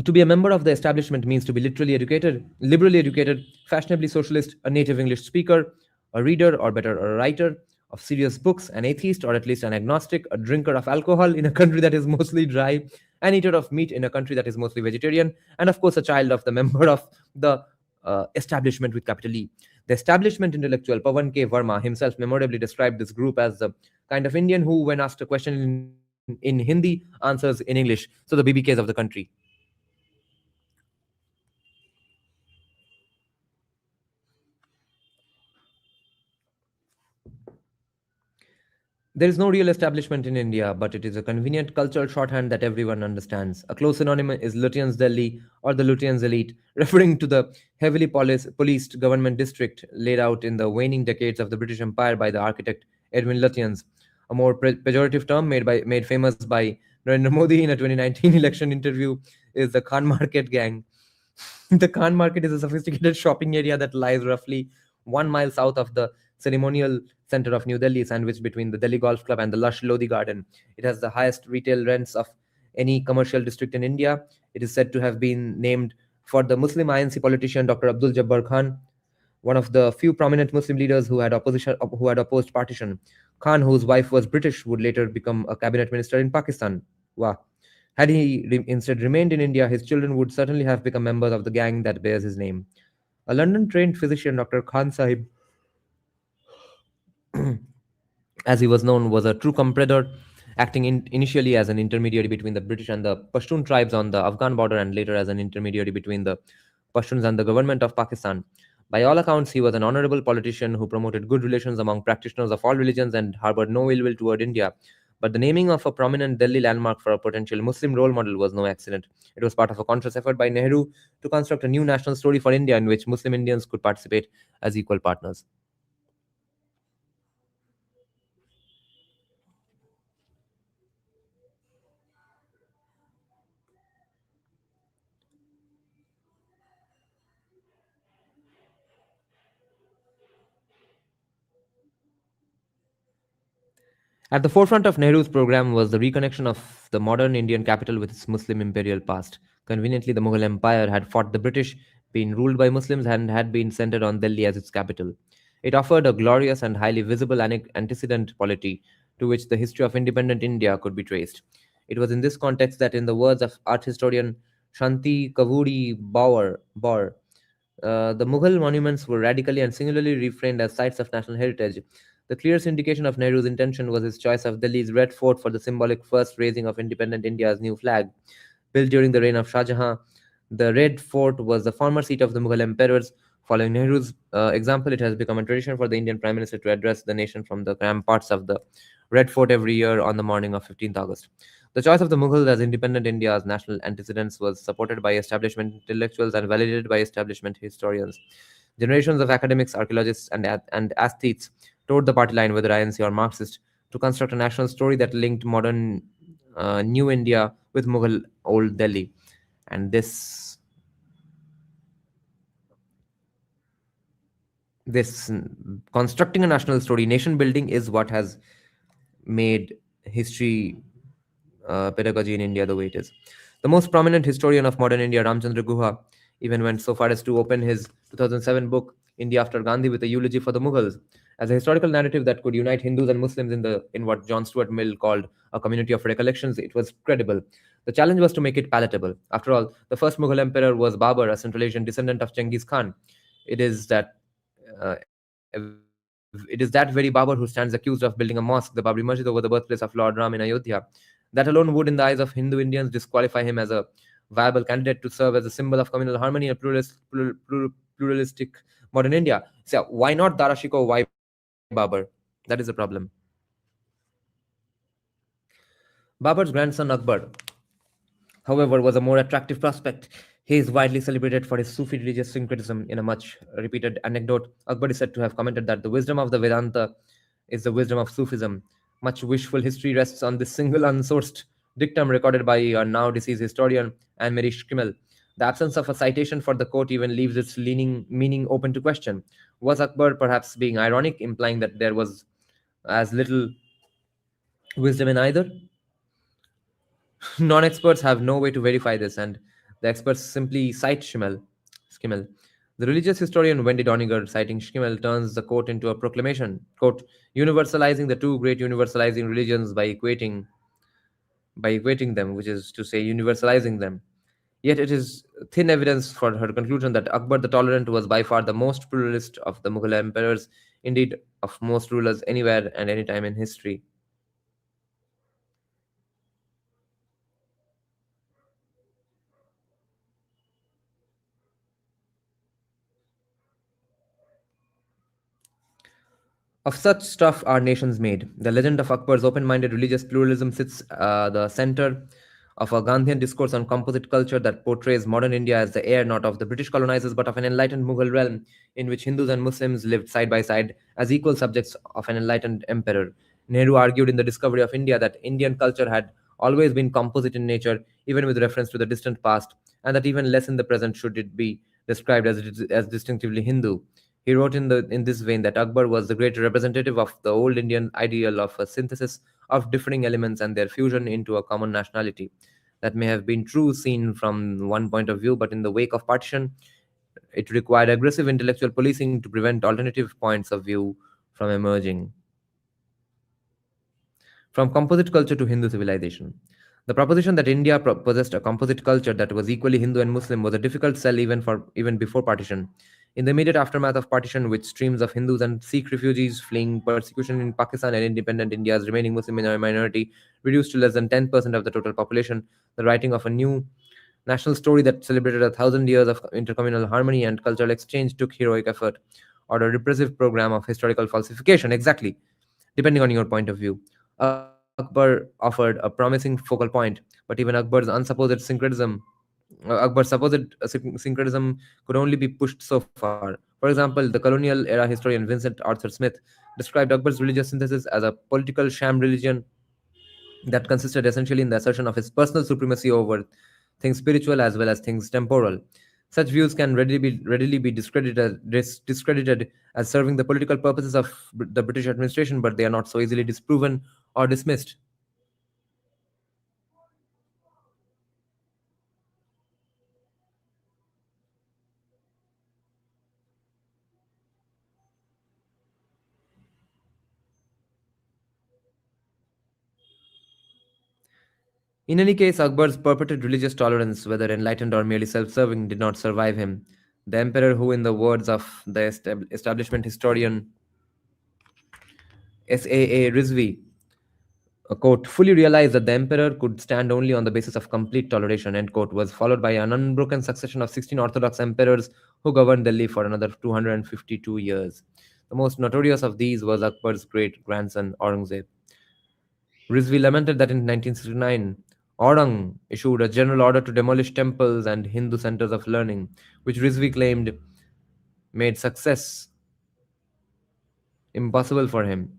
To be a member of the establishment means to be literally educated, liberally educated, fashionably socialist, a native English speaker, a reader, or better, a writer of serious books, an atheist, or at least an agnostic, a drinker of alcohol in a country that is mostly dry, an eater of meat in a country that is mostly vegetarian, and of course, a child of the member of the establishment with capital E. The establishment intellectual Pawan K. Verma himself memorably described this group as the kind of Indian who, when asked a question in Hindi, answers in English. So the BBKs of the country. There is no real establishment in India, but it is a convenient cultural shorthand that everyone understands. A close synonym is Lutyens Delhi or the Lutyens elite, referring to the heavily policed government district laid out in the waning decades of the British Empire by the architect Edwin Lutyens. A more pejorative term made famous by Narendra Modi in a 2019 election interview is the Khan Market gang. The Khan Market is a sophisticated shopping area that lies roughly 1 mile south of the ceremonial center of New Delhi, sandwiched between the Delhi Golf Club and the lush Lodi Garden. It has the highest retail rents of any commercial district in India. It is said to have been named for the Muslim INC politician Dr. Abdul Jabbar Khan, one of the few prominent Muslim leaders who had opposed partition. Khan, whose wife was British, would later become a cabinet minister in Pakistan. Wow. Had he instead remained in India, his children would certainly have become members of the gang that bears his name. A London trained physician, Dr. Khan Sahib, as he was known, was a true comprador, acting initially as an intermediary between the British and the Pashtun tribes on the Afghan border, and later as an intermediary between the Pashtuns and the government of Pakistan. By all accounts, he was an honorable politician who promoted good relations among practitioners of all religions and harbored no ill will toward India. But the naming of a prominent Delhi landmark for a potential Muslim role model was no accident. It was part of a conscious effort by Nehru to construct a new national story for India in which Muslim Indians could participate as equal partners. At the forefront of Nehru's program was the reconnection of the modern Indian capital with its Muslim imperial past. Conveniently, the Mughal Empire had fought the British, been ruled by Muslims, and had been centered on Delhi as its capital. It offered a glorious and highly visible antecedent polity to which the history of independent India could be traced. It was in this context that, in the words of art historian Shanti Kavuri Baur, the Mughal monuments were radically and singularly reframed as sites of national heritage. The clearest indication of Nehru's intention was his choice of Delhi's Red Fort for the symbolic first raising of independent India's new flag. Built during the reign of Shah Jahan, the Red Fort was the former seat of the Mughal emperors. Following Nehru's example, it has become a tradition for the Indian Prime Minister to address the nation from the ramparts of the Red Fort every year on the morning of 15th August. The choice of the Mughals as independent India's national antecedents was supported by establishment intellectuals and validated by establishment historians. Generations of academics, archaeologists, and aesthetes toward the party line, whether INC or Marxist, to construct a national story that linked modern New India with Mughal Old Delhi. And this constructing a national story, nation building, is what has made history pedagogy in India the way it is. The most prominent historian of modern India, Ramchandra Guha, even went so far as to open his 2007 book, India After Gandhi, with a eulogy for the Mughals. As a historical narrative that could unite Hindus and Muslims in what John Stuart Mill called a community of recollections, it was credible. The challenge was to make it palatable. After all, the first Mughal emperor was Babur, a Central Asian descendant of Genghis Khan. It is that uh, it is that very Babur who stands accused of building a mosque, the Babri Masjid, over the birthplace of Lord Ram in Ayodhya. That alone would, in the eyes of Hindu Indians, disqualify him as a viable candidate to serve as a symbol of communal harmony and pluralistic modern India. So why not Darashiko? Why Babur? That is the problem. Babur's grandson Akbar, however, was a more attractive prospect. He is widely celebrated for his Sufi religious syncretism. In a much repeated anecdote, Akbar is said to have commented that the wisdom of the Vedanta is the wisdom of Sufism. Much wishful history rests on this single unsourced dictum recorded by a now deceased historian Anne-Marie Schkimmel. The absence of a citation for the quote even leaves its meaning open to question. Was Akbar perhaps being ironic, implying that there was as little wisdom in either? Non-experts have no way to verify this, and the experts simply cite Schimmel. The religious historian Wendy Doniger, citing Schimmel, turns the quote into a proclamation, quote, universalizing the two great universalizing religions by equating them, which is to say, universalizing them. Yet it is thin evidence for her conclusion that Akbar the Tolerant was by far the most pluralist of the Mughal emperors, indeed of most rulers anywhere and any time in history. Of such stuff are nations made. The legend of Akbar's open minded religious pluralism sits the center of a Gandhian discourse on composite culture that portrays modern India as the heir not of the British colonizers but of an enlightened Mughal realm in which Hindus and Muslims lived side by side as equal subjects of an enlightened emperor. Nehru argued in the discovery of India that Indian culture had always been composite in nature, even with reference to the distant past, and that even less in the present should it be described as distinctively Hindu. He wrote in this vein that Akbar was the great representative of the old Indian ideal of a synthesis of differing elements and their fusion into a common nationality. That may have been true seen from one point of view, but in the wake of partition, it required aggressive intellectual policing to prevent alternative points of view from emerging. From composite culture to Hindu civilization. The proposition that India possessed a composite culture that was equally Hindu and Muslim was a difficult sell even before partition. In the immediate aftermath of partition, with streams of Hindus and Sikh refugees fleeing persecution in Pakistan and independent India's remaining Muslim minority reduced to less than 10% of the total population, the writing of a new national story that celebrated 1,000 years of intercommunal harmony and cultural exchange took heroic effort, or a repressive program of historical falsification, exactly, depending on your point of view. Akbar offered a promising focal point, but even Akbar's supposed syncretism could only be pushed so far. For example, the colonial era historian Vincent Arthur Smith described Akbar's religious synthesis as a political sham religion that consisted essentially in the assertion of his personal supremacy over things spiritual as well as things temporal. Such views can readily be discredited as serving the political purposes of the British administration, but they are not so easily disproven or dismissed. In any case, Akbar's purported religious tolerance, whether enlightened or merely self serving, did not survive him. The emperor, who, in the words of the establishment historian SAA Rizvi, quote, fully realized that the emperor could stand only on the basis of complete toleration, end quote, was followed by an unbroken succession of 16 Orthodox emperors who governed Delhi for another 252 years. The most notorious of these was Akbar's great grandson Aurangzeb. Rizvi lamented that in 1969, Aurang issued a general order to demolish temples and Hindu centers of learning, which Rizvi claimed made success impossible for him.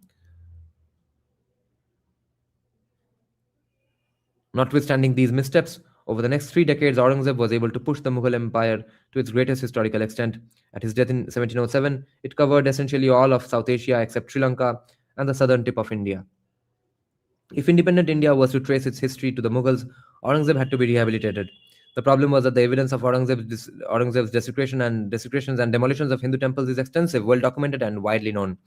Notwithstanding these missteps, over the next 3 decades, Aurangzeb was able to push the Mughal Empire to its greatest historical extent. At his death in 1707, it covered essentially all of South Asia except Sri Lanka and the southern tip of India. If independent India was to trace its history to the Mughals, Aurangzeb had to be rehabilitated. The problem was that the evidence of Aurangzeb's desecrations and demolitions of Hindu temples is extensive, well documented, and widely known.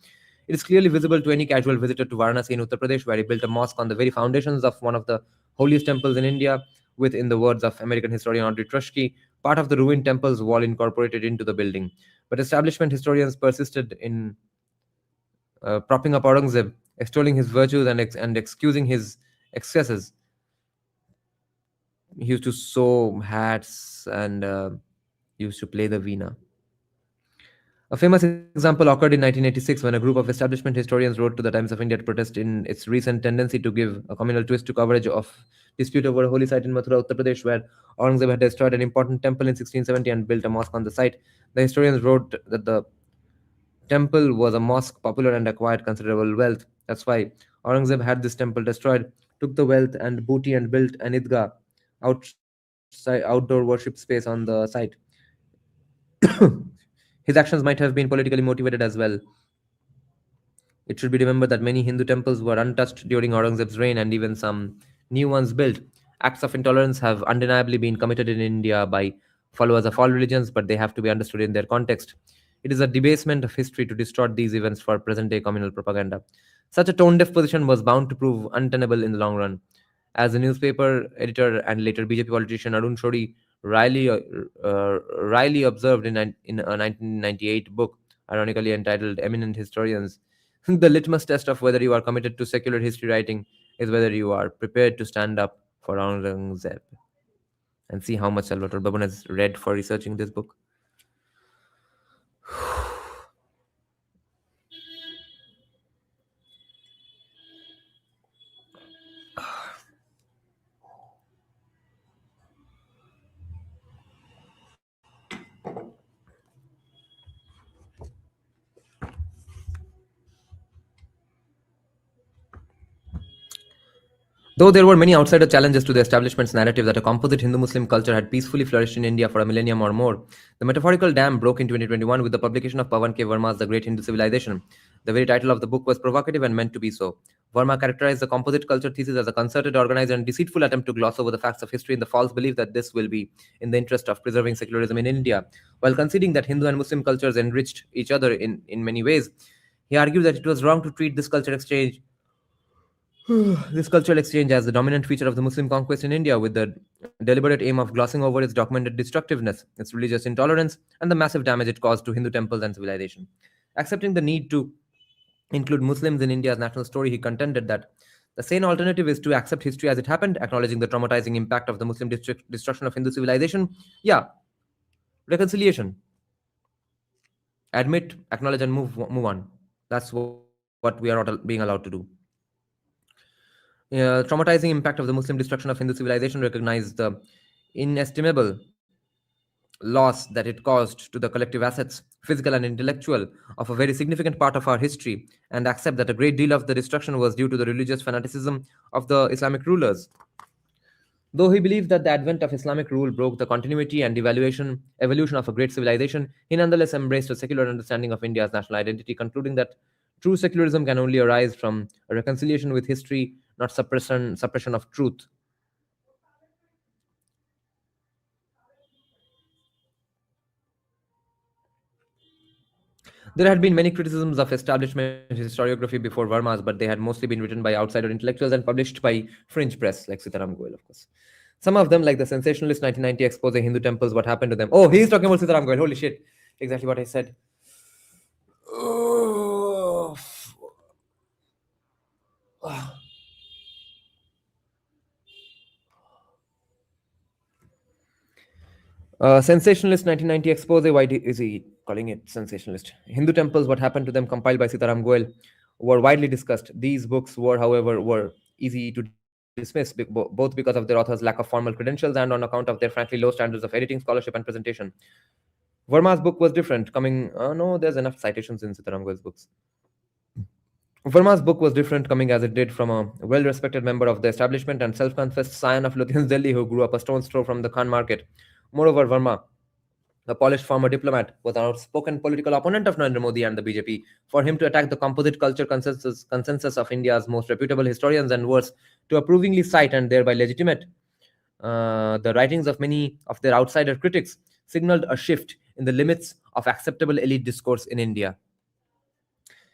It is clearly visible to any casual visitor to Varanasi in Uttar Pradesh, where he built a mosque on the very foundations of one of the holiest temples in India, with, in the words of American historian Audrey Truschke, part of the ruined temple's wall incorporated into the building. But establishment historians persisted in propping up Aurangzeb, extolling his virtues and excusing his excesses. He used to sew hats and used to play the veena. A famous example occurred in 1986 when a group of establishment historians wrote to the Times of India to protest in its recent tendency to give a communal twist to coverage of dispute over a holy site in Mathura, Uttar Pradesh, where Aurangzeb had destroyed an important temple in 1670 and built a mosque on the site. The historians wrote that the temple was a mosque, popular and acquired considerable wealth. That's why Aurangzeb had this temple destroyed, took the wealth and booty and built an idgah, outdoor worship space on the site. His actions might have been politically motivated as well. It should be remembered that many Hindu temples were untouched during Aurangzeb's reign and even some new ones built. Acts of intolerance have undeniably been committed in India by followers of all religions, but they have to be understood in their context. It is a debasement of history to distort these events for present day communal propaganda. Such a tone deaf position was bound to prove untenable in the long run. As the newspaper editor and later BJP politician Arun Shori wryly observed in a 1998 book, ironically entitled Eminent Historians, the litmus test of whether you are committed to secular history writing is whether you are prepared to stand up for Aurangzeb. And see how much Salvatore Baban has read for researching this book. Though there were many outsider challenges to the establishment's narrative that a composite Hindu Muslim culture had peacefully flourished in India for a millennium or more, the metaphorical dam broke in 2021 with the publication of Pawan K. Verma's The Great Hindu Civilization. The very title of the book was provocative and meant to be so. Verma characterized the composite culture thesis as a concerted, organized, and deceitful attempt to gloss over the facts of history in the false belief that this will be in the interest of preserving secularism in India. While conceding that Hindu and Muslim cultures enriched each other in many ways, he argued that it was wrong to treat this cultural exchange as the dominant feature of the Muslim conquest in India, with the deliberate aim of glossing over its documented destructiveness, its religious intolerance, and the massive damage it caused to Hindu temples and civilization. Accepting the need to include Muslims in India's national story, he contended that the sane alternative is to accept history as it happened, acknowledging the traumatizing impact of the Muslim destruction of Hindu civilization. Yeah, reconciliation. Admit, acknowledge, and move on. That's what we are not being allowed to do. Traumatizing impact of the Muslim destruction of Hindu civilization recognized the inestimable loss that it caused to the collective assets, physical and intellectual, of a very significant part of our history, and accept that a great deal of the destruction was due to the religious fanaticism of the Islamic rulers. Though he believed that the advent of Islamic rule broke the continuity and evolution of a great civilization, he nonetheless embraced a secular understanding of India's national identity, concluding that true secularism can only arise from a reconciliation with history, not suppression of truth. There had been many criticisms of establishment historiography before Verma's, but they had mostly been written by outsider intellectuals and published by fringe press, like Sitaram Goel, of course. Some of them, like the sensationalist 1990 expose Hindu temples, what happened to them. Oh, he's talking about Sitaram Goel. Holy shit. Exactly what I said. Oh. Sensationalist 1990 expose. Why is he calling it sensationalist? Hindu temples, what happened to them, compiled by Sitaram Goel, were widely discussed. These books however, easy to dismiss, both because of their authors' lack of formal credentials and on account of their frankly low standards of editing, scholarship, and presentation. Verma's book was different, coming. No, there's enough citations in Sitaram Goel's books. Verma's book was different, coming as it did from a well respected member of the establishment and self confessed scion of Lutyens Delhi who grew up a stone's throw from the Khan market. Moreover, Verma, a polished former diplomat, was an outspoken political opponent of Narendra Modi and the BJP. For him to attack the composite culture consensus of India's most reputable historians and worse, to approvingly cite and thereby legitimate the writings of many of their outsider critics, signaled a shift in the limits of acceptable elite discourse in India.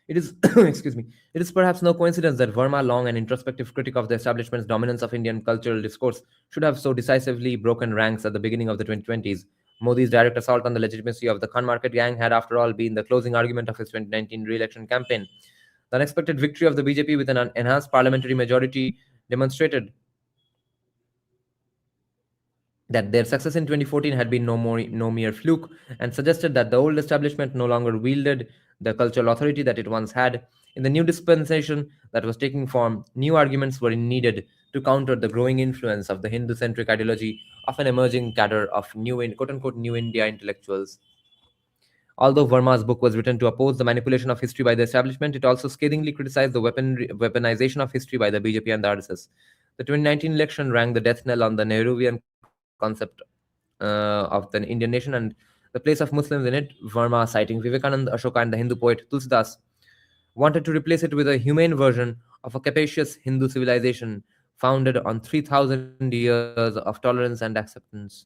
It is, excuse me, it is perhaps no coincidence that Verma, long an introspective critic of the establishment's dominance of Indian cultural discourse, should have so decisively broken ranks at the beginning of the 2020s. Modi's direct assault on the legitimacy of the Khan Market gang had, after all, been the closing argument of his 2019 re-election campaign. The unexpected victory of the BJP with an enhanced parliamentary majority demonstrated that their success in 2014 had been no mere fluke, and suggested that the old establishment no longer wielded the cultural authority that it once had. In the new dispensation that was taking form, new arguments were needed to counter the growing influence of the Hindu-centric ideology of an emerging cadre of quote-unquote new India intellectuals. Although Verma's book was written to oppose the manipulation of history by the establishment, it also scathingly criticized the weaponization of history by the BJP and the RSS. The 2019 election rang the death knell on the Nehruvian concept of the Indian nation and the place of Muslims in it. Verma, citing Vivekananda, Ashoka, and the Hindu poet Tulsidas, wanted to replace it with a humane version of a capacious Hindu civilization founded on 3,000 years of tolerance and acceptance.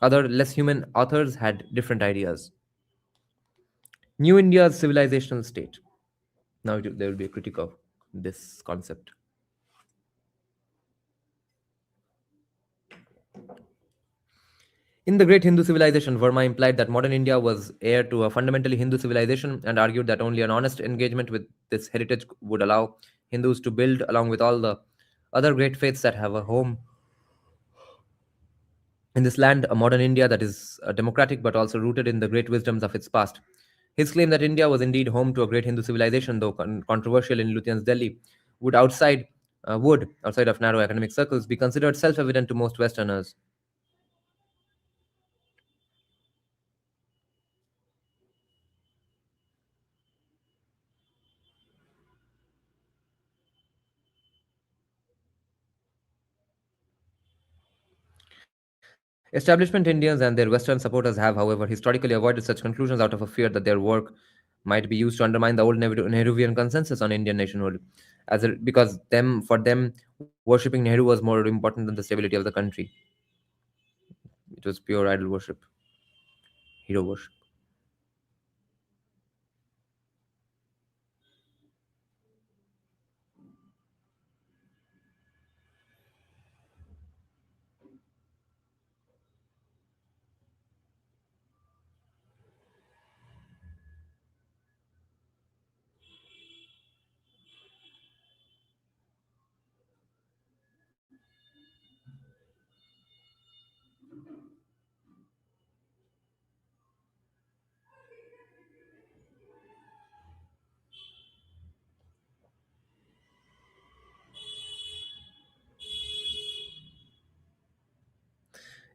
Other less human authors had different ideas. New India's civilizational state. Now there will be a critique of this concept. In the great Hindu civilization, Verma implied that modern India was heir to a fundamentally Hindu civilization and argued that only an honest engagement with this heritage would allow Hindus to build, along with all the other great faiths that have a home in this land, a modern India that is democratic but also rooted in the great wisdoms of its past. His claim that India was indeed home to a great Hindu civilization, though controversial in Lutyens' Delhi, would, outside of narrow academic circles, be considered self-evident to most Westerners. Establishment Indians and their Western supporters have, however, historically avoided such conclusions out of a fear that their work might be used to undermine the old Nehruvian consensus on Indian nationhood, because for them, worshipping Nehru was more important than the stability of the country. It was pure idol worship, hero worship.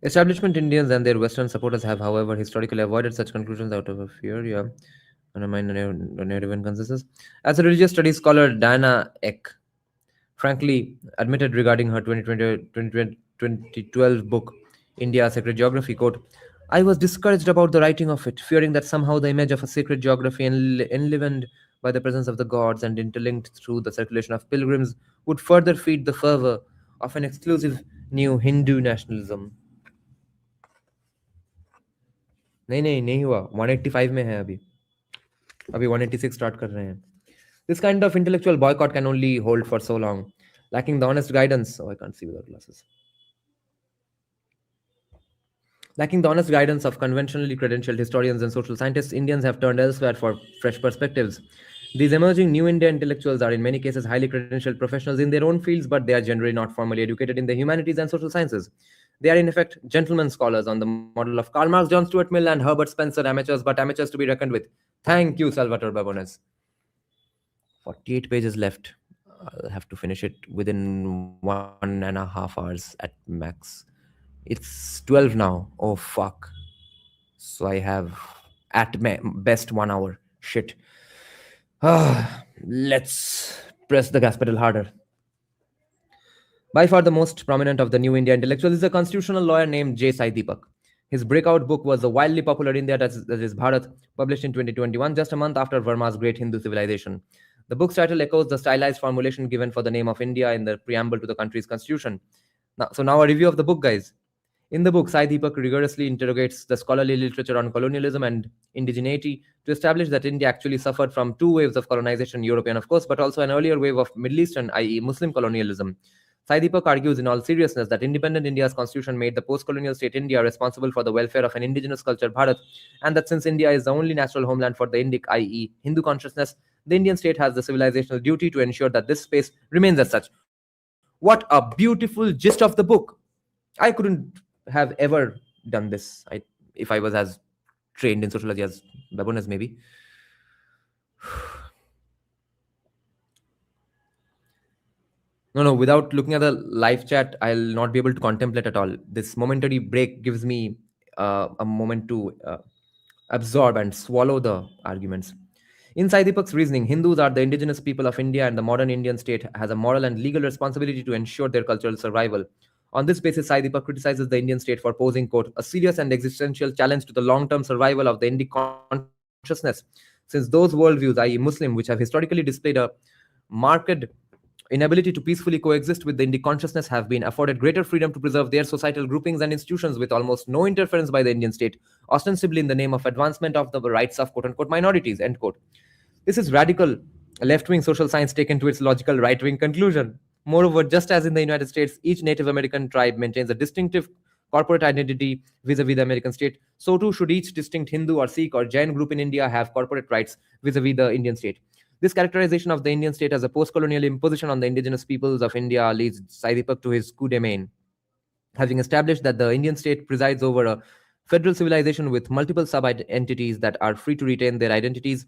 Establishment Indians and their Western supporters have, however, historically avoided such conclusions out of a fear, yeah, undermine the Nehruvian consensus. As a religious studies scholar, Diana Eck frankly admitted regarding her 2012 book, India Sacred Geography, quote, I was discouraged about the writing of it, fearing that somehow the image of a sacred geography enlivened by the presence of the gods and interlinked through the circulation of pilgrims would further feed the fervor of an exclusive new Hindu nationalism. नहीं नहीं नहीं हुआ 185 में है अभी अभी 186 start कर रहे हैं This kind of intellectual boycott can only hold for so long, lacking the honest guidance. Oh, I can't see without glasses. Lacking the honest guidance of conventionally credentialed historians and social scientists, Indians have turned elsewhere for fresh perspectives. These emerging new India intellectuals are in many cases highly credentialed professionals in their own fields, but they are generally not formally educated in the humanities and social sciences. They are in effect gentlemen scholars on the model of Karl Marx, John Stuart Mill, and Herbert Spencer, amateurs, but amateurs to be reckoned with. Thank you, Salvatore Babones. 48 pages left. I'll have to finish it within 1.5 hours at max. It's 12 now. Oh, fuck. So I have at best 1 hour. Shit. Let's press the gas pedal harder. By far the most prominent of the new India intellectuals is a constitutional lawyer named J. Sai Deepak. His breakout book was the wildly popular India that is Bharat, published in 2021, just a month after Verma's Great Hindu Civilization. The book's title echoes the stylized formulation given for the name of India in the preamble to the country's constitution. Now a review of the book, guys. In the book, Sai Deepak rigorously interrogates the scholarly literature on colonialism and indigeneity to establish that India actually suffered from two waves of colonization, European of course, but also an earlier wave of Middle Eastern, i.e. Muslim colonialism. Sai Deepak argues in all seriousness that independent India's constitution made the post-colonial state India responsible for the welfare of an indigenous culture, Bharat, and that since India is the only natural homeland for the Indic, i.e. Hindu consciousness, the Indian state has the civilizational duty to ensure that this space remains as such. What a beautiful gist of the book. I couldn't have ever done this if I was as trained in sociology as Babon is maybe. No, without looking at the live chat, I'll not be able to contemplate at all. This momentary break gives me a moment to absorb and swallow the arguments. Inside Deepak's reasoning, Hindus are the indigenous people of India, and the modern Indian state has a moral and legal responsibility to ensure their cultural survival. On this basis, Sai Deepak criticizes the Indian state for posing, quote, a serious and existential challenge to the long term survival of the Indic consciousness, since those worldviews, i.e., Muslim, which have historically displayed a marked inability to peacefully coexist with the Indic consciousness, have been afforded greater freedom to preserve their societal groupings and institutions with almost no interference by the Indian state, ostensibly in the name of advancement of the rights of quote unquote minorities, end quote. This is radical left wing social science taken to its logical right wing conclusion. Moreover, just as in the United States, each Native American tribe maintains a distinctive corporate identity vis a vis the American state, so too should each distinct Hindu or Sikh or Jain group in India have corporate rights vis a vis the Indian state. This characterization of the Indian state as a post colonial imposition on the indigenous peoples of India leads Sai Deepak to his coup de main. Having established that the Indian state presides over a federal civilization with multiple sub entities that are free to retain their identities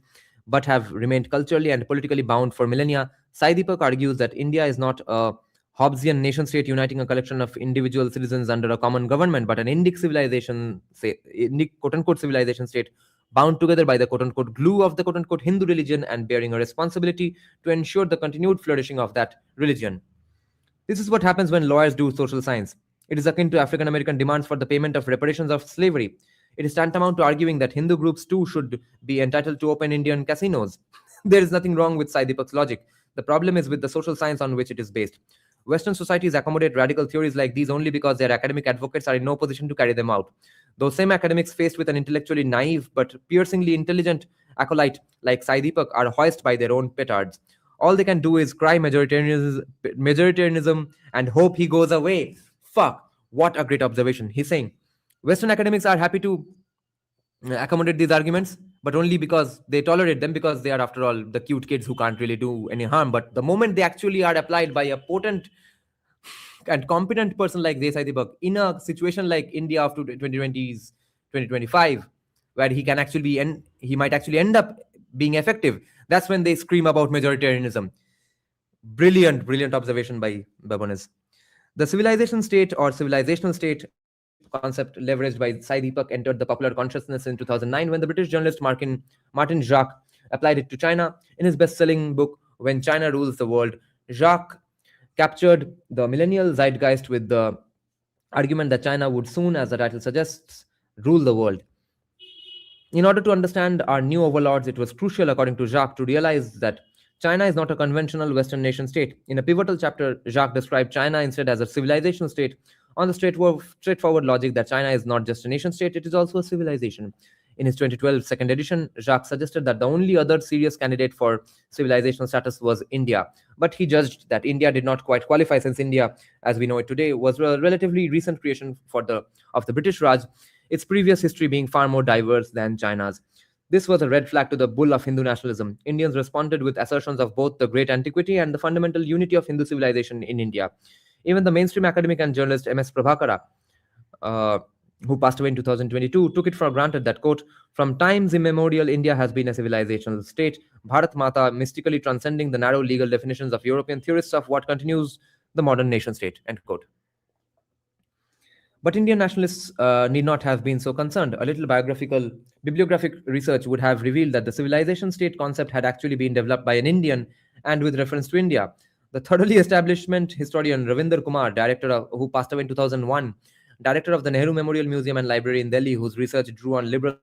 but have remained culturally and politically bound for millennia, Sai Deepak argues that India is not a Hobbesian nation state uniting a collection of individual citizens under a common government, but an Indic civilization, say, Indic quote unquote civilization state bound together by the quote unquote glue of the quote unquote Hindu religion and bearing a responsibility to ensure the continued flourishing of that religion. This is what happens when lawyers do social science. It is akin to African American demands for the payment of reparations of slavery. It is tantamount to arguing that Hindu groups too should be entitled to open Indian casinos. There is nothing wrong with Sai Deepak's logic. The problem is with the social science on which it is based. Western societies accommodate radical theories like these only because their academic advocates are in no position to carry them out. Those same academics, faced with an intellectually naive but piercingly intelligent acolyte like Sai Deepak, are hoist by their own petards. All they can do is cry majoritarianism and hope he goes away. Fuck, what a great observation. He's saying Western academics are happy to accommodate these arguments, but only because they tolerate them, because they are, after all, the cute kids who can't really do any harm. But the moment they actually are applied by a potent and competent person like Desai Deepak in a situation like India of 2020s, 2025, where he can actually be, and he might actually end up being effective, that's when they scream about majoritarianism. Brilliant observation by Babonis. The civilization state or civilizational state concept leveraged by Sai Deepak entered the popular consciousness in 2009 when the British journalist Martin Jacques applied it to China. In his best-selling book, When China Rules the World, Jacques captured the millennial zeitgeist with the argument that China would soon, as the title suggests, rule the world. In order to understand our new overlords, it was crucial, according to Jacques, to realize that China is not a conventional Western nation state. In a pivotal chapter, Jacques described China instead as a civilization state on the straightforward logic that China is not just a nation state, it is also a civilization. In his 2012 second edition, Jacques suggested that the only other serious candidate for civilizational status was India. But he judged that India did not quite qualify, since India, as we know it today, was a relatively recent creation of the British Raj, its previous history being far more diverse than China's. This was a red flag to the bull of Hindu nationalism. Indians responded with assertions of both the great antiquity and the fundamental unity of Hindu civilization in India. Even the mainstream academic and journalist M.S. Prabhakara, who passed away in 2022, took it for granted that, quote, from times immemorial, India has been a civilizational state, Bharat Mata mystically transcending the narrow legal definitions of European theorists of what continues the modern nation state, end quote. But Indian nationalists need not have been so concerned. A little bibliographic research would have revealed that the civilization state concept had actually been developed by an Indian and with reference to India. The thoroughly establishment historian Ravinder Kumar, who passed away in 2001, director of the Nehru Memorial Museum and Library in Delhi, whose research drew on liberal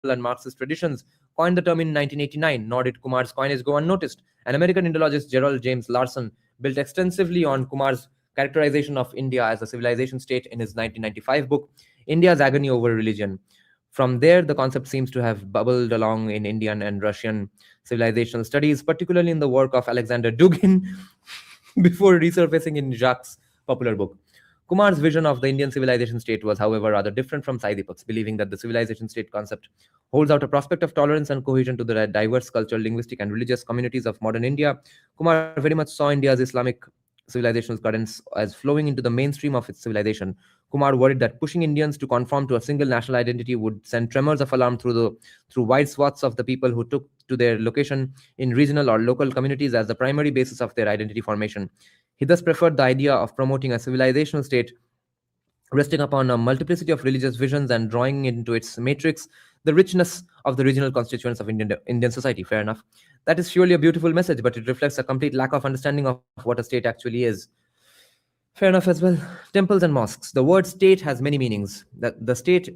and Marxist traditions, coined the term in 1989, nor did Kumar's coinage go unnoticed. An American Indologist, Gerald James Larson, built extensively on Kumar's characterization of India as a civilization state in his 1995 book, India's Agony Over Religion. From there, the concept seems to have bubbled along in Indian and Russian civilizational studies, particularly in the work of Alexander Dugin, before resurfacing in Jacques' popular book. Kumar's vision of the Indian civilization state was, however, rather different from Sai Deepak's, believing that the civilization state concept holds out a prospect of tolerance and cohesion to the diverse cultural, linguistic, and religious communities of modern India. Kumar very much saw India's Islamic civilizational currents as flowing into the mainstream of its civilization. Kumar worried that pushing Indians to conform to a single national identity would send tremors of alarm through wide swaths of the people who took to their location in regional or local communities as the primary basis of their identity formation. He thus preferred the idea of promoting a civilizational state resting upon a multiplicity of religious visions and drawing into its matrix the richness of the regional constituents of Indian society. Fair enough. That is surely a beautiful message, but it reflects a complete lack of understanding of what a state actually is. Fair enough as well. Temples and mosques. The word state has many meanings. The state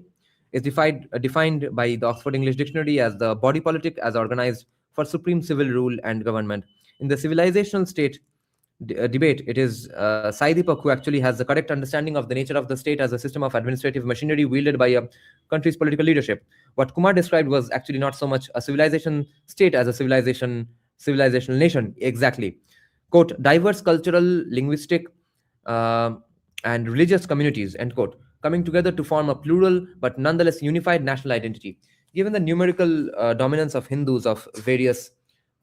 is defined by the Oxford English Dictionary as the body politic as organized for supreme civil rule and government. In the civilizational state debate, it is Sai Deepak who actually has the correct understanding of the nature of the state as a system of administrative machinery wielded by a country's political leadership. What Kumar described was actually not so much a civilization state as a civilizational nation. Exactly. Quote, diverse cultural, linguistic, uh, and religious communities, end quote, coming together to form a plural but nonetheless unified national identity. Given the numerical dominance of Hindus of various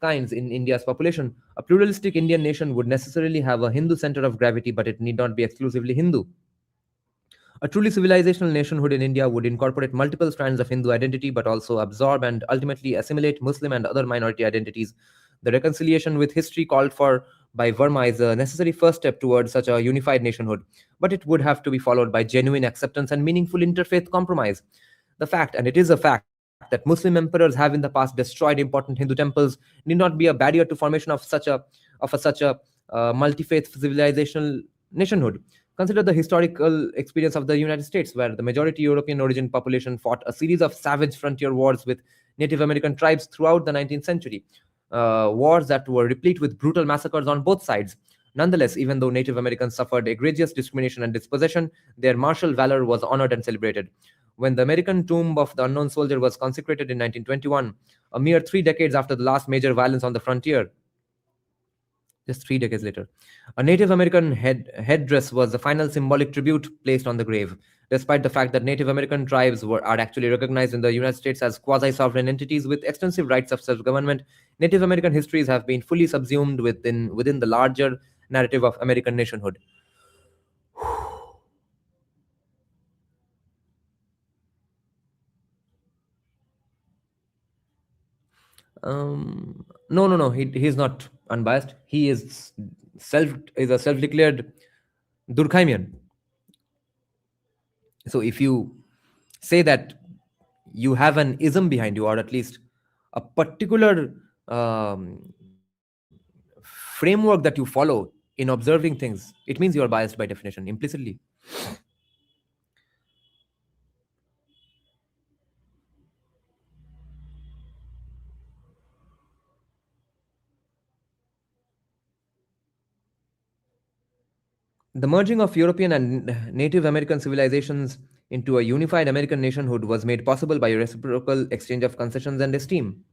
kinds in India's population, a pluralistic Indian nation would necessarily have a Hindu center of gravity, but it need not be exclusively Hindu. A truly civilizational nationhood in India would incorporate multiple strands of Hindu identity, but also absorb and ultimately assimilate Muslim and other minority identities. The reconciliation with history called for by Verma is a necessary first step towards such a unified nationhood, but it would have to be followed by genuine acceptance and meaningful interfaith compromise. The fact, and it is a fact, that Muslim emperors have in the past destroyed important Hindu temples need not be a barrier to formation of such a multi-faith civilizational nationhood. Consider the historical experience of the United States, where the majority European origin population fought a series of savage frontier wars with Native American tribes throughout the 19th century, wars that were replete with brutal massacres on both sides. Nonetheless, even though Native Americans suffered egregious discrimination and dispossession, their martial valor was honored and celebrated. When the American Tomb of the Unknown Soldier was consecrated in 1921, a mere 3 decades after the last major violence on the frontier, just 3 decades later, a Native American headdress was the final symbolic tribute placed on the grave. Despite the fact that Native American tribes are actually recognized in the United States as quasi-sovereign entities with extensive rights of self-government, Native American histories have been fully subsumed within the larger narrative of American nationhood. No. He's not unbiased. He is a self-declared Durkheimian. So if you say that you have an ism behind you, or at least a particular um, framework that you follow in observing things, it means you are biased by definition, implicitly. The merging of European and Native American civilizations into a unified American nationhood was made possible by a reciprocal exchange of concessions and esteem.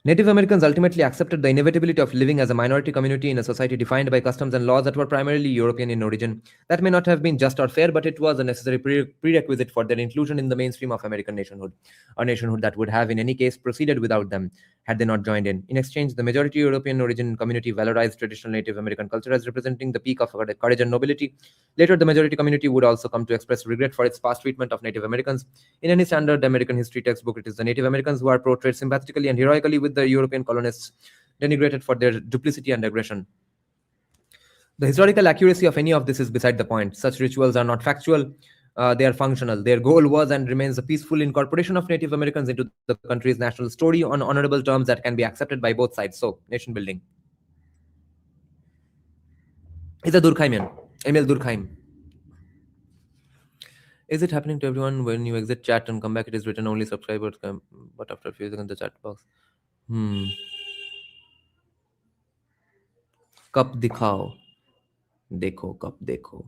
Native Americans ultimately accepted the inevitability of living as a minority community in a society defined by customs and laws that were primarily European in origin. That may not have been just or fair, but it was a necessary prerequisite for their inclusion in the mainstream of American nationhood, a nationhood that would have in any case proceeded without them had they not joined in. In exchange, the majority European origin community valorized traditional Native American culture as representing the peak of courage and nobility. Later, the majority community would also come to express regret for its past treatment of Native Americans. In any standard American history textbook, it is the Native Americans who are portrayed sympathetically and heroically, with the European colonists denigrated for their duplicity and aggression. The historical accuracy of any of this is beside the point. Such rituals are not factual, they are functional. Their goal was and remains the peaceful incorporation of Native Americans into the country's national story on honorable terms that can be accepted by both sides. So, nation building. Is a Durkheimian, Emil Durkheim. Is it happening to everyone when you exit chat and come back? It is written only subscribers, but after a few seconds, the chat box. Cup दिखाओ देखो cup देखो.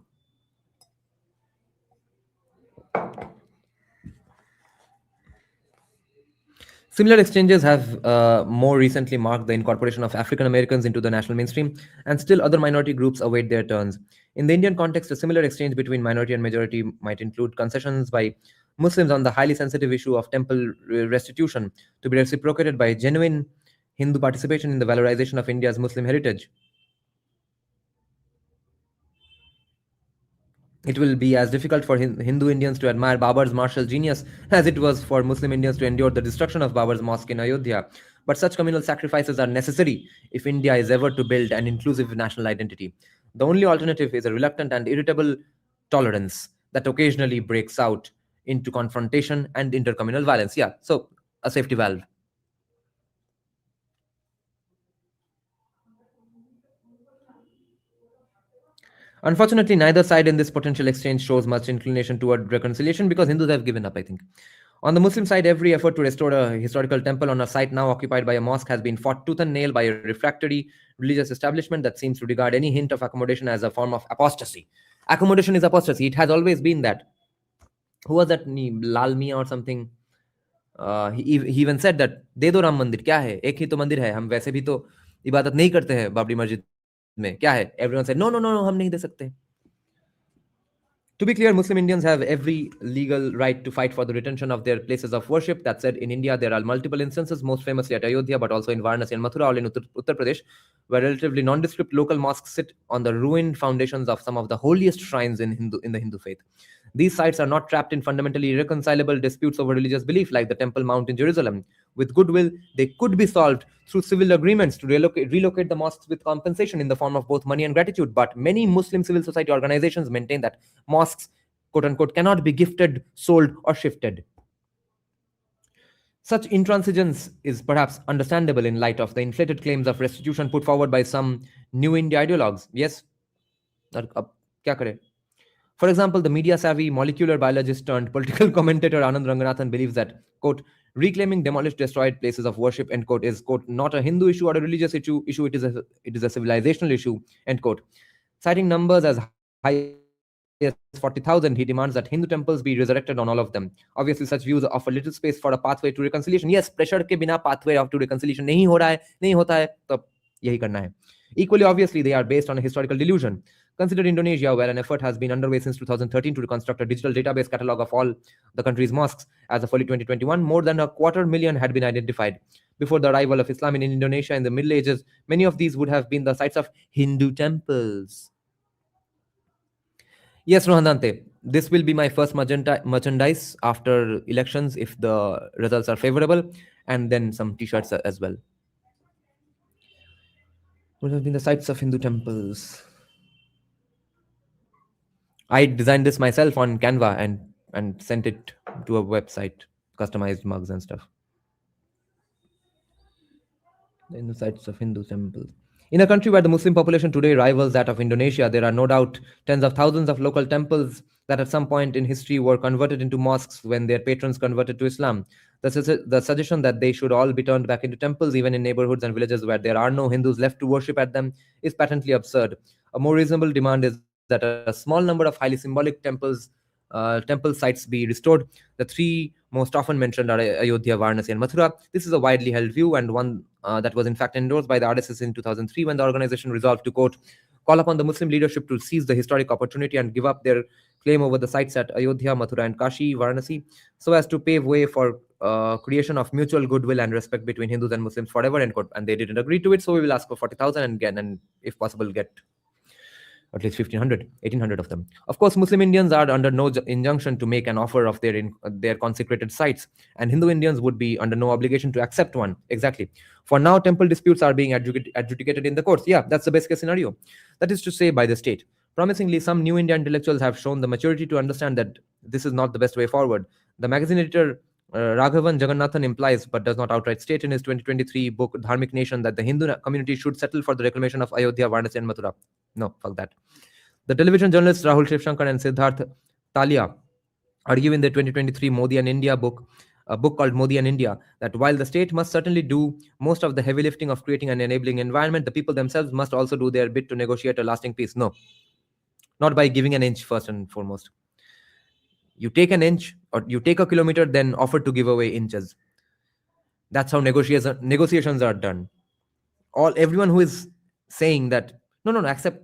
Similar exchanges have more recently marked the incorporation of African Americans into the national mainstream, and still other minority groups await their turns. In the Indian context, a similar exchange between minority and majority might include concessions by Muslims on the highly sensitive issue of temple restitution to be reciprocated by genuine Hindu participation in the valorization of India's Muslim heritage. It will be as difficult for Hindu Indians to admire Babur's martial genius as it was for Muslim Indians to endure the destruction of Babur's mosque in Ayodhya. But such communal sacrifices are necessary if India is ever to build an inclusive national identity. The only alternative is a reluctant and irritable tolerance that occasionally breaks out into confrontation and intercommunal violence. Yeah, so a safety valve. Unfortunately, neither side in this potential exchange shows much inclination toward reconciliation because Hindus have given up, I think. On the Muslim side, every effort to restore a historical temple on a site now occupied by a mosque has been fought tooth and nail by a refractory religious establishment that seems to regard any hint of accommodation as a form of apostasy. Accommodation is apostasy. It has always been that. Who was that? Lal Mia or something? He even said that दे दो राम मंदिर क्या है एक ही तो मंदिर है हम वैसे भी तो इबादत नहीं करते हैं बाबरी मस्जिद में क्या है everyone said no no no no हम नहीं दे सकते. To be clear, Muslim Indians have every legal right to fight for the retention of their places of worship. That said, in India, there are multiple instances, most famously at Ayodhya, but also in Varanasi and Mathura, all in Uttar Pradesh, where relatively nondescript local mosques sit on the ruined foundations of some of the holiest shrines in the Hindu faith. These sites are not trapped in fundamentally irreconcilable disputes over religious belief like the Temple Mount in Jerusalem. With goodwill, they could be solved through civil agreements to relocate the mosques with compensation in the form of both money and gratitude. But many Muslim civil society organizations maintain that mosques, quote unquote, cannot be gifted, sold, or shifted. Such intransigence is perhaps understandable in light of the inflated claims of restitution put forward by some New India ideologues. Yes? अब क्या करें? For example, the media-savvy molecular biologist turned political commentator Anand Ranganathan believes that, quote, reclaiming demolished, destroyed places of worship, end quote, is, quote, not a Hindu issue or a religious issue, it is a civilizational issue, end quote. Citing numbers as high as 40,000, he demands that Hindu temples be resurrected on all of them. Obviously, such views offer little space for a pathway to reconciliation. Yes, pressure ke bina pathway to reconciliation nahi ho raha hai, nahi hota hai, to yahi karna hai. Equally obviously, they are based on a historical delusion. Consider Indonesia, where an effort has been underway since 2013 to reconstruct a digital database catalog of all the country's mosques. As of early 2021, more than 250,000 had been identified. Before the arrival of Islam in Indonesia in the Middle Ages, many of these would have been the sites of Hindu temples. Yes, Rohandante, this will be my first merchandise after elections if the results are favorable, and then some t-shirts as well. Would have been the sites of Hindu temples. I designed this myself on Canva and sent it to a website, customized mugs and stuff. In the sites of Hindu temples. In a country where the Muslim population today rivals that of Indonesia, there are no doubt tens of thousands of local temples that at some point in history were converted into mosques when their patrons converted to Islam. The suggestion that they should all be turned back into temples, even in neighborhoods and villages where there are no Hindus left to worship at them, is patently absurd. A more reasonable demand is that a small number of highly symbolic temple sites be restored. The three most often mentioned are Ayodhya, Varanasi, and Mathura. This is a widely held view and one that was in fact endorsed by the RSS in 2003 when the organization resolved to, quote, call upon the Muslim leadership to seize the historic opportunity and give up their claim over the sites at Ayodhya, Mathura, and Kashi, Varanasi, so as to pave way for creation of mutual goodwill and respect between Hindus and Muslims forever, end quote. And they didn't agree to it, so we will ask for 40,000 and again, and if possible, get at least 1,500, 1,800 of them. Of course, Muslim Indians are under no injunction to make an offer of their consecrated sites, and Hindu Indians would be under no obligation to accept one. Exactly. For now, temple disputes are being adjudicated in the courts. Yeah, that's the best case scenario. That is to say, by the state. Promisingly, some New India intellectuals have shown the maturity to understand that this is not the best way forward. The magazine editor Raghavan Jagannathan implies, but does not outright state in his 2023 book Dharmic Nation, that the Hindu community should settle for the reclamation of Ayodhya, Varanasi, and Mathura. No, fuck that. The television journalists Rahul Shivshankar and Siddharth Talia argue in their 2023 Modi and India book, a book called Modi and India, that while the state must certainly do most of the heavy lifting of creating an enabling environment, the people themselves must also do their bit to negotiate a lasting peace. No, not by giving an inch first and foremost. You take an inch or you take a kilometer, then offer to give away inches. That's how negotiations are done. Everyone who is saying that no,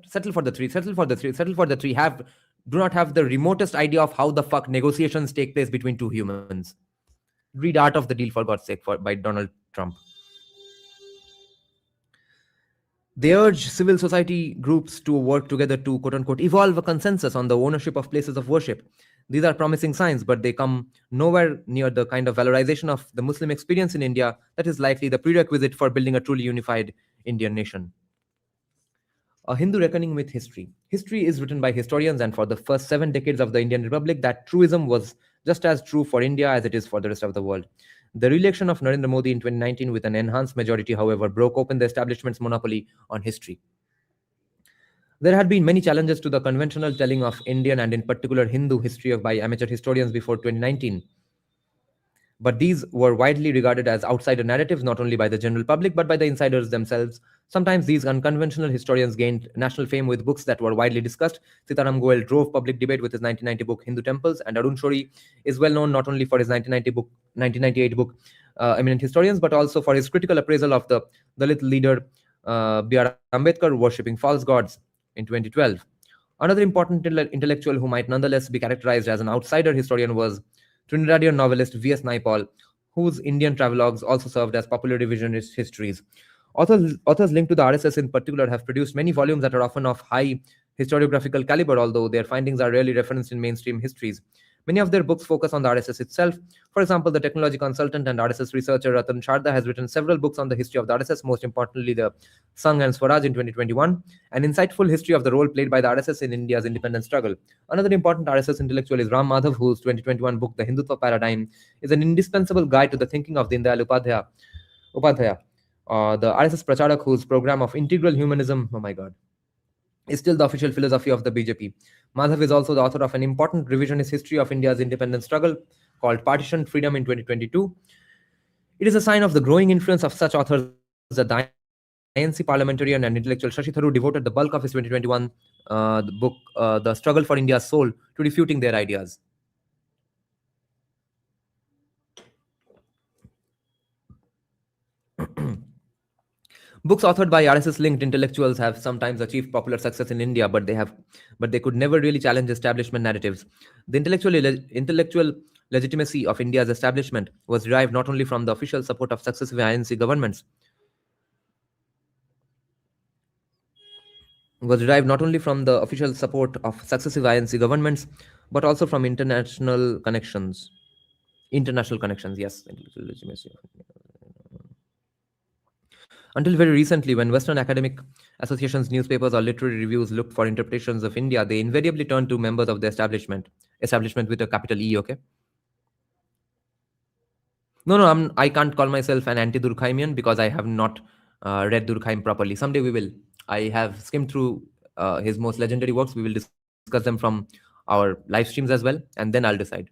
settle for the three, do not have the remotest idea of how the fuck negotiations take place between two humans. Read Art of the Deal, for God's sake, by Donald Trump. They urge civil society groups to work together to quote unquote evolve a consensus on the ownership of places of worship. These are promising signs, but they come nowhere near the kind of valorization of the Muslim experience in India that is likely the prerequisite for building a truly unified Indian nation. A Hindu reckoning with history. History is written by historians, and for the first 7 decades of the Indian Republic, that truism was just as true for India as it is for the rest of the world. The re-election of Narendra Modi in 2019 with an enhanced majority, however, broke open the establishment's monopoly on history. There had been many challenges to the conventional telling of Indian and, in particular, Hindu history by amateur historians before 2019. But these were widely regarded as outsider narratives, not only by the general public, but by the insiders themselves. Sometimes these unconventional historians gained national fame with books that were widely discussed. Sitaram Goel drove public debate with his 1990 book, Hindu Temples, and Arun Shori is well known not only for his 1998 book, Eminent Historians, but also for his critical appraisal of the Dalit leader B.R. Ambedkar worshipping false gods in 2012. Another important intellectual who might nonetheless be characterized as an outsider historian was Trinidadian novelist V.S. Naipaul, whose Indian travelogues also served as popular revisionist histories. Authors linked to the RSS in particular have produced many volumes that are often of high historiographical caliber, although their findings are rarely referenced in mainstream histories. Many of their books focus on the RSS itself. For example, the technology consultant and RSS researcher Ratan Sharda has written several books on the history of the RSS, most importantly, the Sangh and Swaraj in 2021, an insightful history of the role played by the RSS in India's independence struggle. Another important RSS intellectual is Ram Madhav, whose 2021 book, The Hindutva Paradigm, is an indispensable guide to the thinking of Dindayal Upadhyaya, the RSS Pracharak, whose program of integral humanism, oh my god, is still the official philosophy of the BJP. Madhav is also the author of an important revisionist history of India's independence struggle called Partition Freedom in 2022. It is a sign of the growing influence of such authors that the INC parliamentarian and intellectual Shashi Tharoor devoted the bulk of his 2021 book, The Struggle for India's Soul, to refuting their ideas. Books authored by RSS-linked intellectuals have sometimes achieved popular success in India, but they could never really challenge establishment narratives. The intellectual legitimacy of India's establishment was derived not only from the official support of successive INC governments, but also from international connections. International connections, yes, intellectual legitimacy. Until very recently, when Western academic associations, newspapers, or literary reviews looked for interpretations of India, they invariably turned to members of the establishment with a capital E, okay? No, I can't call myself an anti-Durkheimian because I have not read Durkheim properly. Someday we will. I have skimmed through his most legendary works. We will discuss them from our live streams as well, and then I'll decide.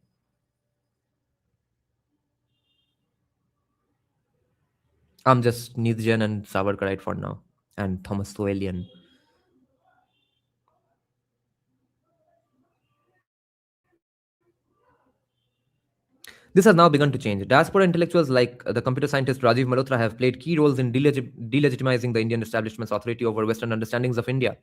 I'm just Nietzschean and Savarkarite for now, and Thomas Soelian. This has now begun to change. Diaspora intellectuals like the computer scientist Rajiv Malhotra have played key roles in delegitimizing the Indian establishment's authority over Western understandings of India.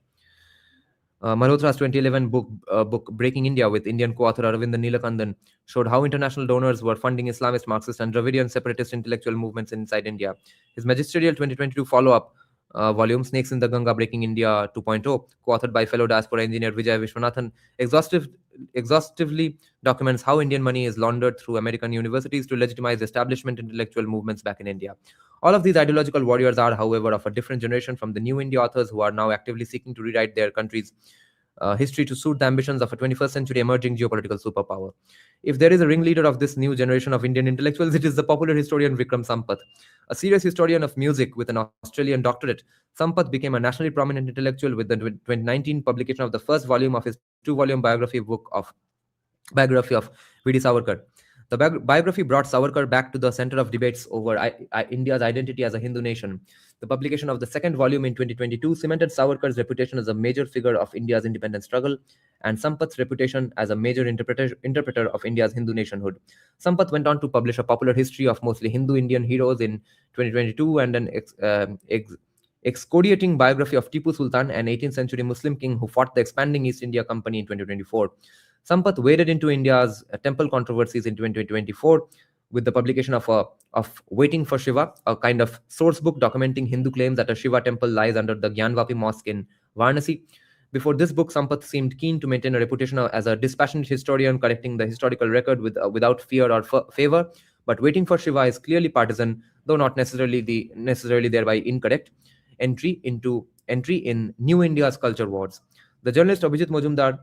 Malhotra's 2011 book Breaking India with Indian co-author Aravind Neelakandan showed how international donors were funding Islamist, Marxist, and Dravidian separatist intellectual movements inside India. His magisterial 2022 follow-up volume, Snakes in the Ganga Breaking India 2.0, co-authored by fellow diaspora engineer Vijay Vishwanathan, exhaustively documents how Indian money is laundered through American universities to legitimize establishment intellectual movements back in India. All of these ideological warriors are, however, of a different generation from the new India authors who are now actively seeking to rewrite their country's history to suit the ambitions of a 21st century emerging geopolitical superpower. If there is a ringleader of this new generation of Indian intellectuals, it is the popular historian Vikram Sampath. A serious historian of music with an Australian doctorate, Sampath became a nationally prominent intellectual with the 2019 publication of the first volume of his two-volume biography of V.D. Savarkar. The biography brought Savarkar back to the center of debates over India's identity as a Hindu nation. The publication of the second volume in 2022 cemented Savarkar's reputation as a major figure of India's independence struggle and Sampath's reputation as a major interpreter of India's Hindu nationhood. Sampath went on to publish a popular history of mostly Hindu Indian heroes in 2022 and an excoriating biography of Tipu Sultan, an 18th century Muslim king who fought the expanding East India Company in 2024. Sampath waded into India's temple controversies in 2024 with the publication of Waiting for Shiva, a kind of source book documenting Hindu claims that a Shiva temple lies under the Gyanvapi mosque in Varanasi. Before this book, Sampath seemed keen to maintain a reputation as a dispassionate historian, correcting the historical record without fear or favor. But Waiting for Shiva is clearly partisan, though not necessarily thereby incorrect. Entry in New India's culture wars. The journalist Abhijit Mojumdar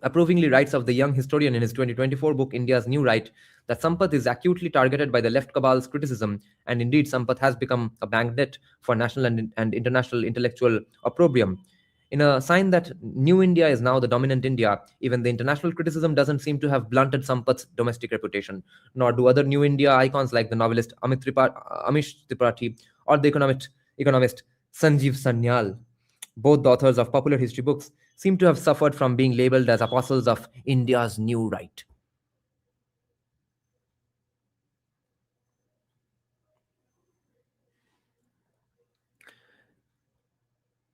approvingly writes of the young historian in his 2024 book India's New Right that Sampath is acutely targeted by the left cabal's criticism, and indeed Sampath has become a magnet for national and international intellectual opprobrium. In a sign that New India is now the dominant India, even the international criticism doesn't seem to have blunted Sampath's domestic reputation, nor do other New India icons like the novelist Amish Tripathi or the economist Sanjeev Sanyal, both the authors of popular history books, seem to have suffered from being labeled as apostles of India's new right.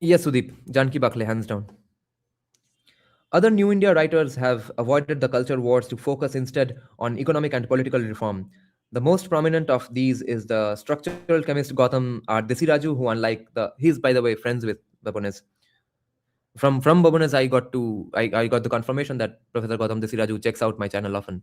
Yes, Sudeep, Janki Bakle, hands down. Other New India writers have avoided the culture wars to focus instead on economic and political reform. The most prominent of these is the structural chemist Gautam R. Desiraju, who, unlike he's by the way friends with Babones. From Babones, I got the confirmation that Professor Gautam Desiraju checks out my channel often.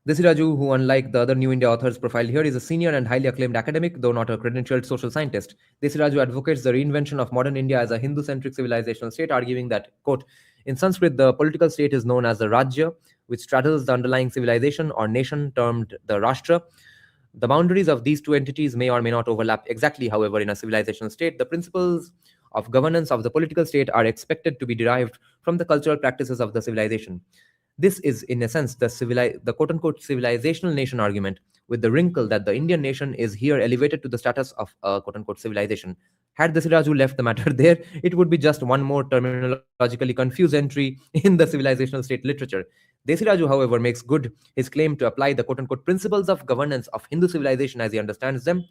Desiraju, who, unlike the other New India authors profiled here, is a senior and highly acclaimed academic, though not a credentialed social scientist. Desiraju advocates the reinvention of modern India as a Hindu-centric civilizational state, arguing that, quote, in Sanskrit, the political state is known as the Rajya, which straddles the underlying civilization or nation termed the Rashtra. The boundaries of these two entities may or may not overlap exactly, however, in a civilizational state. The principles of governance of the political state are expected to be derived from the cultural practices of the civilization. This is, in a sense, the quote-unquote civilizational nation argument, with the wrinkle that the Indian nation is here elevated to the status of a quote-unquote civilization. Had Desiraju left the matter there, it would be just one more terminologically confused entry in the civilizational state literature. Desiraju, however, makes good his claim to apply the quote-unquote principles of governance of Hindu civilization as he understands them,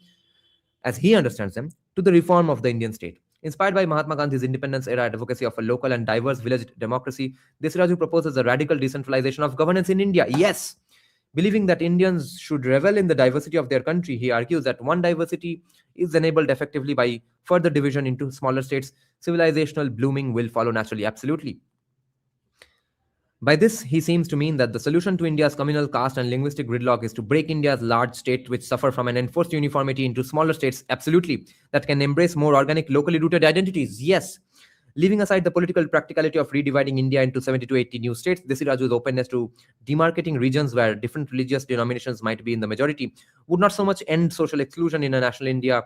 to the reform of the Indian state. Inspired by Mahatma Gandhi's independence era advocacy of a local and diverse village democracy, Desiraju proposes a radical decentralization of governance in India. Yes! Believing that Indians should revel in the diversity of their country, he argues that one diversity is enabled effectively by further division into smaller states. Civilizational blooming will follow naturally. Absolutely. By this, he seems to mean that the solution to India's communal caste and linguistic gridlock is to break India's large state, which suffer from an enforced uniformity, into smaller states, absolutely, that can embrace more organic, locally rooted identities. Yes. Leaving aside the political practicality of redividing India into 70 to 80 new states, Desiraju's openness to demarcating regions where different religious denominations might be in the majority would not so much end social exclusion in a national India,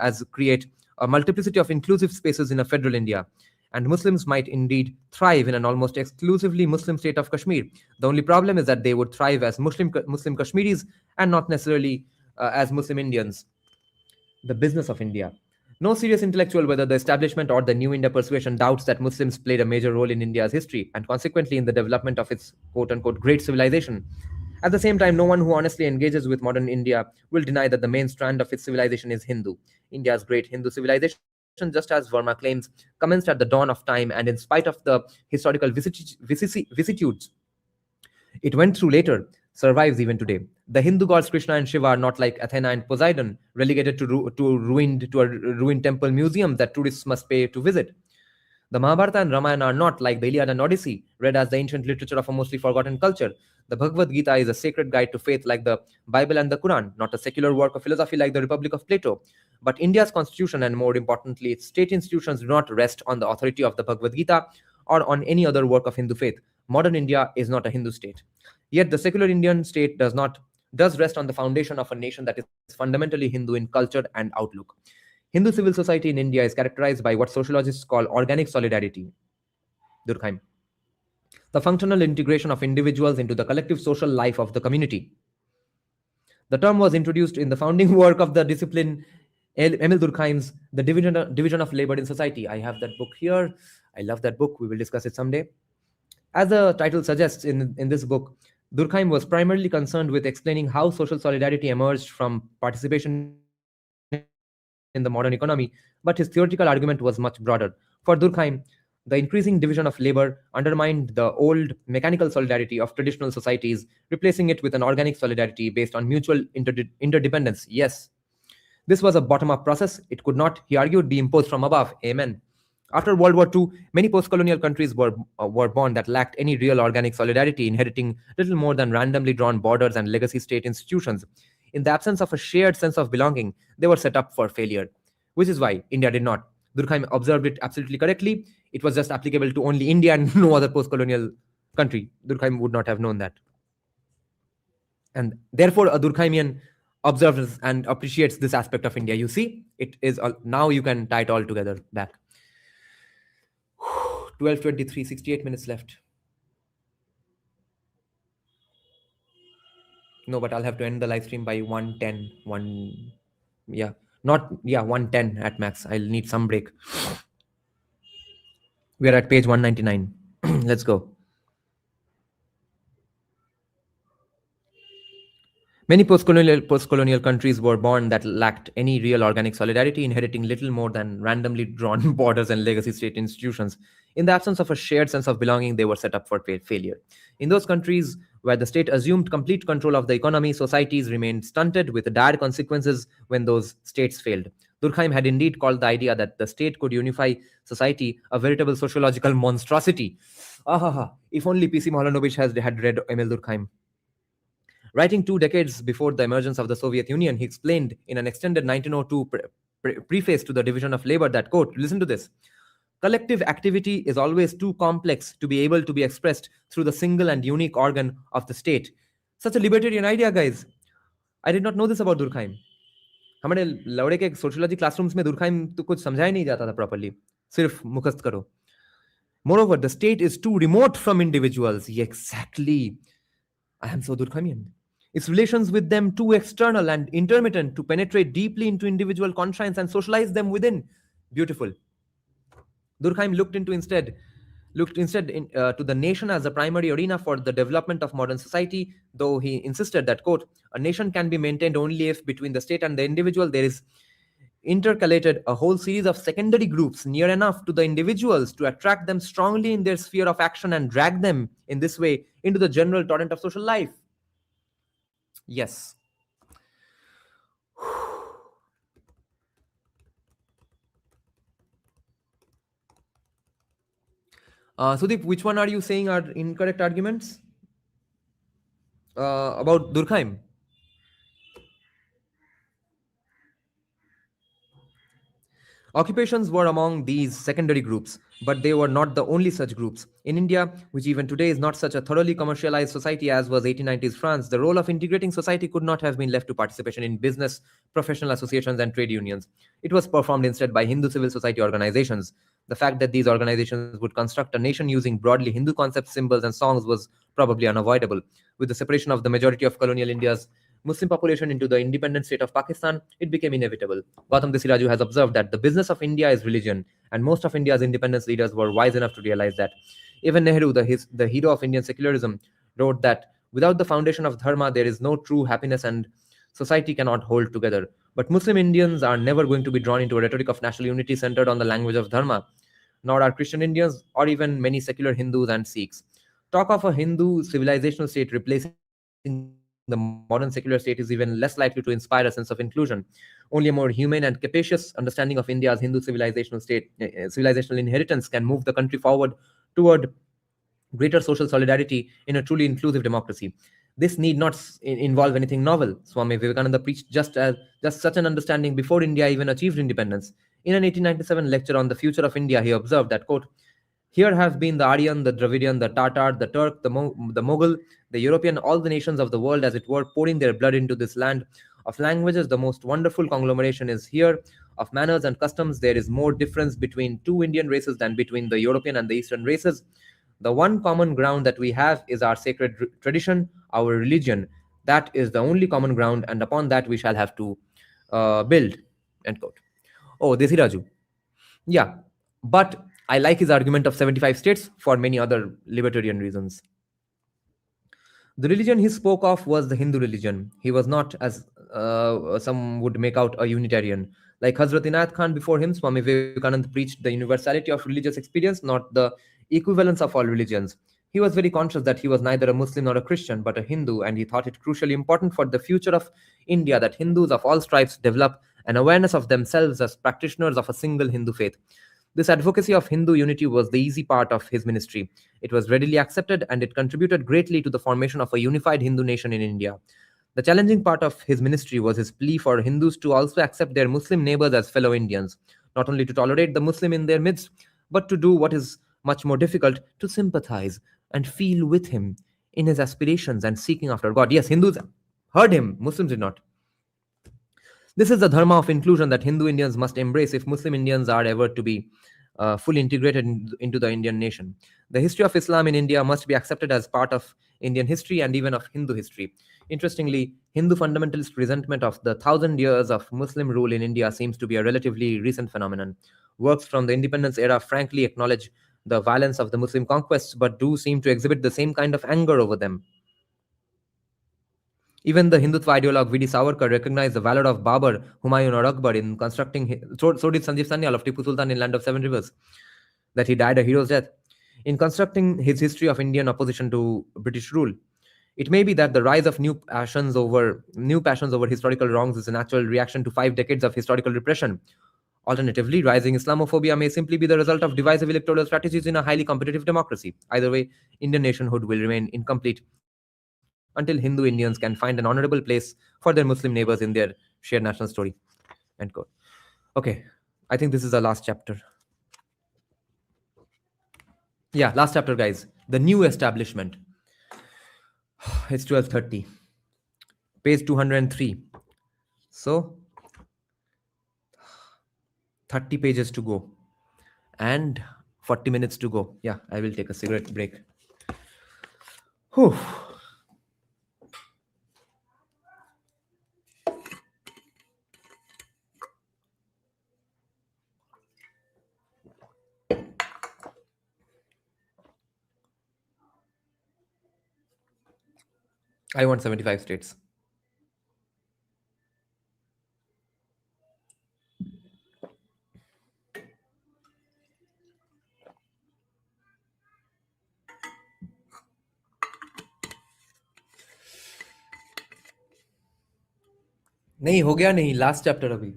as create a multiplicity of inclusive spaces in a federal India. And Muslims might indeed thrive in an almost exclusively Muslim state of Kashmir. The only problem is that they would thrive as Muslim Kashmiris and not necessarily as Muslim Indians. The business of India. No serious intellectual, whether the establishment or the New India persuasion, doubts that Muslims played a major role in India's history and consequently in the development of its quote-unquote great civilization. At the same time, no one who honestly engages with modern India will deny that the main strand of its civilization is Hindu. India's great Hindu civilization, just as Verma claims, commenced at the dawn of time, and in spite of the historical vicissitudes it went through later, survives even today. The Hindu gods Krishna and Shiva are not like Athena and Poseidon, relegated to a ruined temple museum that tourists must pay to visit. The Mahabharata and Ramayana are not like the Iliad and Odyssey, read as the ancient literature of a mostly forgotten culture. The Bhagavad Gita is a sacred guide to faith like the Bible and the Quran, not a secular work of philosophy like the Republic of Plato. But India's constitution, and more importantly, its state institutions, do not rest on the authority of the Bhagavad Gita or on any other work of Hindu faith. Modern India is not a Hindu state. Yet the secular Indian state does rest on the foundation of a nation that is fundamentally Hindu in culture and outlook. Hindu civil society in India is characterized by what sociologists call organic solidarity. Durkheim. The functional integration of individuals into the collective social life of the community. The term was introduced in the founding work of the discipline Emil Durkheim's The Division of Labor in Society. I have that book here. I love that book. We will discuss it someday. As the title suggests, in this book, Durkheim was primarily concerned with explaining how social solidarity emerged from participation in the modern economy, but his theoretical argument was much broader. For Durkheim, The increasing division of labor undermined the old mechanical solidarity of traditional societies, replacing it with an organic solidarity based on mutual interdependence. Yes, this was a bottom up process. It could not, he argued, be imposed from above. Amen. After World War II, many post colonial countries were born that lacked any real organic solidarity, inheriting little more than randomly drawn borders and legacy state institutions. In the absence of a shared sense of belonging, they were set up for failure, which is why India did not. Durkheim observed it absolutely correctly. It was just applicable to only India and no other post colonial country. Durkheim would not have known that. And therefore, a Durkheimian observes and appreciates this aspect of India. You see, it is now you can tie it all together back. 12:23, 68 minutes left. No, but I'll have to end the live stream by 1:10. Yeah, not, yeah, 1:10 at max. I'll need some break. We are at page 199. Let's go. Many post-colonial countries were born that lacked any real organic solidarity, inheriting little more than randomly drawn borders and legacy state institutions. In the absence of a shared sense of belonging, they were set up for failure. In those countries where the state assumed complete control of the economy, societies remained stunted with dire consequences when those states failed. Durkheim had indeed called the idea that the state could unify society a veritable sociological monstrosity. If only P.C. Mohalanovich had read Emil Durkheim. Writing 2 decades before the emergence of the Soviet Union, he explained in an extended 1902 preface to the Division of Labor that, quote, listen to this, collective activity is always too complex to be able to be expressed through the single and unique organ of the state. Such a libertarian idea, guys. I did not know this about Durkheim. हमारे लौड़े के sociology classrooms में दुर्खाइम तो कुछ समझाया नहीं जाता था properly, सिर्फ मुखस्त करो. Moreover, the state is too remote from individuals. Exactly. I am so Durkheimian. Its relations with them too external and intermittent to penetrate deeply into individual conscience and socialize them within. Beautiful. Durkheim looked instead to the nation as a primary arena for the development of modern society, though he insisted that, quote, a nation can be maintained only if between the state and the individual there is intercalated a whole series of secondary groups near enough to the individuals to attract them strongly in their sphere of action and drag them in this way into the general torrent of social life. Yes. Sudeep, which one are you saying are incorrect arguments about Durkheim? Occupations were among these secondary groups, but they were not the only such groups. In India, which even today is not such a thoroughly commercialized society as was 1890s France, the role of integrating society could not have been left to participation in business, professional associations, and trade unions. It was performed instead by Hindu civil society organizations. The fact that these organizations would construct a nation using broadly Hindu concepts, symbols, and songs was probably unavoidable. With the separation of the majority of colonial India's Muslim population into the independent state of Pakistan, it became inevitable. Gautam Desiraju has observed that the business of India is religion, and most of India's independence leaders were wise enough to realize that. Even Nehru, the hero of Indian secularism, wrote that without the foundation of dharma, there is no true happiness and society cannot hold together. But Muslim Indians are never going to be drawn into a rhetoric of national unity centered on the language of dharma, nor are Christian Indians or even many secular Hindus and Sikhs. Talk of a Hindu civilizational state replacing the modern secular state is even less likely to inspire a sense of inclusion. Only a more humane and capacious understanding of India's Hindu civilizational inheritance can move the country forward toward greater social solidarity in a truly inclusive democracy. This need not involve anything novel. Swami Vivekananda preached just such an understanding before India even achieved independence. In an 1897 lecture on the future of India, he observed that, quote, here have been the Aryan, the Dravidian, the Tatar, the Turk, the Mughal, the European, all the nations of the world, as it were, pouring their blood into this land of languages. The most wonderful conglomeration is here. Of manners and customs, there is more difference between two Indian races than between the European and the Eastern races. The one common ground that we have is our sacred tradition, our religion. That is the only common ground, and upon that we shall have to build. End quote. Oh, Desiraju. Yeah, but I like his argument of 75 states for many other libertarian reasons. The religion he spoke of was the Hindu religion. He was not, as some would make out, a Unitarian. Like Hazrat Inayat Khan before him, Swami Vivekananda preached the universality of religious experience, not the equivalence of all religions. He was very conscious that he was neither a Muslim nor a Christian, but a Hindu, and he thought it crucially important for the future of India that Hindus of all stripes develop an awareness of themselves as practitioners of a single Hindu faith. This advocacy of Hindu unity was the easy part of his ministry. It was readily accepted and it contributed greatly to the formation of a unified Hindu nation in India. The challenging part of his ministry was his plea for Hindus to also accept their Muslim neighbors as fellow Indians, not only to tolerate the Muslim in their midst, but to do what is much more difficult, to sympathize and feel with him in his aspirations and seeking after God. Yes, Hindus heard him, Muslims did not. This is the dharma of inclusion that Hindu Indians must embrace if Muslim Indians are ever to be fully integrated into the Indian nation. The history of Islam in India must be accepted as part of Indian history and even of Hindu history. Interestingly, Hindu fundamentalist resentment of the 1,000 years of Muslim rule in India seems to be a relatively recent phenomenon. Works from the independence era frankly acknowledge the violence of the Muslim conquests, but do seem to exhibit the same kind of anger over them. Even the Hindutva ideologue V.D. Savarkar recognized the valor of Babur, Humayun, or Akbar in constructing. So did Sanjeev Sanyal of Tipu Sultan in Land of Seven Rivers, that he died a hero's death. In constructing his history of Indian opposition to British rule, it may be that the rise of new passions over historical wrongs is a natural reaction to 5 decades of historical repression. Alternatively, rising Islamophobia may simply be the result of divisive electoral strategies in a highly competitive democracy. Either way, Indian nationhood will remain incomplete until Hindu Indians can find an honorable place for their Muslim neighbors in their shared national story. End quote. Okay, I think this is the last chapter. Yeah, last chapter, guys. The new establishment. It's 12:30. Page 203. So 30 pages to go and 40 minutes to go. Yeah, I will take a cigarette break. Whew. I want 75 states. नहीं हो गया नहीं last chapter अभी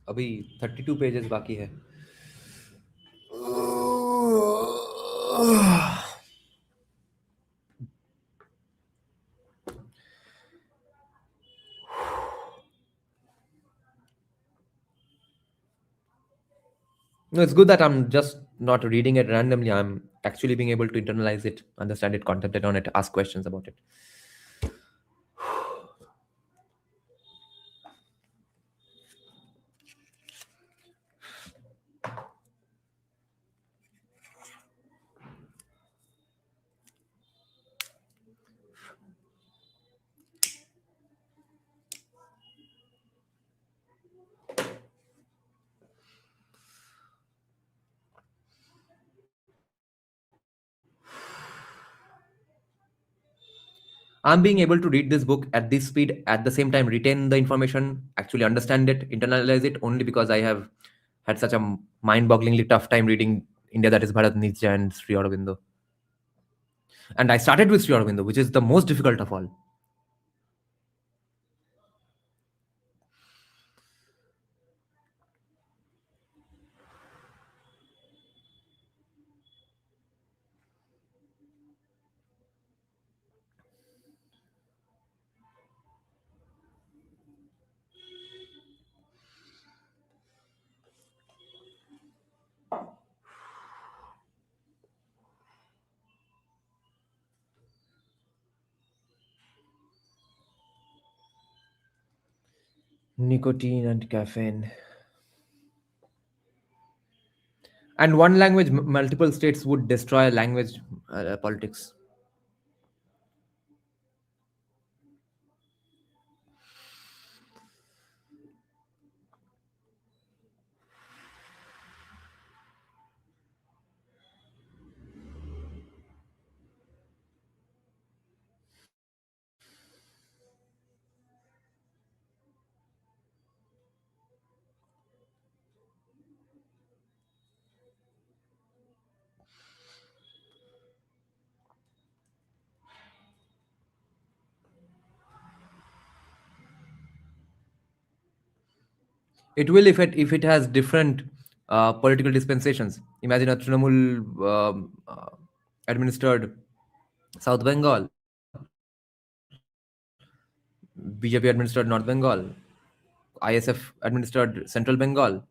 अभी 32 pages बाकी है No, it's good that I'm just not reading it randomly. I'm actually being able to internalize it, understand it, contemplate on it, ask questions about it. I'm being able to read this book at this speed, at the same time retain the information, actually understand it, internalize it, only because I have had such a mind-bogglingly tough time reading India, that is Bharat Nietzsche and Sri Aurobindo. And I started with Sri Aurobindo, which is the most difficult of all. Nicotine and caffeine. And one language, multiple states would destroy language politics. It will if it has different political dispensations. Imagine a Trinamool administered South Bengal, BJP administered North Bengal, ISF administered Central Bengal.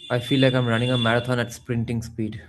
I feel like I'm running a marathon at sprinting speed.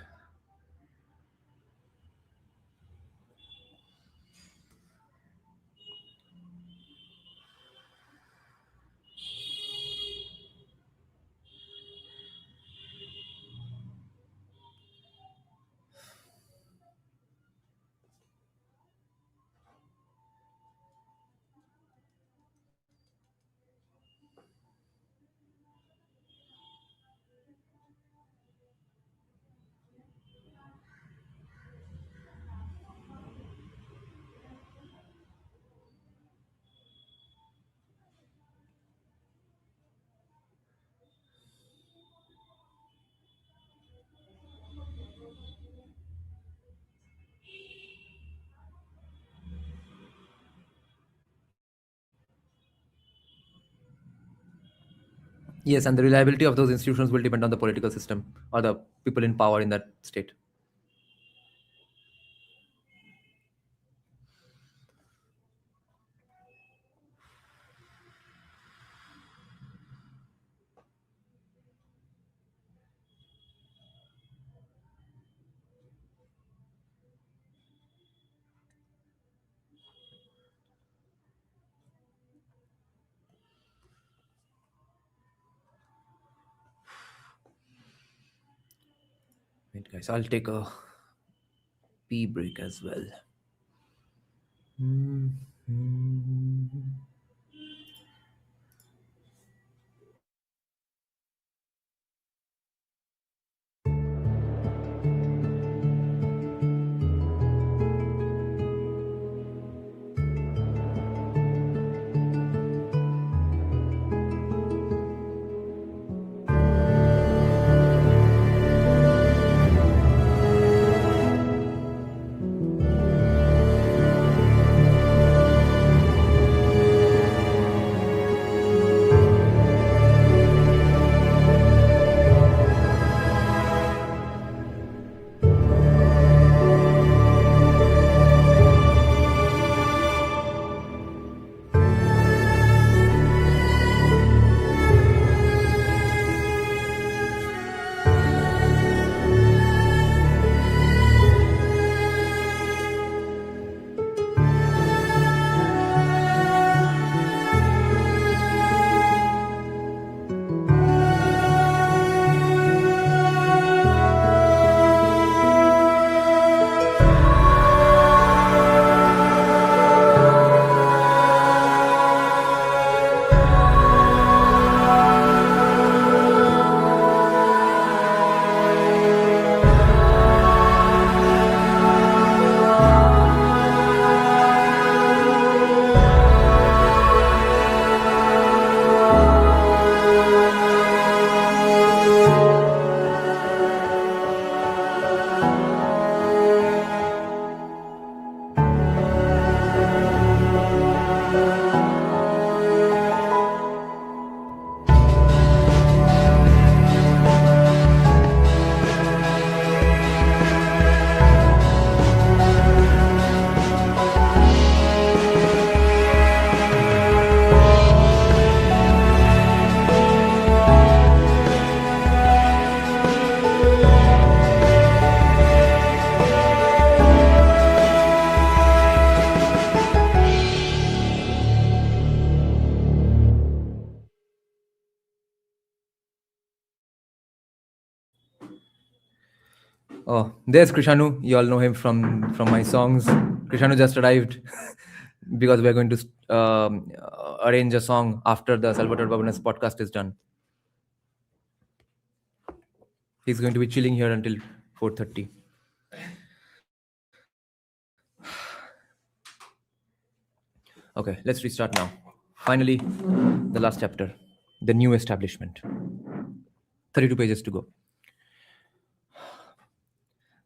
Yes, and the reliability of those institutions will depend on the political system or the people in power in that state. Wait, guys, I'll take a pee break as well. Oh, there's Krishanu. You all know him from my songs. Krishanu just arrived because we're going to arrange a song after the Salvatore Babanas podcast is done. He's going to be chilling here until 4:30. Okay, let's restart now. Finally, the last chapter, the new establishment. 32 pages to go.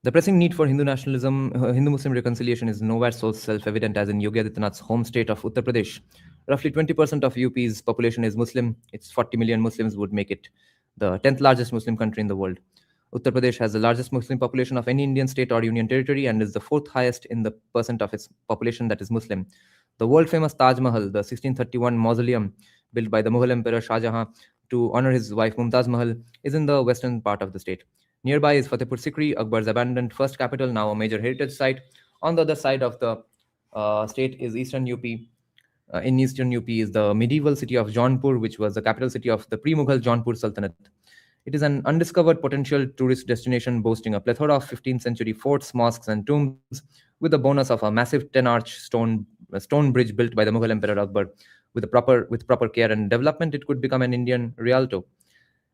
The pressing need for Hindu nationalism, Hindu-Muslim reconciliation is nowhere so self-evident as in Yogi Adityanath's home state of Uttar Pradesh. Roughly 20% of UP's population is Muslim. Its 40 million Muslims would make it the 10th largest Muslim country in the world. Uttar Pradesh has the largest Muslim population of any Indian state or union territory and is the fourth highest in the percent of its population that is Muslim. The world-famous Taj Mahal, the 1631 mausoleum built by the Mughal Emperor Shah Jahan to honor his wife Mumtaz Mahal, is in the western part of the state. Nearby is Fatehpur Sikri, Akbar's abandoned first capital, now a major heritage site. On the other side of the state is eastern UP. In eastern UP is the medieval city of Jaunpur, which was the capital city of the pre-Mughal Jaunpur Sultanate. It is an undiscovered potential tourist destination boasting a plethora of 15th century forts, mosques, and tombs, with the bonus of a massive 10-arch stone bridge built by the Mughal Emperor Akbar. With proper care and development, it could become an Indian Rialto.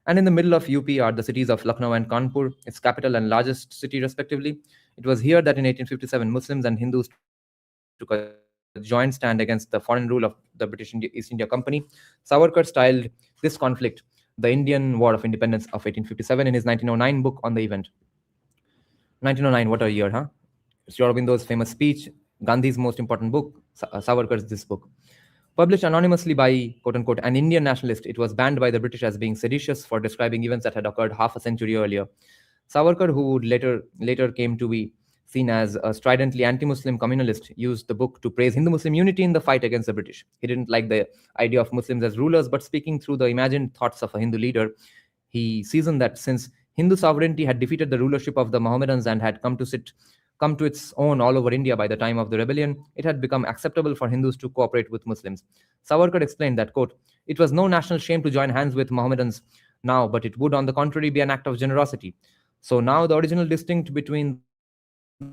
And in the middle of UP are the cities of Lucknow and Kanpur, its capital and largest city respectively. It was here that in 1857 Muslims and Hindus took a joint stand against the foreign rule of the British East India Company. Savarkar styled this conflict the Indian War of Independence of 1857 in his 1909 book on the event. 1909, what a year, huh? Sri Aurobindo's famous speech, Gandhi's most important book, Savarkar's this book. Published anonymously by, quote-unquote, an Indian nationalist, it was banned by the British as being seditious for describing events that had occurred half a century earlier. Savarkar, who would later came to be seen as a stridently anti-Muslim communalist, used the book to praise Hindu-Muslim unity in the fight against the British. He didn't like the idea of Muslims as rulers, but speaking through the imagined thoughts of a Hindu leader, he seasoned that since Hindu sovereignty had defeated the rulership of the Mohammedans and had come to its own all over India by the time of the rebellion, it had become acceptable for Hindus to cooperate with Muslims. Savarkar explained that, quote, it was no national shame to join hands with Mohammedans now, but it would on the contrary be an act of generosity. So now the original distinct between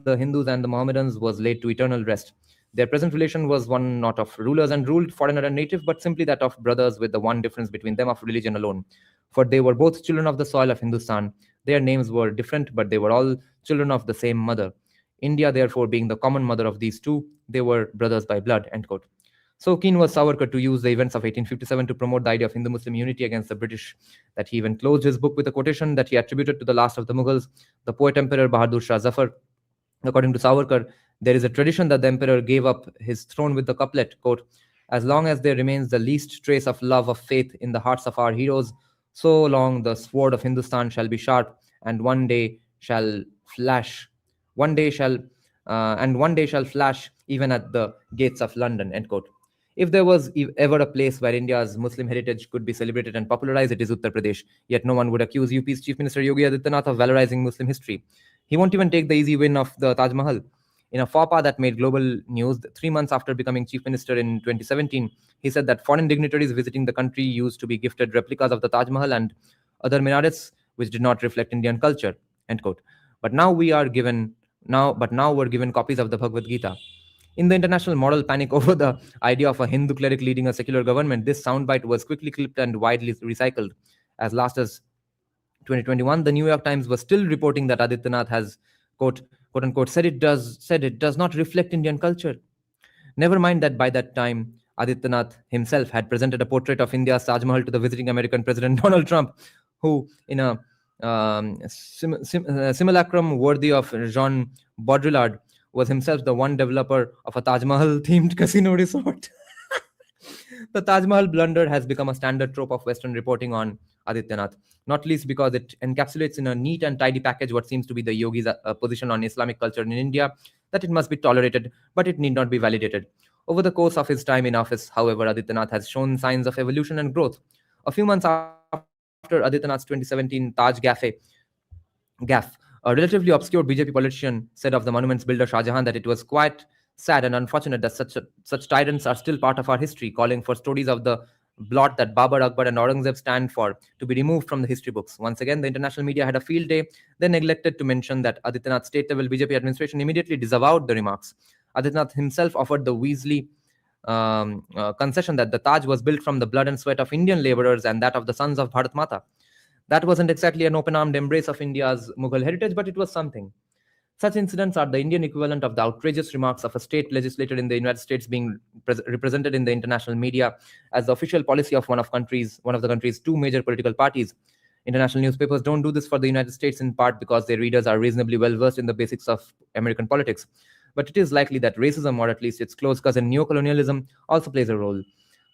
the Hindus and the Mohammedans was laid to eternal rest. Their present relation was one not of rulers and ruled, foreigner and native, but simply that of brothers, with the one difference between them of religion alone. For they were both children of the soil of Hindustan. Their names were different, but they were all children of the same mother. India, therefore, being the common mother of these two, they were brothers by blood, end quote. So keen was Savarkar to use the events of 1857 to promote the idea of Hindu-Muslim unity against the British that he even closed his book with a quotation that he attributed to the last of the Mughals, the poet-emperor Bahadur Shah Zafar. According to Savarkar, there is a tradition that the emperor gave up his throne with the couplet, quote, as long as there remains the least trace of love of faith in the hearts of our heroes, so long the sword of Hindustan shall be sharp, and one day shall flash even at the gates of London, end quote. If there was ever a place where India's Muslim heritage could be celebrated and popularized, it is Uttar Pradesh. Yet no one would accuse UP's Chief Minister Yogi Adityanath of valorizing Muslim history. He won't even take the easy win of the Taj Mahal. In a faux pas that made global news 3 months after becoming Chief Minister in 2017, he said that foreign dignitaries visiting the country used to be gifted replicas of the Taj Mahal and other minarets which did not reflect Indian culture, end quote. But now we're given copies of the Bhagavad Gita. In the international moral panic over the idea of a Hindu cleric leading a secular government, this soundbite was quickly clipped and widely recycled. As last as 2021, the New York Times was still reporting that Adityanath has, quote unquote, said it does not reflect Indian culture. Never mind that by that time, Adityanath himself had presented a portrait of India's Taj Mahal to the visiting American President Donald Trump, who, in a simulacrum worthy of Jean Baudrillard, was himself the one developer of a Taj Mahal-themed casino resort. The Taj Mahal blunder has become a standard trope of Western reporting on Adityanath, not least because it encapsulates in a neat and tidy package what seems to be the yogi's position on Islamic culture in India, that it must be tolerated, but it need not be validated. Over the course of his time in office, however, Adityanath has shown signs of evolution and growth. A few months after Adityanath's 2017 Taj gaffe, a relatively obscure BJP politician said of the monument's builder Shah Jahan that it was quite sad and unfortunate that such tyrants are still part of our history, calling for stories of the blot that Babur, Akbar and Aurangzeb stand for to be removed from the history books. Once again, the international media had a field day. They neglected to mention that Adityanath's state-level BJP administration immediately disavowed the remarks. Adityanath himself offered the Weasley concession that the Taj was built from the blood and sweat of Indian laborers and that of the sons of Bharat Mata. That wasn't exactly an open-armed embrace of India's Mughal heritage, but it was something. Such incidents are the Indian equivalent of the outrageous remarks of a state legislator in the United States being represented in the international media as the official policy of one of the country's two major political parties. International newspapers don't do this for the United States in part because their readers are reasonably well versed in the basics of American politics. But it is likely that racism, or at least its close cousin neocolonialism, also plays a role.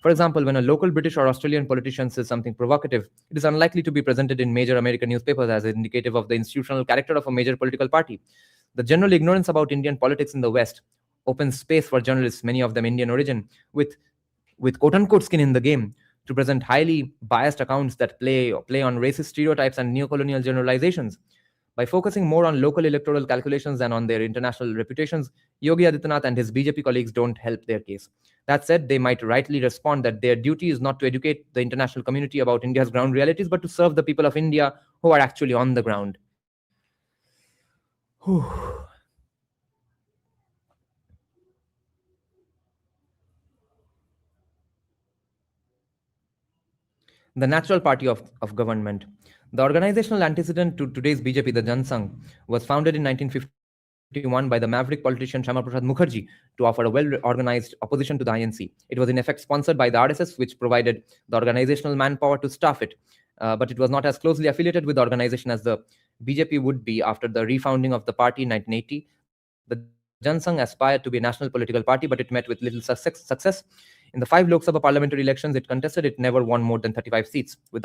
For example, when a local British or Australian politician says something provocative, it is unlikely to be presented in major American newspapers as indicative of the institutional character of a major political party. The general ignorance about Indian politics in the West opens space for journalists, many of them Indian origin, with quote-unquote skin in the game, to present highly biased accounts that play on racist stereotypes and neocolonial generalizations. By focusing more on local electoral calculations than on their international reputations, Yogi Adityanath and his BJP colleagues don't help their case. That said, they might rightly respond that their duty is not to educate the international community about India's ground realities, but to serve the people of India who are actually on the ground. Whew. The natural party of government. The organizational antecedent to today's BJP, the Jan Sangh, was founded in 1951 by the maverick politician Shyama Prasad Mukherjee to offer a well-organized opposition to the INC. It was in effect sponsored by the RSS, which provided the organizational manpower to staff it, but it was not as closely affiliated with the organization as the BJP would be after the refounding of the party in 1980. The Jan Sangh aspired to be a national political party, but it met with little success. In the 5 Lok Sabha parliamentary elections it contested, it never won more than 35 seats. With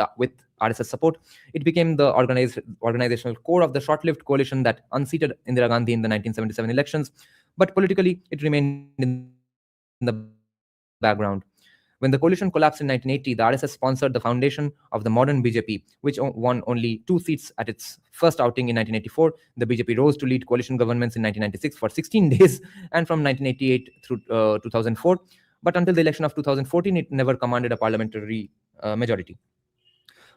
RSS support, it became the organizational core of the short-lived coalition that unseated Indira Gandhi in the 1977 elections, but politically it remained in the background. When the coalition collapsed in 1980, the RSS sponsored the foundation of the modern BJP, which won only 2 seats at its first outing in 1984. The BJP rose to lead coalition governments in 1996 for 16 days and from 1988 through 2004. But until the election of 2014, it never commanded a parliamentary majority.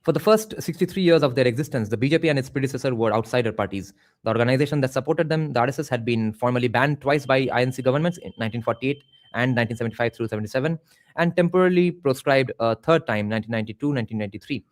For the first 63 years of their existence, the BJP and its predecessor were outsider parties. The organization that supported them, the RSS, had been formally banned twice by INC governments in 1948 and 1975 through 77, and temporarily proscribed a third time, 1992-1993.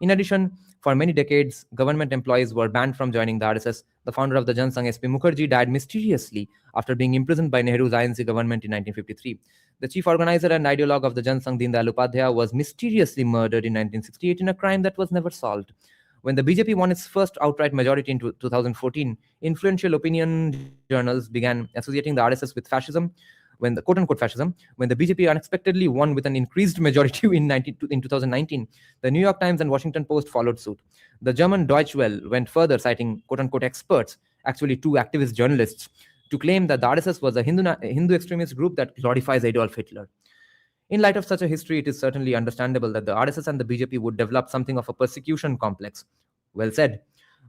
In addition, for many decades, government employees were banned from joining the RSS. The founder of the Jan Sangh, SP Mukherjee, died mysteriously after being imprisoned by Nehru's INC government in 1953. The chief organizer and ideologue of the Jan Sangh, Deen Dayal Upadhyaya, was mysteriously murdered in 1968 in a crime that was never solved. When the BJP won its first outright majority in 2014, influential opinion journals began associating the RSS with fascism, when the quote-unquote fascism. When the BJP unexpectedly won with an increased majority in 2019, the New York Times and Washington Post followed suit. The German Deutsche Welle went further, citing quote-unquote experts, actually 2 activist journalists, to claim that the RSS was a Hindu extremist group that glorifies Adolf Hitler. In light of such a history, it is certainly understandable that the RSS and the BJP would develop something of a persecution complex. Well said.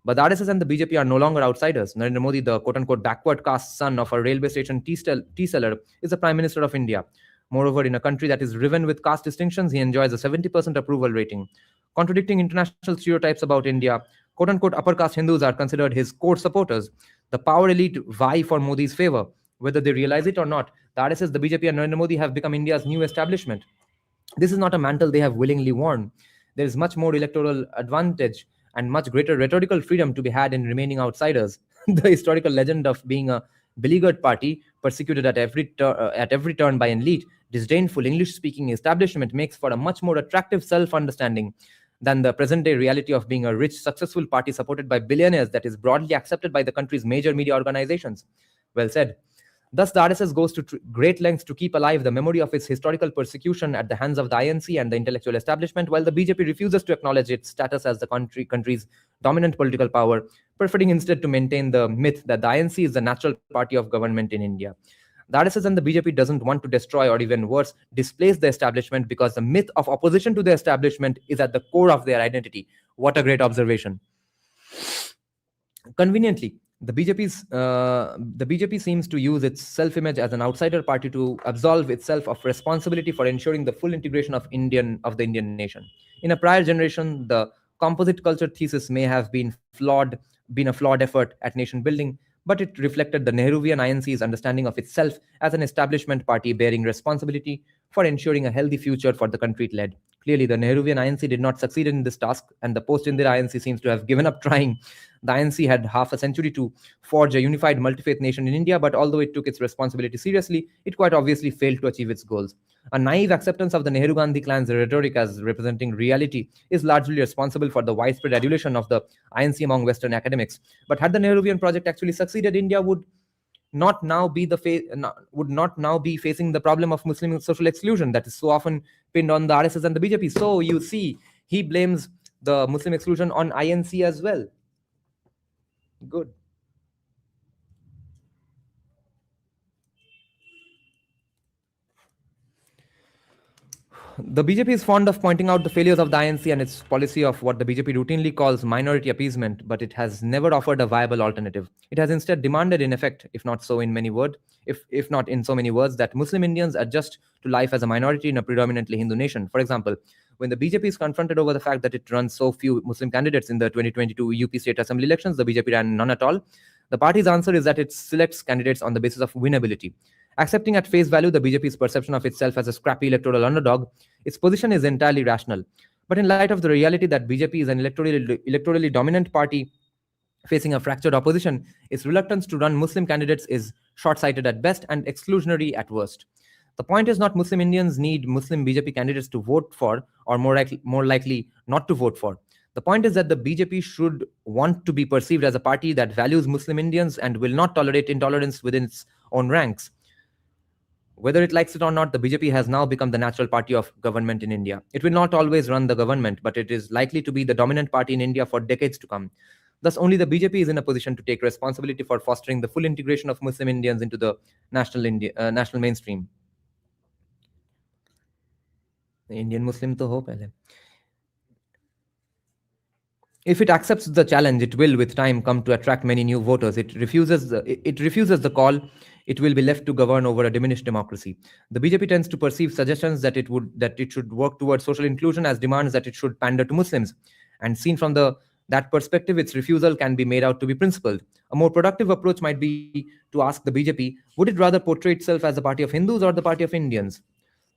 But the RSS and the BJP are no longer outsiders. Narendra Modi, the quote-unquote backward caste son of a railway station tea seller, is the Prime Minister of India. Moreover, in a country that is riven with caste distinctions, he enjoys a 70% approval rating. Contradicting international stereotypes about India, quote-unquote upper caste Hindus are considered his core supporters. The power elite vie for Modi's favor. Whether they realize it or not, the RSS, the BJP, and Narendra Modi have become India's new establishment. This is not a mantle they have willingly worn. There is much more electoral advantage and much greater rhetorical freedom to be had in remaining outsiders. The historical legend of being a beleaguered party, persecuted at every turn by an elite, disdainful English-speaking establishment makes for a much more attractive self-understanding than the present-day reality of being a rich, successful party supported by billionaires that is broadly accepted by the country's major media organizations. Well said. Thus, the RSS goes to great lengths to keep alive the memory of its historical persecution at the hands of the INC and the intellectual establishment, while the BJP refuses to acknowledge its status as the country's dominant political power, preferring instead to maintain the myth that the INC is the natural party of government in India. The RSS and the BJP doesn't want to destroy, or even worse, displace the establishment, because the myth of opposition to the establishment is at the core of their identity. What a great observation. Conveniently, the BJP seems to use its self-image as an outsider party to absolve itself of responsibility for ensuring the full integration of the Indian nation. In a prior generation, the composite culture thesis may have been a flawed effort at nation building, but it reflected the Nehruvian INC's understanding of itself as an establishment party bearing responsibility for ensuring a healthy future for the country it led. Clearly, the Nehruvian INC did not succeed in this task, and the post-Indira INC seems to have given up trying. The INC had half a century to forge a unified multi-faith nation in India, but although it took its responsibility seriously, it quite obviously failed to achieve its goals. A naive acceptance of the Nehru-Gandhi clan's rhetoric as representing reality is largely responsible for the widespread adulation of the INC among Western academics. But had the Nehruvian project actually succeeded, India not now be would not now be facing the problem of Muslim social exclusion that is so often pinned on the RSS and the BJP. So you see, he blames the Muslim exclusion on INC as well. Good. The BJP is fond of pointing out the failures of the INC and its policy of what the BJP routinely calls minority appeasement, but it has never offered a viable alternative. It has instead demanded, in effect, if not so in many words, if not in so many words, that Muslim Indians adjust to life as a minority in a predominantly Hindu nation. For example, when the BJP is confronted over the fact that it runs so few Muslim candidates in the 2022 UP State Assembly elections, the BJP ran none at all. The party's answer is that it selects candidates on the basis of winnability. Accepting at face value the BJP's perception of itself as a scrappy electoral underdog, its position is entirely rational. But in light of the reality that BJP is an electorally dominant party facing a fractured opposition, its reluctance to run Muslim candidates is short-sighted at best and exclusionary at worst. The point is not Muslim Indians need Muslim BJP candidates to vote for, or more likely not to vote for. The point is that the BJP should want to be perceived as a party that values Muslim Indians and will not tolerate intolerance within its own ranks. Whether it likes it or not, the BJP has now become the natural party of government in India. It will not always run the government, but it is likely to be the dominant party in India for decades to come. Thus, only the BJP is in a position to take responsibility for fostering the full integration of Muslim Indians into the national mainstream. Indian Muslim to ho pehle. If it accepts the challenge, it will, with time, come to attract many new voters. It refuses the call. It will be left to govern over a diminished democracy. The BJP tends to perceive suggestions that it should work towards social inclusion as demands that it should pander to Muslims. And seen from that perspective, its refusal can be made out to be principled. A more productive approach might be to ask the BJP, would it rather portray itself as the party of Hindus or the party of Indians?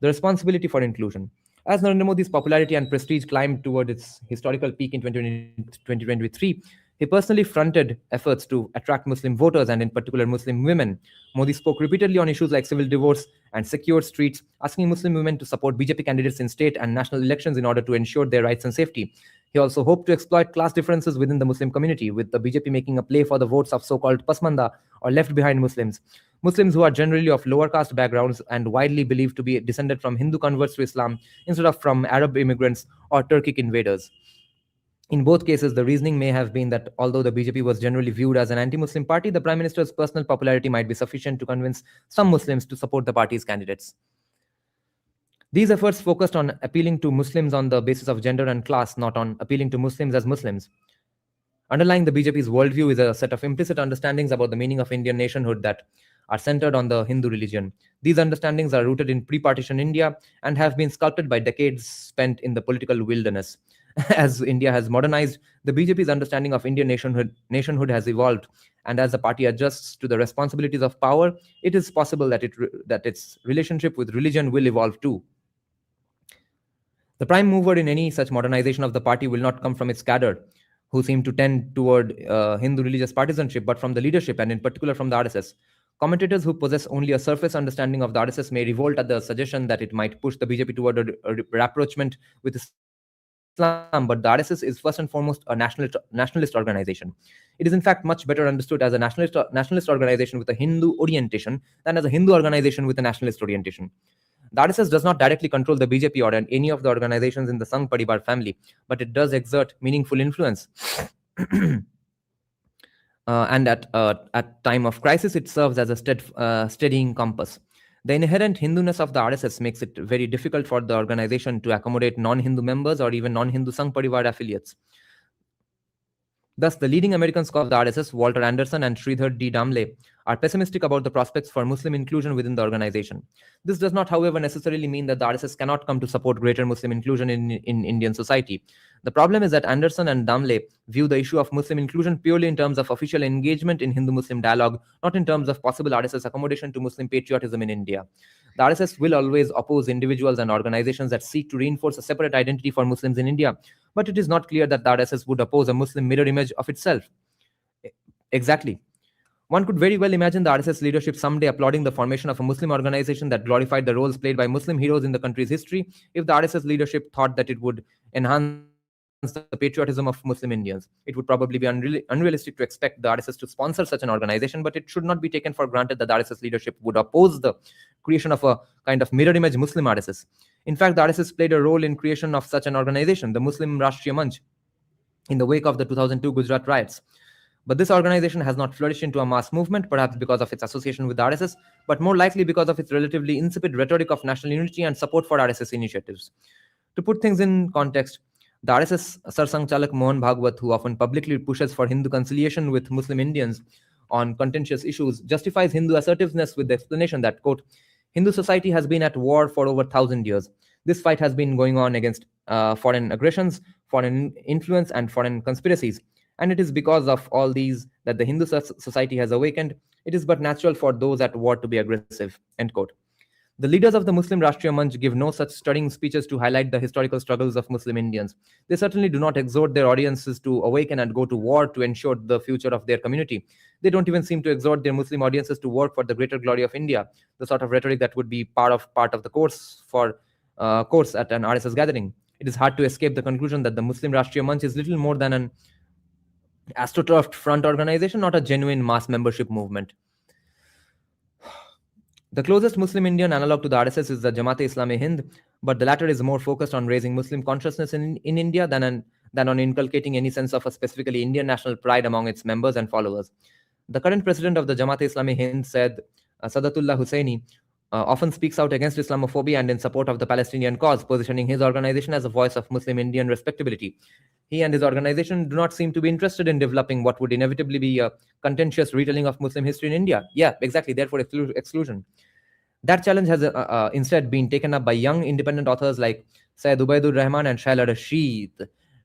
The responsibility for inclusion. As Narendra Modi's popularity and prestige climbed toward its historical peak in 2023, he personally fronted efforts to attract Muslim voters and in particular Muslim women. Modi spoke repeatedly on issues like civil divorce and secure streets, asking Muslim women to support BJP candidates in state and national elections in order to ensure their rights and safety. He also hoped to exploit class differences within the Muslim community, with the BJP making a play for the votes of so-called Pasmanda or left-behind Muslims. Muslims who are generally of lower caste backgrounds and widely believed to be descended from Hindu converts to Islam instead of from Arab immigrants or Turkic invaders. In both cases, the reasoning may have been that although the BJP was generally viewed as an anti-Muslim party, the Prime Minister's personal popularity might be sufficient to convince some Muslims to support the party's candidates. These efforts focused on appealing to Muslims on the basis of gender and class, not on appealing to Muslims as Muslims. Underlying the BJP's worldview is a set of implicit understandings about the meaning of Indian nationhood that are centered on the Hindu religion. These understandings are rooted in pre-partition India and have been sculpted by decades spent in the political wilderness. As India has modernized, the BJP's understanding of Indian nationhood has evolved, and as the party adjusts to the responsibilities of power, it is possible that its relationship with religion will evolve too. The prime mover in any such modernization of the party will not come from its cadre, who seem to tend toward Hindu religious partisanship, but from the leadership and in particular from the RSS. Commentators who possess only a surface understanding of the RSS may revolt at the suggestion that it might push the BJP toward a rapprochement with Islam, but the RSS is first and foremost a nationalist organization. It is in fact much better understood as a nationalist organization with a Hindu orientation than as a Hindu organization with a nationalist orientation. The RSS does not directly control the BJP or any of the organizations in the Sangh Paribar family, but it does exert meaningful influence. And at time of crisis, it serves as a steadying compass. The inherent Hinduness of the RSS makes it very difficult for the organization to accommodate non-Hindu members or even non-Hindu Sangh Parivar affiliates. Thus, the leading American scholars of the RSS, Walter Anderson and Sridhar D. Damle, are pessimistic about the prospects for Muslim inclusion within the organization. This does not, however, necessarily mean that the RSS cannot come to support greater Muslim inclusion in Indian society. The problem is that Anderson and Damle view the issue of Muslim inclusion purely in terms of official engagement in Hindu-Muslim dialogue, not in terms of possible RSS accommodation to Muslim patriotism in India. The RSS will always oppose individuals and organizations that seek to reinforce a separate identity for Muslims in India, but it is not clear that the RSS would oppose a Muslim mirror image of itself. Exactly. One could very well imagine the RSS leadership someday applauding the formation of a Muslim organization that glorified the roles played by Muslim heroes in the country's history if the RSS leadership thought that it would enhance the patriotism of Muslim Indians. It would probably be unrealistic to expect the RSS to sponsor such an organization, but it should not be taken for granted that the RSS leadership would oppose the creation of a kind of mirror image Muslim RSS. In fact, the RSS played a role in creation of such an organization, the Muslim Rashtriya Manch, in the wake of the 2002 Gujarat riots. But this organization has not flourished into a mass movement, perhaps because of its association with the RSS, but more likely because of its relatively insipid rhetoric of national unity and support for RSS initiatives. To put things in context, the RSS Sarsang Chalak Mohan Bhagwat, who often publicly pushes for Hindu conciliation with Muslim Indians on contentious issues, justifies Hindu assertiveness with the explanation that, quote, Hindu society has been at war for over 1,000 years. This fight has been going on against foreign aggressions, foreign influence, and foreign conspiracies. And it is because of all these that the Hindu society has awakened. It is but natural for those at war to be aggressive, end quote. The leaders of the Muslim Rashtriya Manch give no such stirring speeches to highlight the historical struggles of Muslim Indians. They certainly do not exhort their audiences to awaken and go to war to ensure the future of their community. They don't even seem to exhort their Muslim audiences to work for the greater glory of India, the sort of rhetoric that would be part of the course at an RSS gathering. It is hard to escape the conclusion that the Muslim Rashtriya Manch is little more than an astroturfed front organization, not a genuine mass membership movement. The closest Muslim Indian analog to the RSS is the Jamaat-e-Islam-e Hind, but the latter is more focused on raising Muslim consciousness in India than on inculcating any sense of a specifically Indian national pride among its members and followers. The current president of the Jamaat-e-Islam-e Hind, Sadatullah Hussaini, often speaks out against Islamophobia and in support of the Palestinian cause, positioning his organization as a voice of Muslim Indian respectability. He and his organization do not seem to be interested in developing what would inevitably be a contentious retelling of Muslim history in India. Yeah, exactly. Therefore, exclusion. That challenge has instead been taken up by young independent authors like Syed Ubaidur Rahman and Shaila Rashid.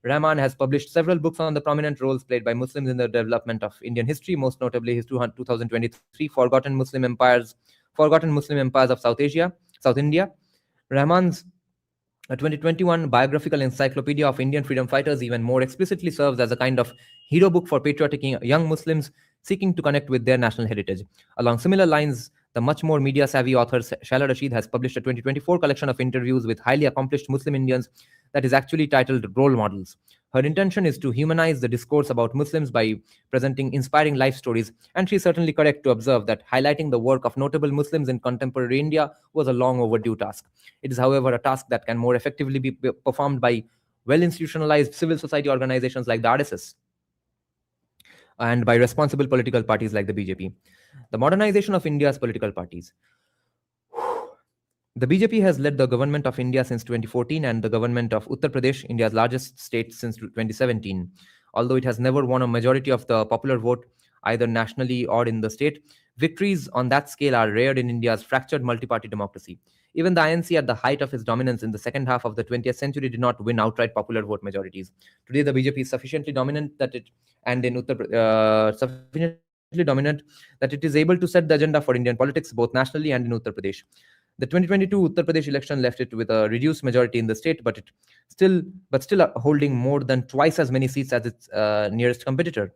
Rahman has published several books on the prominent roles played by Muslims in the development of Indian history, most notably his 2023 Forgotten Muslim Empires of South India. Rahman's 2021 biographical encyclopedia of Indian freedom fighters even more explicitly serves as a kind of hero book for patriotic young Muslims seeking to connect with their national heritage. Along similar lines, the much more media-savvy author Shaila Rashid has published a 2024 collection of interviews with highly accomplished Muslim Indians that is actually titled Role Models. Her intention is to humanize the discourse about Muslims by presenting inspiring life stories, and she is certainly correct to observe that highlighting the work of notable Muslims in contemporary India was a long overdue task. It is, however, a task that can more effectively be performed by well-institutionalized civil society organizations like the RSS and by responsible political parties like the BJP. The modernization of India's political parties. The BJP has led the government of India since 2014 and the government of Uttar Pradesh, India's largest state, since 2017. Although it has never won a majority of the popular vote, either nationally or in the state, victories on that scale are rare in India's fractured multi-party democracy. Even the INC at the height of its dominance in the second half of the 20th century did not win outright popular vote majorities. Today, the BJP is sufficiently dominant that it is able to set the agenda for Indian politics both nationally and in Uttar Pradesh. The 2022 Uttar Pradesh election left it with a reduced majority in the state, but still holding more than twice as many seats as its nearest competitor.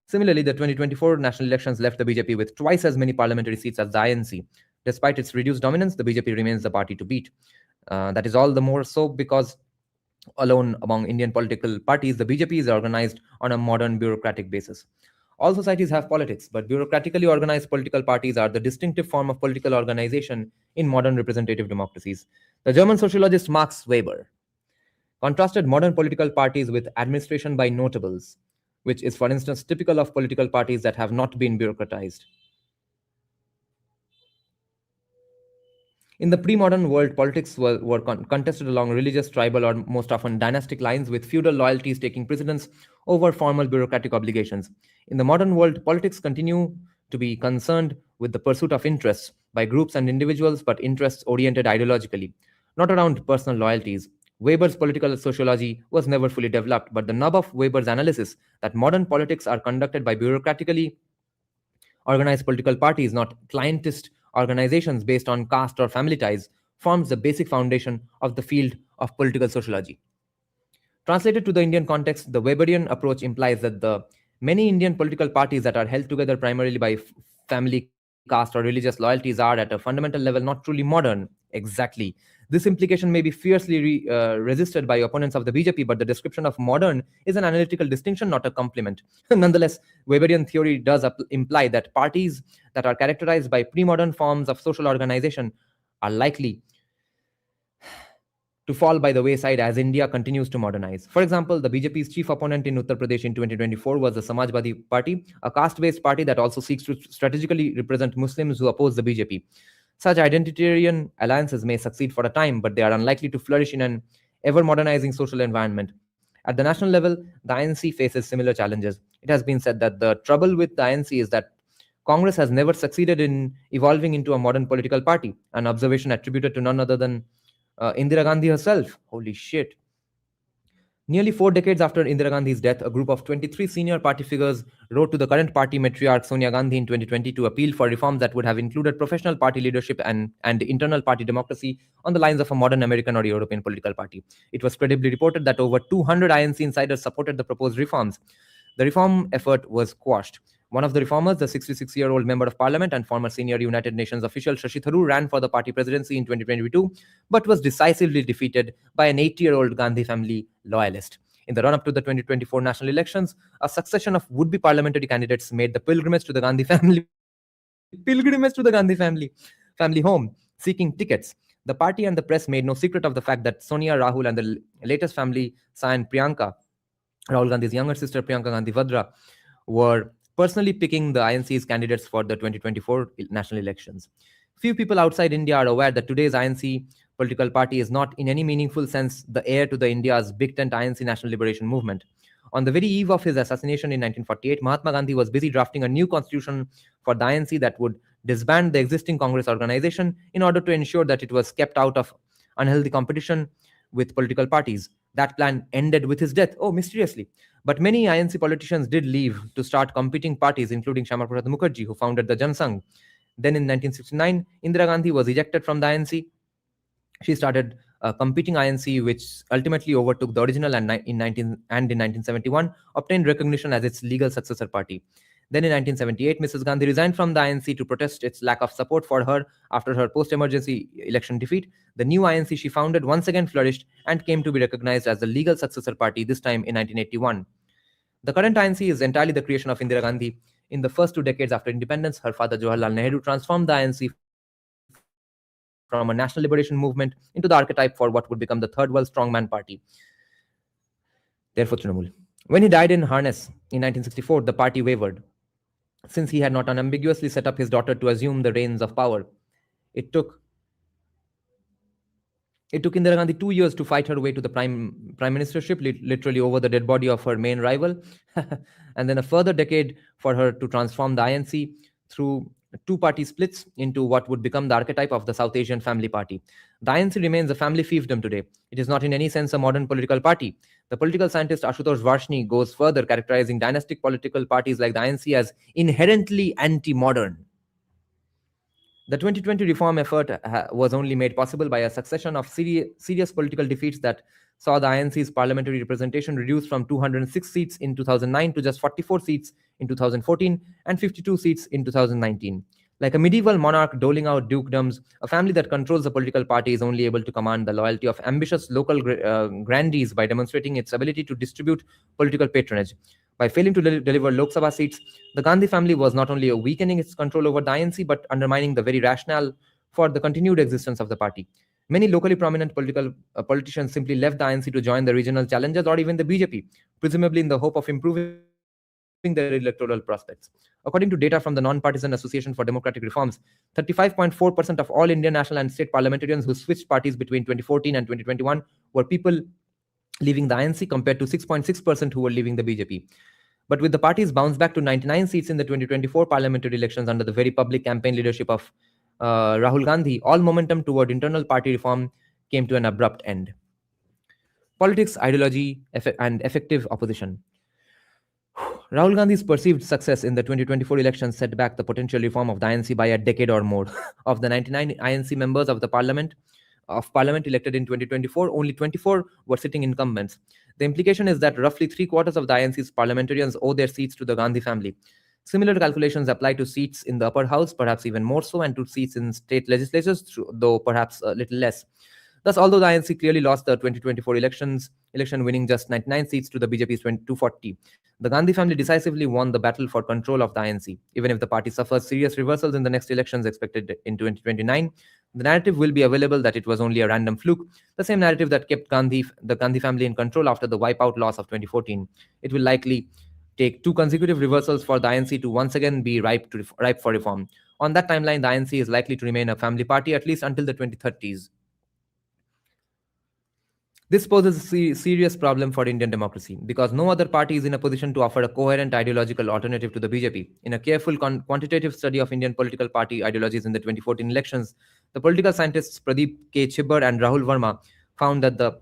Similarly, the 2024 national elections left the BJP with twice as many parliamentary seats as the INC. Despite its reduced dominance, the BJP remains the party to beat. That is all the more so because alone among Indian political parties, the BJP is organized on a modern bureaucratic basis. All societies have politics, but bureaucratically organized political parties are the distinctive form of political organization in modern representative democracies. The German sociologist Max Weber contrasted modern political parties with administration by notables, which is, for instance, typical of political parties that have not been bureaucratized. In the pre-modern world, politics were contested along religious, tribal, or most often dynastic lines, with feudal loyalties taking precedence over formal bureaucratic obligations. In the modern world, politics continue to be concerned with the pursuit of interests by groups and individuals, but interests oriented ideologically, not around personal loyalties. Weber's political sociology was never fully developed, but the nub of Weber's analysis that modern politics are conducted by bureaucratically organized political parties, not clientist organizations based on caste or family ties, forms the basic foundation of the field of political sociology. Translated to the Indian context, the Weberian approach implies that the many Indian political parties that are held together primarily by family, caste, or religious loyalties are, at a fundamental level, not truly modern. Exactly. This implication may be fiercely resisted by opponents of the BJP, but the description of modern is an analytical distinction, not a compliment. Nonetheless, Weberian theory does imply that parties that are characterized by pre modern forms of social organization are likely to fall by the wayside as India continues to modernize. For example, the BJP's chief opponent in Uttar Pradesh in 2024 was the Samajwadi Party, a caste-based party that also seeks to strategically represent Muslims who oppose the BJP. Such identitarian alliances may succeed for a time, but they are unlikely to flourish in an ever modernizing social environment. At the national level, the INC faces similar challenges. It has been said that the trouble with the INC is that Congress has never succeeded in evolving into a modern political party, an observation attributed to none other than Indira Gandhi herself. Holy shit. Nearly 4 decades after Indira Gandhi's death, a group of 23 senior party figures wrote to the current party matriarch Sonia Gandhi in 2020 to appeal for reforms that would have included professional party leadership and internal party democracy on the lines of a modern American or European political party. It was credibly reported that over 200 INC insiders supported the proposed reforms. The reform effort was quashed. One of the reformers, the 66-year-old member of parliament and former senior United Nations official Shashi Tharoor, ran for the party presidency in 2022, but was decisively defeated by an 80-year-old Gandhi family loyalist. In the run-up to the 2024 national elections, a succession of would-be parliamentary candidates made the pilgrimage to the Gandhi family home, seeking tickets. The party and the press made no secret of the fact that Sonia, Rahul, and the latest family scion Priyanka, Rahul Gandhi's younger sister Priyanka Gandhi Vadra, were personally picking the INC's candidates for the 2024 national elections. Few people outside India are aware that today's INC political party is not in any meaningful sense the heir to the India's big tent INC National Liberation Movement. On the very eve of his assassination in 1948, Mahatma Gandhi was busy drafting a new constitution for the INC that would disband the existing Congress organization in order to ensure that it was kept out of unhealthy competition with political parties. That plan ended with his death, oh, mysteriously. But many INC politicians did leave to start competing parties, including Shyama Prasad Mukherjee, who founded the Jansangh. Then in 1969, Indira Gandhi was ejected from the INC. She started a competing INC, which ultimately overtook the original and in 1971 obtained recognition as its legal successor party. Then in 1978, Mrs. Gandhi resigned from the INC to protest its lack of support for her after her post-emergency election defeat. The new INC she founded once again flourished and came to be recognized as the legal successor party, this time in 1981. The current INC is entirely the creation of Indira Gandhi. In the first 2 decades after independence, her father Jawaharlal Nehru transformed the INC from a national liberation movement into the archetype for what would become the third world strongman party. Therefore, Trinamool. When he died in harness in 1964, the party wavered. Since he had not unambiguously set up his daughter to assume the reins of power, it took Indira Gandhi 2 years to fight her way to the prime ministership, literally over the dead body of her main rival, and then a further decade for her to transform the INC through two-party splits into what would become the archetype of the South Asian family party. The INC remains a family fiefdom today. It is not in any sense a modern political party. The political scientist Ashutosh Varshni goes further, characterizing dynastic political parties like the INC as inherently anti-modern. The 2020 reform effort was only made possible by a succession of serious political defeats that saw the INC's parliamentary representation reduced from 206 seats in 2009 to just 44 seats in 2014 and 52 seats in 2019. Like a medieval monarch doling out dukedoms, a family that controls the political party is only able to command the loyalty of ambitious local grandees by demonstrating its ability to distribute political patronage. By failing to deliver Lok Sabha seats, the Gandhi family was not only weakening its control over the INC, but undermining the very rationale for the continued existence of the party. Many locally prominent politicians simply left the INC to join the regional challengers or even the BJP, presumably in the hope of improving their chances of winning the elections. their electoral prospects. According to data from the Non-Partisan Association for Democratic Reforms, 35.4% of all Indian national and state parliamentarians who switched parties between 2014 and 2021 were people leaving the INC, compared to 6.6% who were leaving the BJP. But with the party's bounce back to 99 seats in the 2024 parliamentary elections under the very public campaign leadership of Rahul Gandhi, all momentum toward internal party reform came to an abrupt end. Politics, ideology, and effective opposition. Rahul Gandhi's perceived success in the 2024 elections set back the potential reform of the INC by a decade or more. Of the 99 INC members of the parliament elected in 2024, only 24 were sitting incumbents. The implication is that roughly 3/4 of the INC's parliamentarians owe their seats to the Gandhi family. Similar calculations apply to seats in the upper house, perhaps even more so, and to seats in state legislatures, though perhaps a little less. Thus, although the INC clearly lost the 2024 election winning just 99 seats to the BJP's 240, the Gandhi family decisively won the battle for control of the INC. Even if the party suffers serious reversals in the next elections expected in 2029, the narrative will be available that it was only a random fluke, the same narrative that kept the Gandhi family in control after the wipeout loss of 2014. It will likely take 2 consecutive reversals for the INC to once again be ripe for reform. On that timeline, the INC is likely to remain a family party at least until the 2030s. This poses a serious problem for Indian democracy because no other party is in a position to offer a coherent ideological alternative to the BJP. In a careful quantitative study of Indian political party ideologies in the 2014 elections, the political scientists Pradeep K. Chibbar and Rahul Verma found that the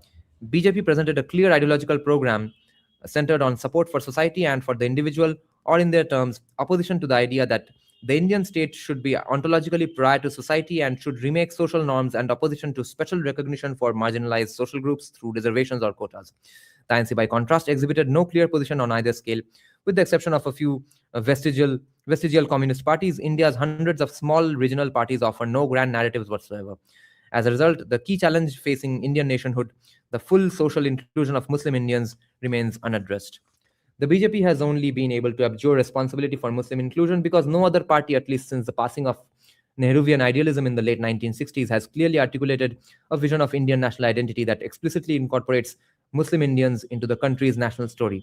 BJP presented a clear ideological program centered on support for society and for the individual, or in their terms, opposition to the idea that the Indian state should be ontologically prior to society and should remake social norms, and opposition to special recognition for marginalized social groups through reservations or quotas. The INC, by contrast, exhibited no clear position on either scale. With the exception of a few vestigial communist parties, India's hundreds of small regional parties offer no grand narratives whatsoever. As a result, the key challenge facing Indian nationhood, the full social inclusion of Muslim Indians, remains unaddressed. The BJP has only been able to abjure responsibility for Muslim inclusion because no other party, at least since the passing of Nehruvian idealism in the late 1960s, has clearly articulated a vision of Indian national identity that explicitly incorporates Muslim Indians into the country's national story.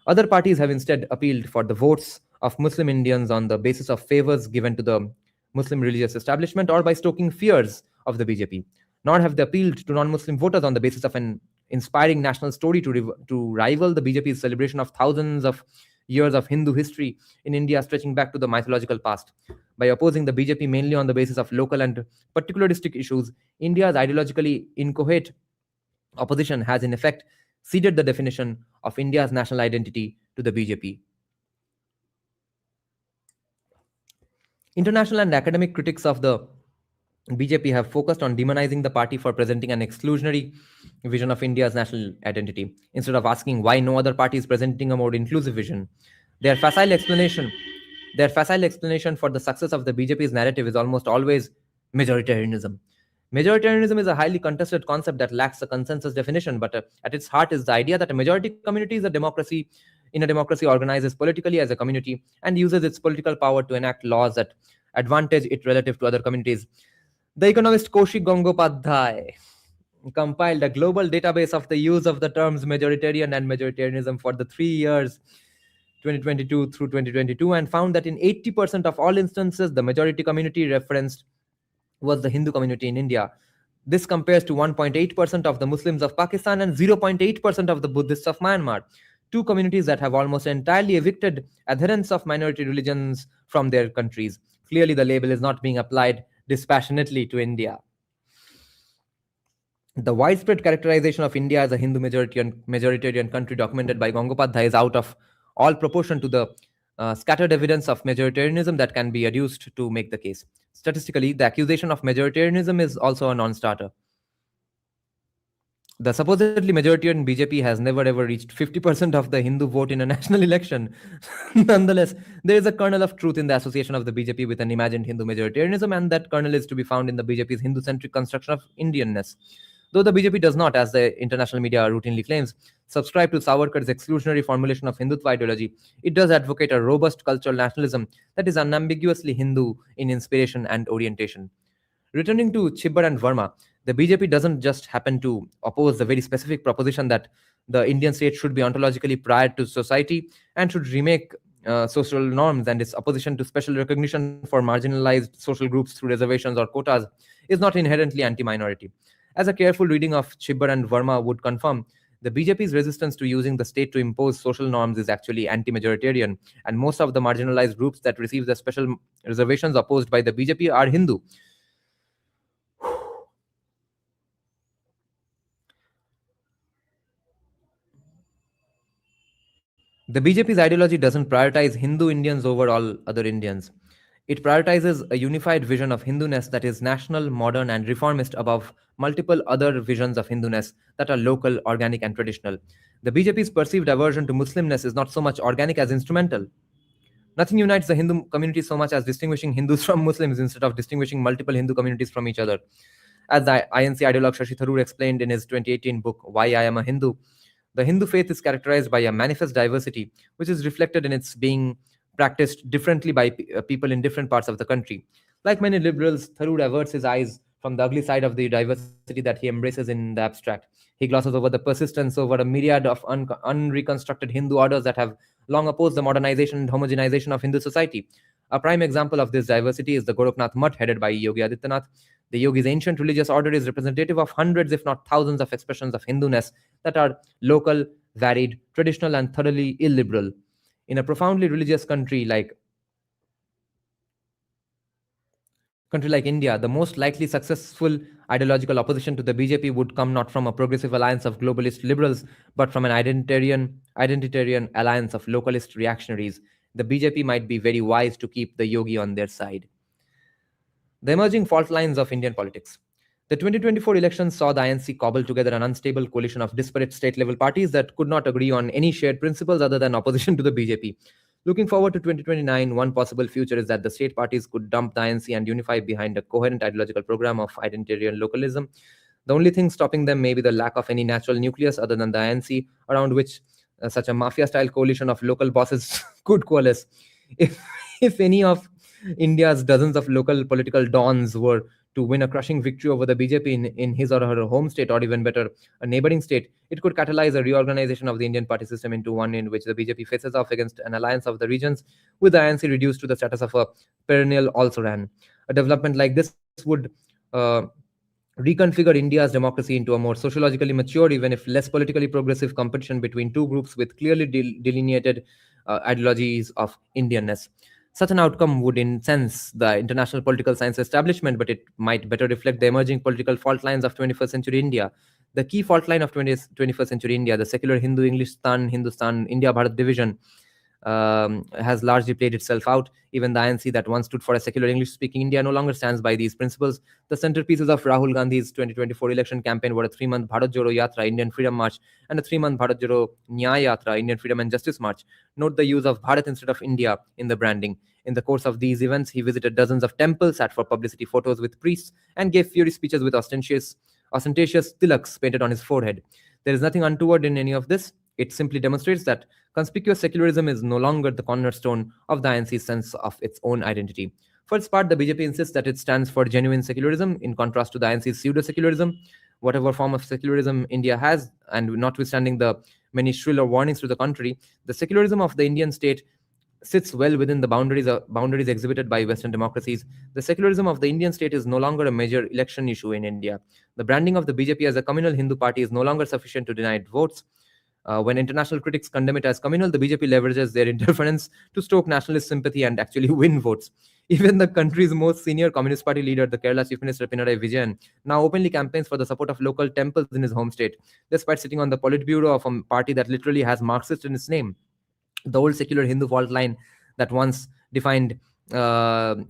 Other parties have instead appealed for the votes of Muslim Indians on the basis of favors given to the Muslim religious establishment or by stoking fears of the BJP. Nor have they appealed to non-Muslim voters on the basis of an inspiring national story to rival the BJP's celebration of thousands of years of Hindu history in India stretching back to the mythological past. By opposing the BJP mainly on the basis of local and particularistic issues, India's ideologically inchoate opposition has in effect ceded the definition of India's national identity to the BJP. International and academic critics of the BJP have focused on demonizing the party for presenting an exclusionary vision of India's national identity, instead of asking why no other party is presenting a more inclusive vision. Their facile explanation for the success of the BJP's narrative is almost always majoritarianism. Majoritarianism is a highly contested concept that lacks a consensus definition, but at its heart is the idea that a majority community is a democracy. In a democracy, organizes politically as a community and uses its political power to enact laws that advantage it relative to other communities. The economist Kaushik Gangopadhyay compiled a global database of the use of the terms majoritarian and majoritarianism for the 3 years 2022 through 2022 and found that in 80% of all instances, the majority community referenced was the Hindu community in India. This compares to 1.8% of the Muslims of Pakistan and 0.8% of the Buddhists of Myanmar, 2 communities that have almost entirely evicted adherents of minority religions from their countries. Clearly, the label is not being applied dispassionately to India. The widespread characterization of India as a Hindu majoritarian country documented by Gangopadhyay is out of all proportion to the scattered evidence of majoritarianism that can be adduced to make the case. Statistically, the accusation of majoritarianism is also a non-starter. The supposedly majoritarian BJP has never ever reached 50% of the Hindu vote in a national election. Nonetheless, there is a kernel of truth in the association of the BJP with an imagined Hindu majoritarianism, and that kernel is to be found in the BJP's Hindu-centric construction of Indianness. Though the BJP does not, as the international media routinely claims, subscribe to Savarkar's exclusionary formulation of Hindutva ideology, it does advocate a robust cultural nationalism that is unambiguously Hindu in inspiration and orientation. Returning to Chibbar and Verma, the BJP doesn't just happen to oppose the very specific proposition that the Indian state should be ontologically prior to society and should remake social norms and its opposition to special recognition for marginalized social groups through reservations or quotas is not inherently anti-minority. As a careful reading of Chibber and Verma would confirm, the BJP's resistance to using the state to impose social norms is actually anti-majoritarian, and most of the marginalized groups that receive the special reservations opposed by the BJP are Hindu. The BJP's ideology doesn't prioritize Hindu Indians over all other Indians. It prioritizes a unified vision of Hinduness that is national, modern, and reformist above multiple other visions of Hinduness that are local, organic, and traditional. The BJP's perceived aversion to Muslimness is not so much organic as instrumental. Nothing unites the Hindu community so much as distinguishing Hindus from Muslims instead of distinguishing multiple Hindu communities from each other. As the INC ideologue Shashi Tharoor explained in his 2018 book, Why I Am a Hindu, the Hindu faith is characterized by a manifest diversity, which is reflected in its being practiced differently by people in different parts of the country. Like many liberals, Tharoor averts his eyes from the ugly side of the diversity that he embraces in the abstract. He glosses over the persistence over a myriad of unreconstructed Hindu orders that have long opposed the modernization and homogenization of Hindu society. A prime example of this diversity is the Goraknath Mutt headed by Yogi Adityanath. The Yogi's ancient religious order is representative of hundreds, if not thousands, of expressions of Hinduness that are local, varied, traditional, and thoroughly illiberal. In a profoundly religious country like India, the most likely successful ideological opposition to the BJP would come not from a progressive alliance of globalist liberals, but from an identitarian alliance of localist reactionaries. The BJP might be very wise to keep the Yogi on their side. The emerging fault lines of Indian politics. The 2024 elections saw the INC cobble together an unstable coalition of disparate state-level parties that could not agree on any shared principles other than opposition to the BJP. Looking forward to 2029, one possible future is that the state parties could dump the INC and unify behind a coherent ideological program of identitarian localism. The only thing stopping them may be the lack of any natural nucleus other than the INC, around which such a mafia-style coalition of local bosses could coalesce. If, if any of India's dozens of local political dons were to win a crushing victory over the BJP in his or her home state, or even better, a neighboring state, it could catalyze a reorganization of the Indian party system into one in which the BJP faces off against an alliance of the regions, with the INC reduced to the status of a perennial also-ran. A development like this would reconfigure India's democracy into a more sociologically mature, even if less politically progressive competition between two groups with clearly delineated ideologies of Indianness. Such an outcome would incense the international political science establishment, but it might better reflect the emerging political fault lines of 21st century India. The key fault line of 21st century India, the secular Hindu, Englistan, Hindustan, India Bharat division, has largely played itself out. Even the INC that once stood for a secular English-speaking India no longer stands by these principles. The centerpieces of Rahul Gandhi's 2024 election campaign were a 3-month Bharat Joro Yatra, Indian Freedom March, and a 3-month Bharat Joro Nyaya Yatra, Indian Freedom and Justice March. Note the use of Bharat instead of India in the branding. In the course of these events, he visited dozens of temples, sat for publicity photos with priests, and gave fiery speeches with ostentatious tilaks painted on his forehead. There is nothing untoward in any of this. It simply demonstrates that conspicuous secularism is no longer the cornerstone of the INC's sense of its own identity. For its part, the BJP insists that it stands for genuine secularism, in contrast to the INC's pseudo-secularism. Whatever form of secularism India has, and notwithstanding the many shriller warnings to the contrary, the secularism of the Indian state sits well within the boundaries exhibited by Western democracies. The secularism of the Indian state is no longer a major election issue in India. The branding of the BJP as a communal Hindu party is no longer sufficient to deny it votes. When international critics condemn it as communal, the BJP leverages their interference to stoke nationalist sympathy and actually win votes. Even the country's most senior Communist Party leader, the Kerala Chief Minister Pinarayi Vijayan, now openly campaigns for the support of local temples in his home state, despite sitting on the Politburo of a party that literally has Marxist in its name. The old secular Hindu fault line that once defined the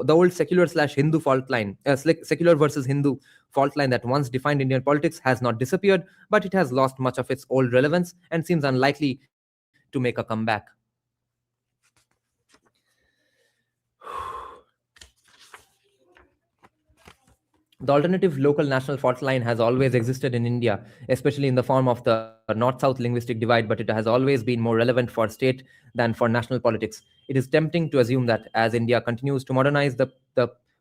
old secular / Hindu fault line, secular versus Hindu fault line that once defined Indian politics has not disappeared, but it has lost much of its old relevance and seems unlikely to make a comeback. The alternative local national fault line has always existed in India, especially in the form of the north-south linguistic divide, but it has always been more relevant for state than for national politics. It is tempting to assume that as India continues to modernize, the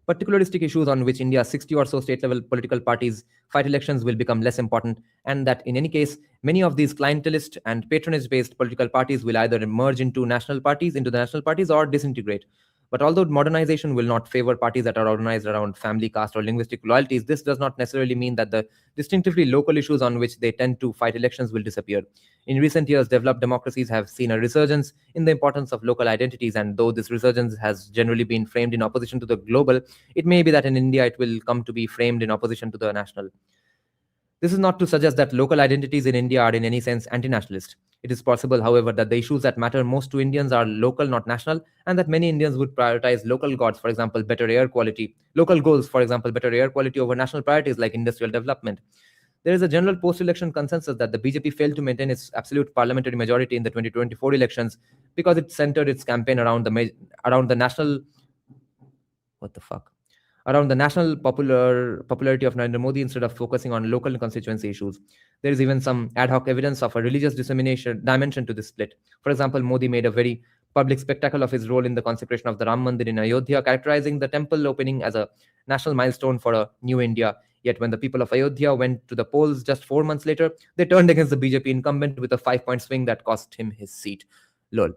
particularistic issues on which India's 60 or so state-level political parties fight elections will become less important, and that in any case, many of these clientelist and patronage-based political parties will either merge into the national parties or disintegrate. But although modernization will not favor parties that are organized around family, caste, or linguistic loyalties, this does not necessarily mean that the distinctively local issues on which they tend to fight elections will disappear. In recent years, developed democracies have seen a resurgence in the importance of local identities, and though this resurgence has generally been framed in opposition to the global, it may be that in India it will come to be framed in opposition to the national. This is not to suggest that local identities in India are in any sense anti nationalist. It is possible, however, that the issues that matter most to Indians are local, not national, and that many Indians would prioritize local goals, for example, better air quality, local goals, for example, better air quality over national priorities like industrial development. There is a general post-election consensus that the BJP failed to maintain its absolute parliamentary majority in the 2024 elections because it centered its campaign around the national what the fuck around the national popularity of Narendra Modi instead of focusing on local constituency issues. There is even some ad hoc evidence of a religious dissemination dimension to this split. For example, Modi made a very public spectacle of his role in the consecration of the Ram Mandir in Ayodhya, characterizing the temple opening as a national milestone for a new India. Yet when the people of Ayodhya went to the polls just 4 months later, they turned against the BJP incumbent with a 5-point swing that cost him his seat. Lol.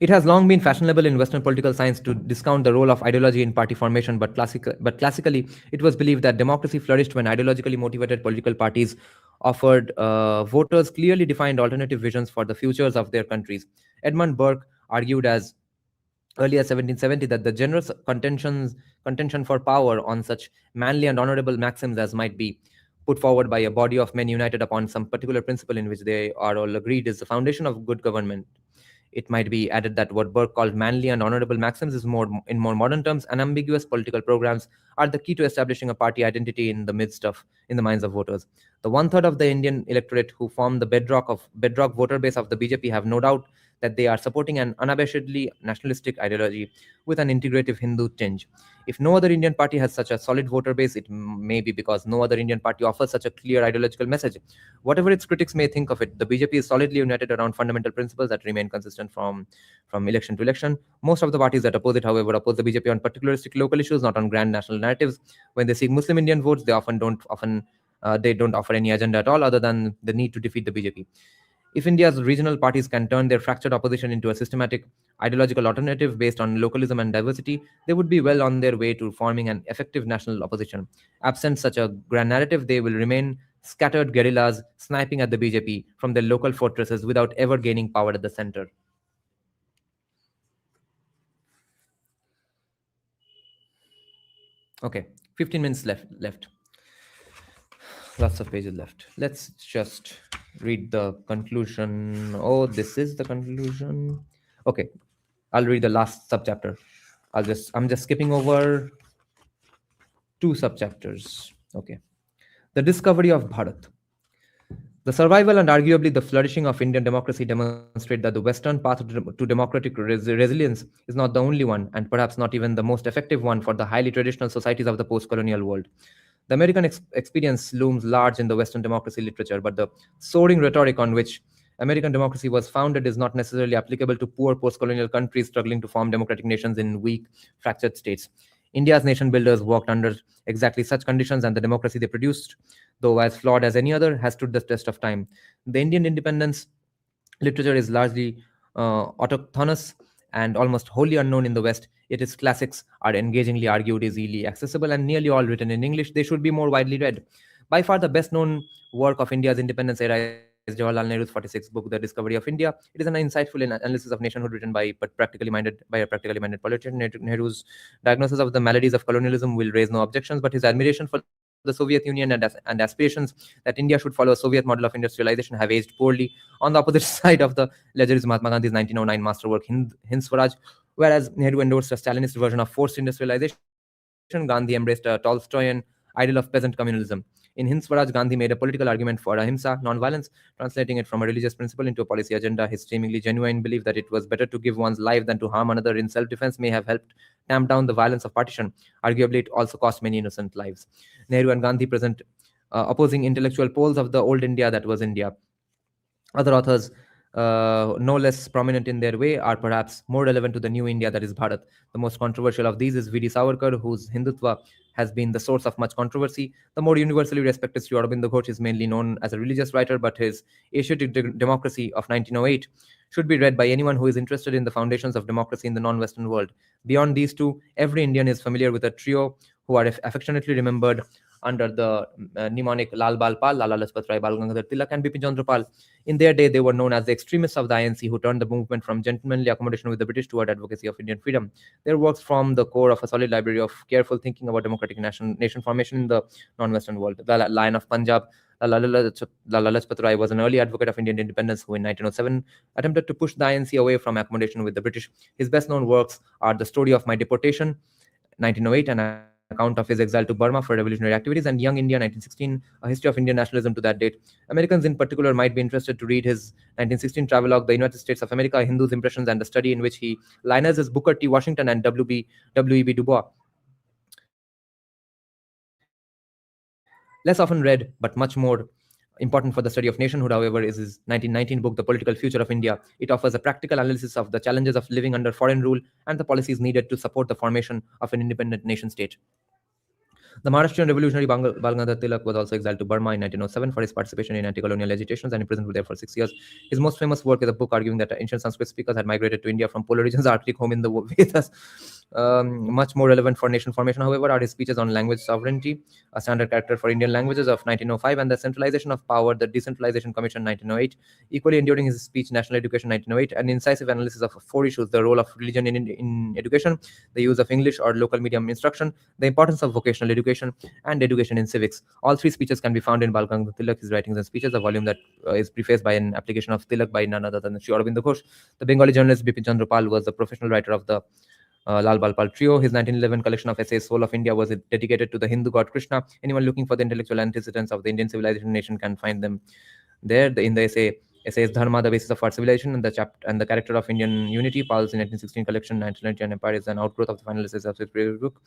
It has long been fashionable in Western political science to discount the role of ideology in party formation, but classically, it was believed that democracy flourished when ideologically motivated political parties offered voters clearly defined alternative visions for the futures of their countries. Edmund Burke argued as early as 1770 that the generous contention for power on such manly and honorable maxims as might be put forward by a body of men united upon some particular principle in which they are all agreed is the foundation of good government. It might be added that what Burke called manly and honorable maxims is in more modern terms, unambiguous political programs are the key to establishing a party identity in the minds of voters. The 1/3 of the Indian electorate who form the bedrock voter base of the BJP have no doubt that they are supporting an unabashedly nationalistic ideology with an integrative Hindu tinge. If no other Indian party has such a solid voter base, it may be because no other Indian party offers such a clear ideological message. Whatever its critics may think of it, the BJP is solidly united around fundamental principles that remain consistent from election to election. Most of the parties that oppose it, however, oppose the BJP on particularistic local issues, not on grand national narratives. When they seek Muslim Indian votes, they don't offer any agenda at all other than the need to defeat the BJP. If India's regional parties can turn their fractured opposition into a systematic ideological alternative based on localism and diversity, they would be well on their way to forming an effective national opposition. Absent such a grand narrative, they will remain scattered guerrillas sniping at the BJP from their local fortresses without ever gaining power at the center. Okay, 15 minutes left. Lots of pages left. Let's just read the conclusion. Oh, this is the conclusion. Okay, I'll read the last subchapter. I'm just skipping over 2 subchapters. Okay. The discovery of Bharat. The survival and arguably the flourishing of Indian democracy demonstrate that the Western path to democratic resilience is not the only one, and perhaps not even the most effective one for the highly traditional societies of the post-colonial world. The American experience looms large in the Western democracy literature, but the soaring rhetoric on which American democracy was founded is not necessarily applicable to poor post-colonial countries struggling to form democratic nations in weak, fractured states. India's nation builders worked under exactly such conditions, and the democracy they produced, though as flawed as any other, has stood the test of time. The Indian independence literature is largely autochthonous and almost wholly unknown in the West, yet its classics are engagingly argued, easily accessible, and nearly all written in English. They should be more widely read. By far the best known work of India's independence era is Jawaharlal Nehru's 46th book, The Discovery of India. It is an insightful analysis of nationhood written by a practically minded politician. Nehru's diagnosis of the maladies of colonialism will raise no objections, but his admiration for the Soviet Union and aspirations that India should follow a Soviet model of industrialization have aged poorly. On the opposite side of the ledger is Mahatma Gandhi's 1909 masterwork Hind Swaraj. Whereas Nehru endorsed a Stalinist version of forced industrialization, Gandhi embraced a Tolstoyan ideal of peasant communalism. In Hind Swaraj, Gandhi made a political argument for ahimsa, non-violence, translating it from a religious principle into a policy agenda. His seemingly genuine belief that it was better to give one's life than to harm another in self-defense may have helped tamp down the violence of partition. Arguably, it also cost many innocent lives. Nehru and Gandhi present opposing intellectual poles of the old India that was India. Other authors, no less prominent in their way, are perhaps more relevant to the new India that is Bharat. The most controversial of these is V.D. Savarkar, whose Hindutva has been the source of much controversy. The more universally respected Sri Aurobindo Ghosh is mainly known as a religious writer, but his Asiatic Democracy of 1908 should be read by anyone who is interested in the foundations of democracy in the non-Western world. Beyond these two, every Indian is familiar with a trio who are affectionately remembered under the mnemonic Lal Bal Pal, Lala Lajpat Rai, Bal Gangadhar Tilak, and Bipin Chandra Pal. In their day, they were known as the extremists of the INC who turned the movement from gentlemanly accommodation with the British toward advocacy of Indian freedom. Their works form the core of a solid library of careful thinking about democratic nation formation in the non-Western world. The Lion of Punjab, Lala Lajpat Rai, was an early advocate of Indian independence who in 1907 attempted to push the INC away from accommodation with the British. His best-known works are The Story of My Deportation, 1908, an account of his exile to Burma for revolutionary activities, and Young India, 1916, a history of Indian nationalism to that date. Americans in particular might be interested to read his 1916 travelogue, The United States of America, A Hindu's Impressions, and a study in which he lionizes Booker T. Washington and W.E.B. Du Bois. Less often read, but much more important for the study of nationhood, however, is his 1919 book, The Political Future of India. It offers a practical analysis of the challenges of living under foreign rule and the policies needed to support the formation of an independent nation state. The Maharashtrian revolutionary Bal Gangadhar Tilak was also exiled to Burma in 1907 for his participation in anti-colonial agitations and imprisoned there for 6 years. His most famous work is a book arguing that ancient Sanskrit speakers had migrated to India from polar regions, Arctic home in the Vedas. Much more relevant for nation formation, however, are his speeches on language sovereignty, a standard character for Indian languages of 1905, and the centralization of power, the Decentralization Commission 1908. Equally enduring his speech, National Education 1908, an incisive analysis of 4 issues: the role of religion in education, the use of English or local medium instruction, the importance of vocational education, and education in civics. All 3 speeches can be found in Bal Gangadhar Tilak, His Writings and Speeches, a volume that is prefaced by an application of Tilak by none other than Sri Aurobindo Ghosh. The Bengali journalist Bipin Chandra Pal was the professional writer of the Lal Bal Pal trio. His 1911 collection of essays, Soul of India, was dedicated to the Hindu god Krishna. Anyone looking for the intellectual antecedents of the Indian civilization nation can find them there. In the essays Dharma, the basis of our civilization, and the character of Indian unity, Pal's 1916 collection, 1990 Empire, is an outgrowth of the final essays of his previous book,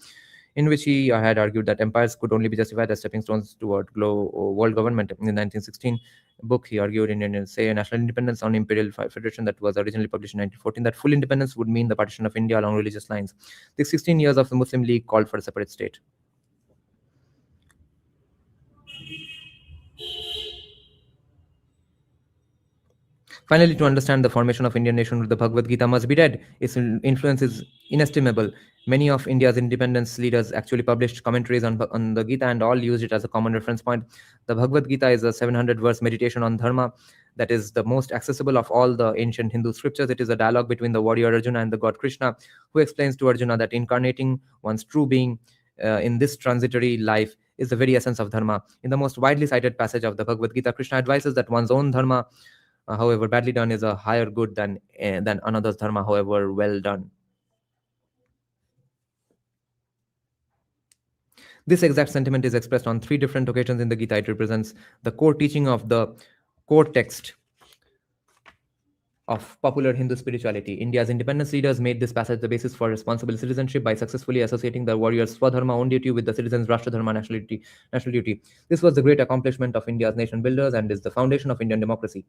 in which he had argued that empires could only be justified as stepping stones toward world government. In the 1916 book, he argued in an essay, National Independence on Imperial Federation, that was originally published in 1914, that full independence would mean the partition of India along religious lines. The 16 years of the Muslim League called for a separate state. Finally, to understand the formation of Indian nationhood, the Bhagavad Gita must be read. Its influence is inestimable. Many of India's independence leaders actually published commentaries on the Gita, and all used it as a common reference point. The Bhagavad Gita is a 700-verse meditation on dharma that is the most accessible of all the ancient Hindu scriptures. It is a dialogue between the warrior Arjuna and the god Krishna, who explains to Arjuna that incarnating one's true being in this transitory life is the very essence of dharma. In the most widely cited passage of the Bhagavad Gita, Krishna advises that one's own dharma, however badly done, is a higher good than another's dharma, however well done. This exact sentiment is expressed on 3 different occasions in the Gita. It represents the core teaching of the core text of popular Hindu spirituality. India's independence leaders made this passage the basis for responsible citizenship by successfully associating the warrior's Swadharma, own duty, with the citizen's Rashtra national duty. This was the great accomplishment of India's nation builders and is the foundation of Indian democracy.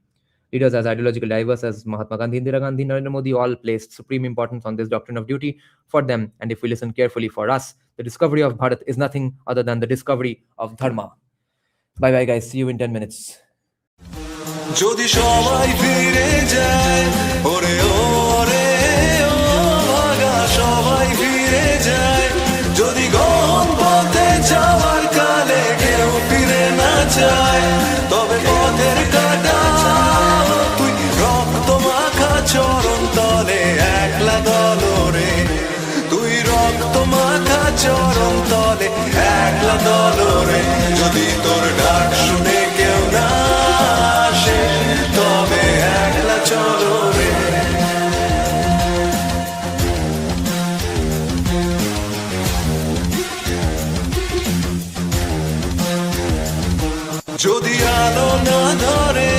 Leaders as ideologically diverse as Mahatma Gandhi, Indira Gandhi, Narendra Modi all placed supreme importance on this doctrine of duty for them. And if we listen carefully, for us, the discovery of Bharat is nothing other than the discovery of Dharma. Bye bye guys, see you in 10 minutes. যদি সবাই ফিরে যায় ওরে ওরে ও ভাগা সবাই ফিরে যায় যদি গহন পথে যাওয়ার কালে কেউ ফিরে না যায় তবে পথের কাটা তুই রক্ত মাখা চরণ তলে একলা দলরে তুই রক্ত মাখা চরণ তলে একলা দলরে যদি তোর ডাক শুনে কেউ না তবে একলা চলো রে যদি আলো না ধরে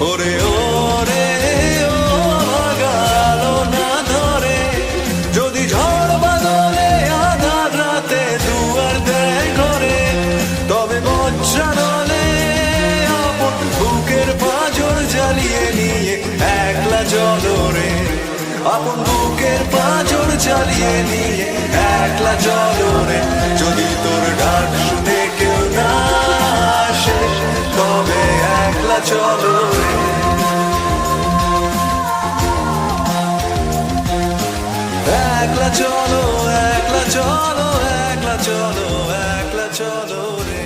ওরে ওরে ও ভাগা আলো না ধরে যদি ঝড় বাদলে আধার রাতে দুয়ার দেয় ঘরে তবে আপন বুকের পাঁজর চালিয়ে নিয়ে একলা চলো রে, যদি তোর ডাক শুনে কেউ না আসে তবে একলা চলো রে। একলা চলো, একলা চলো, একলা চলো, একলা চলো রে।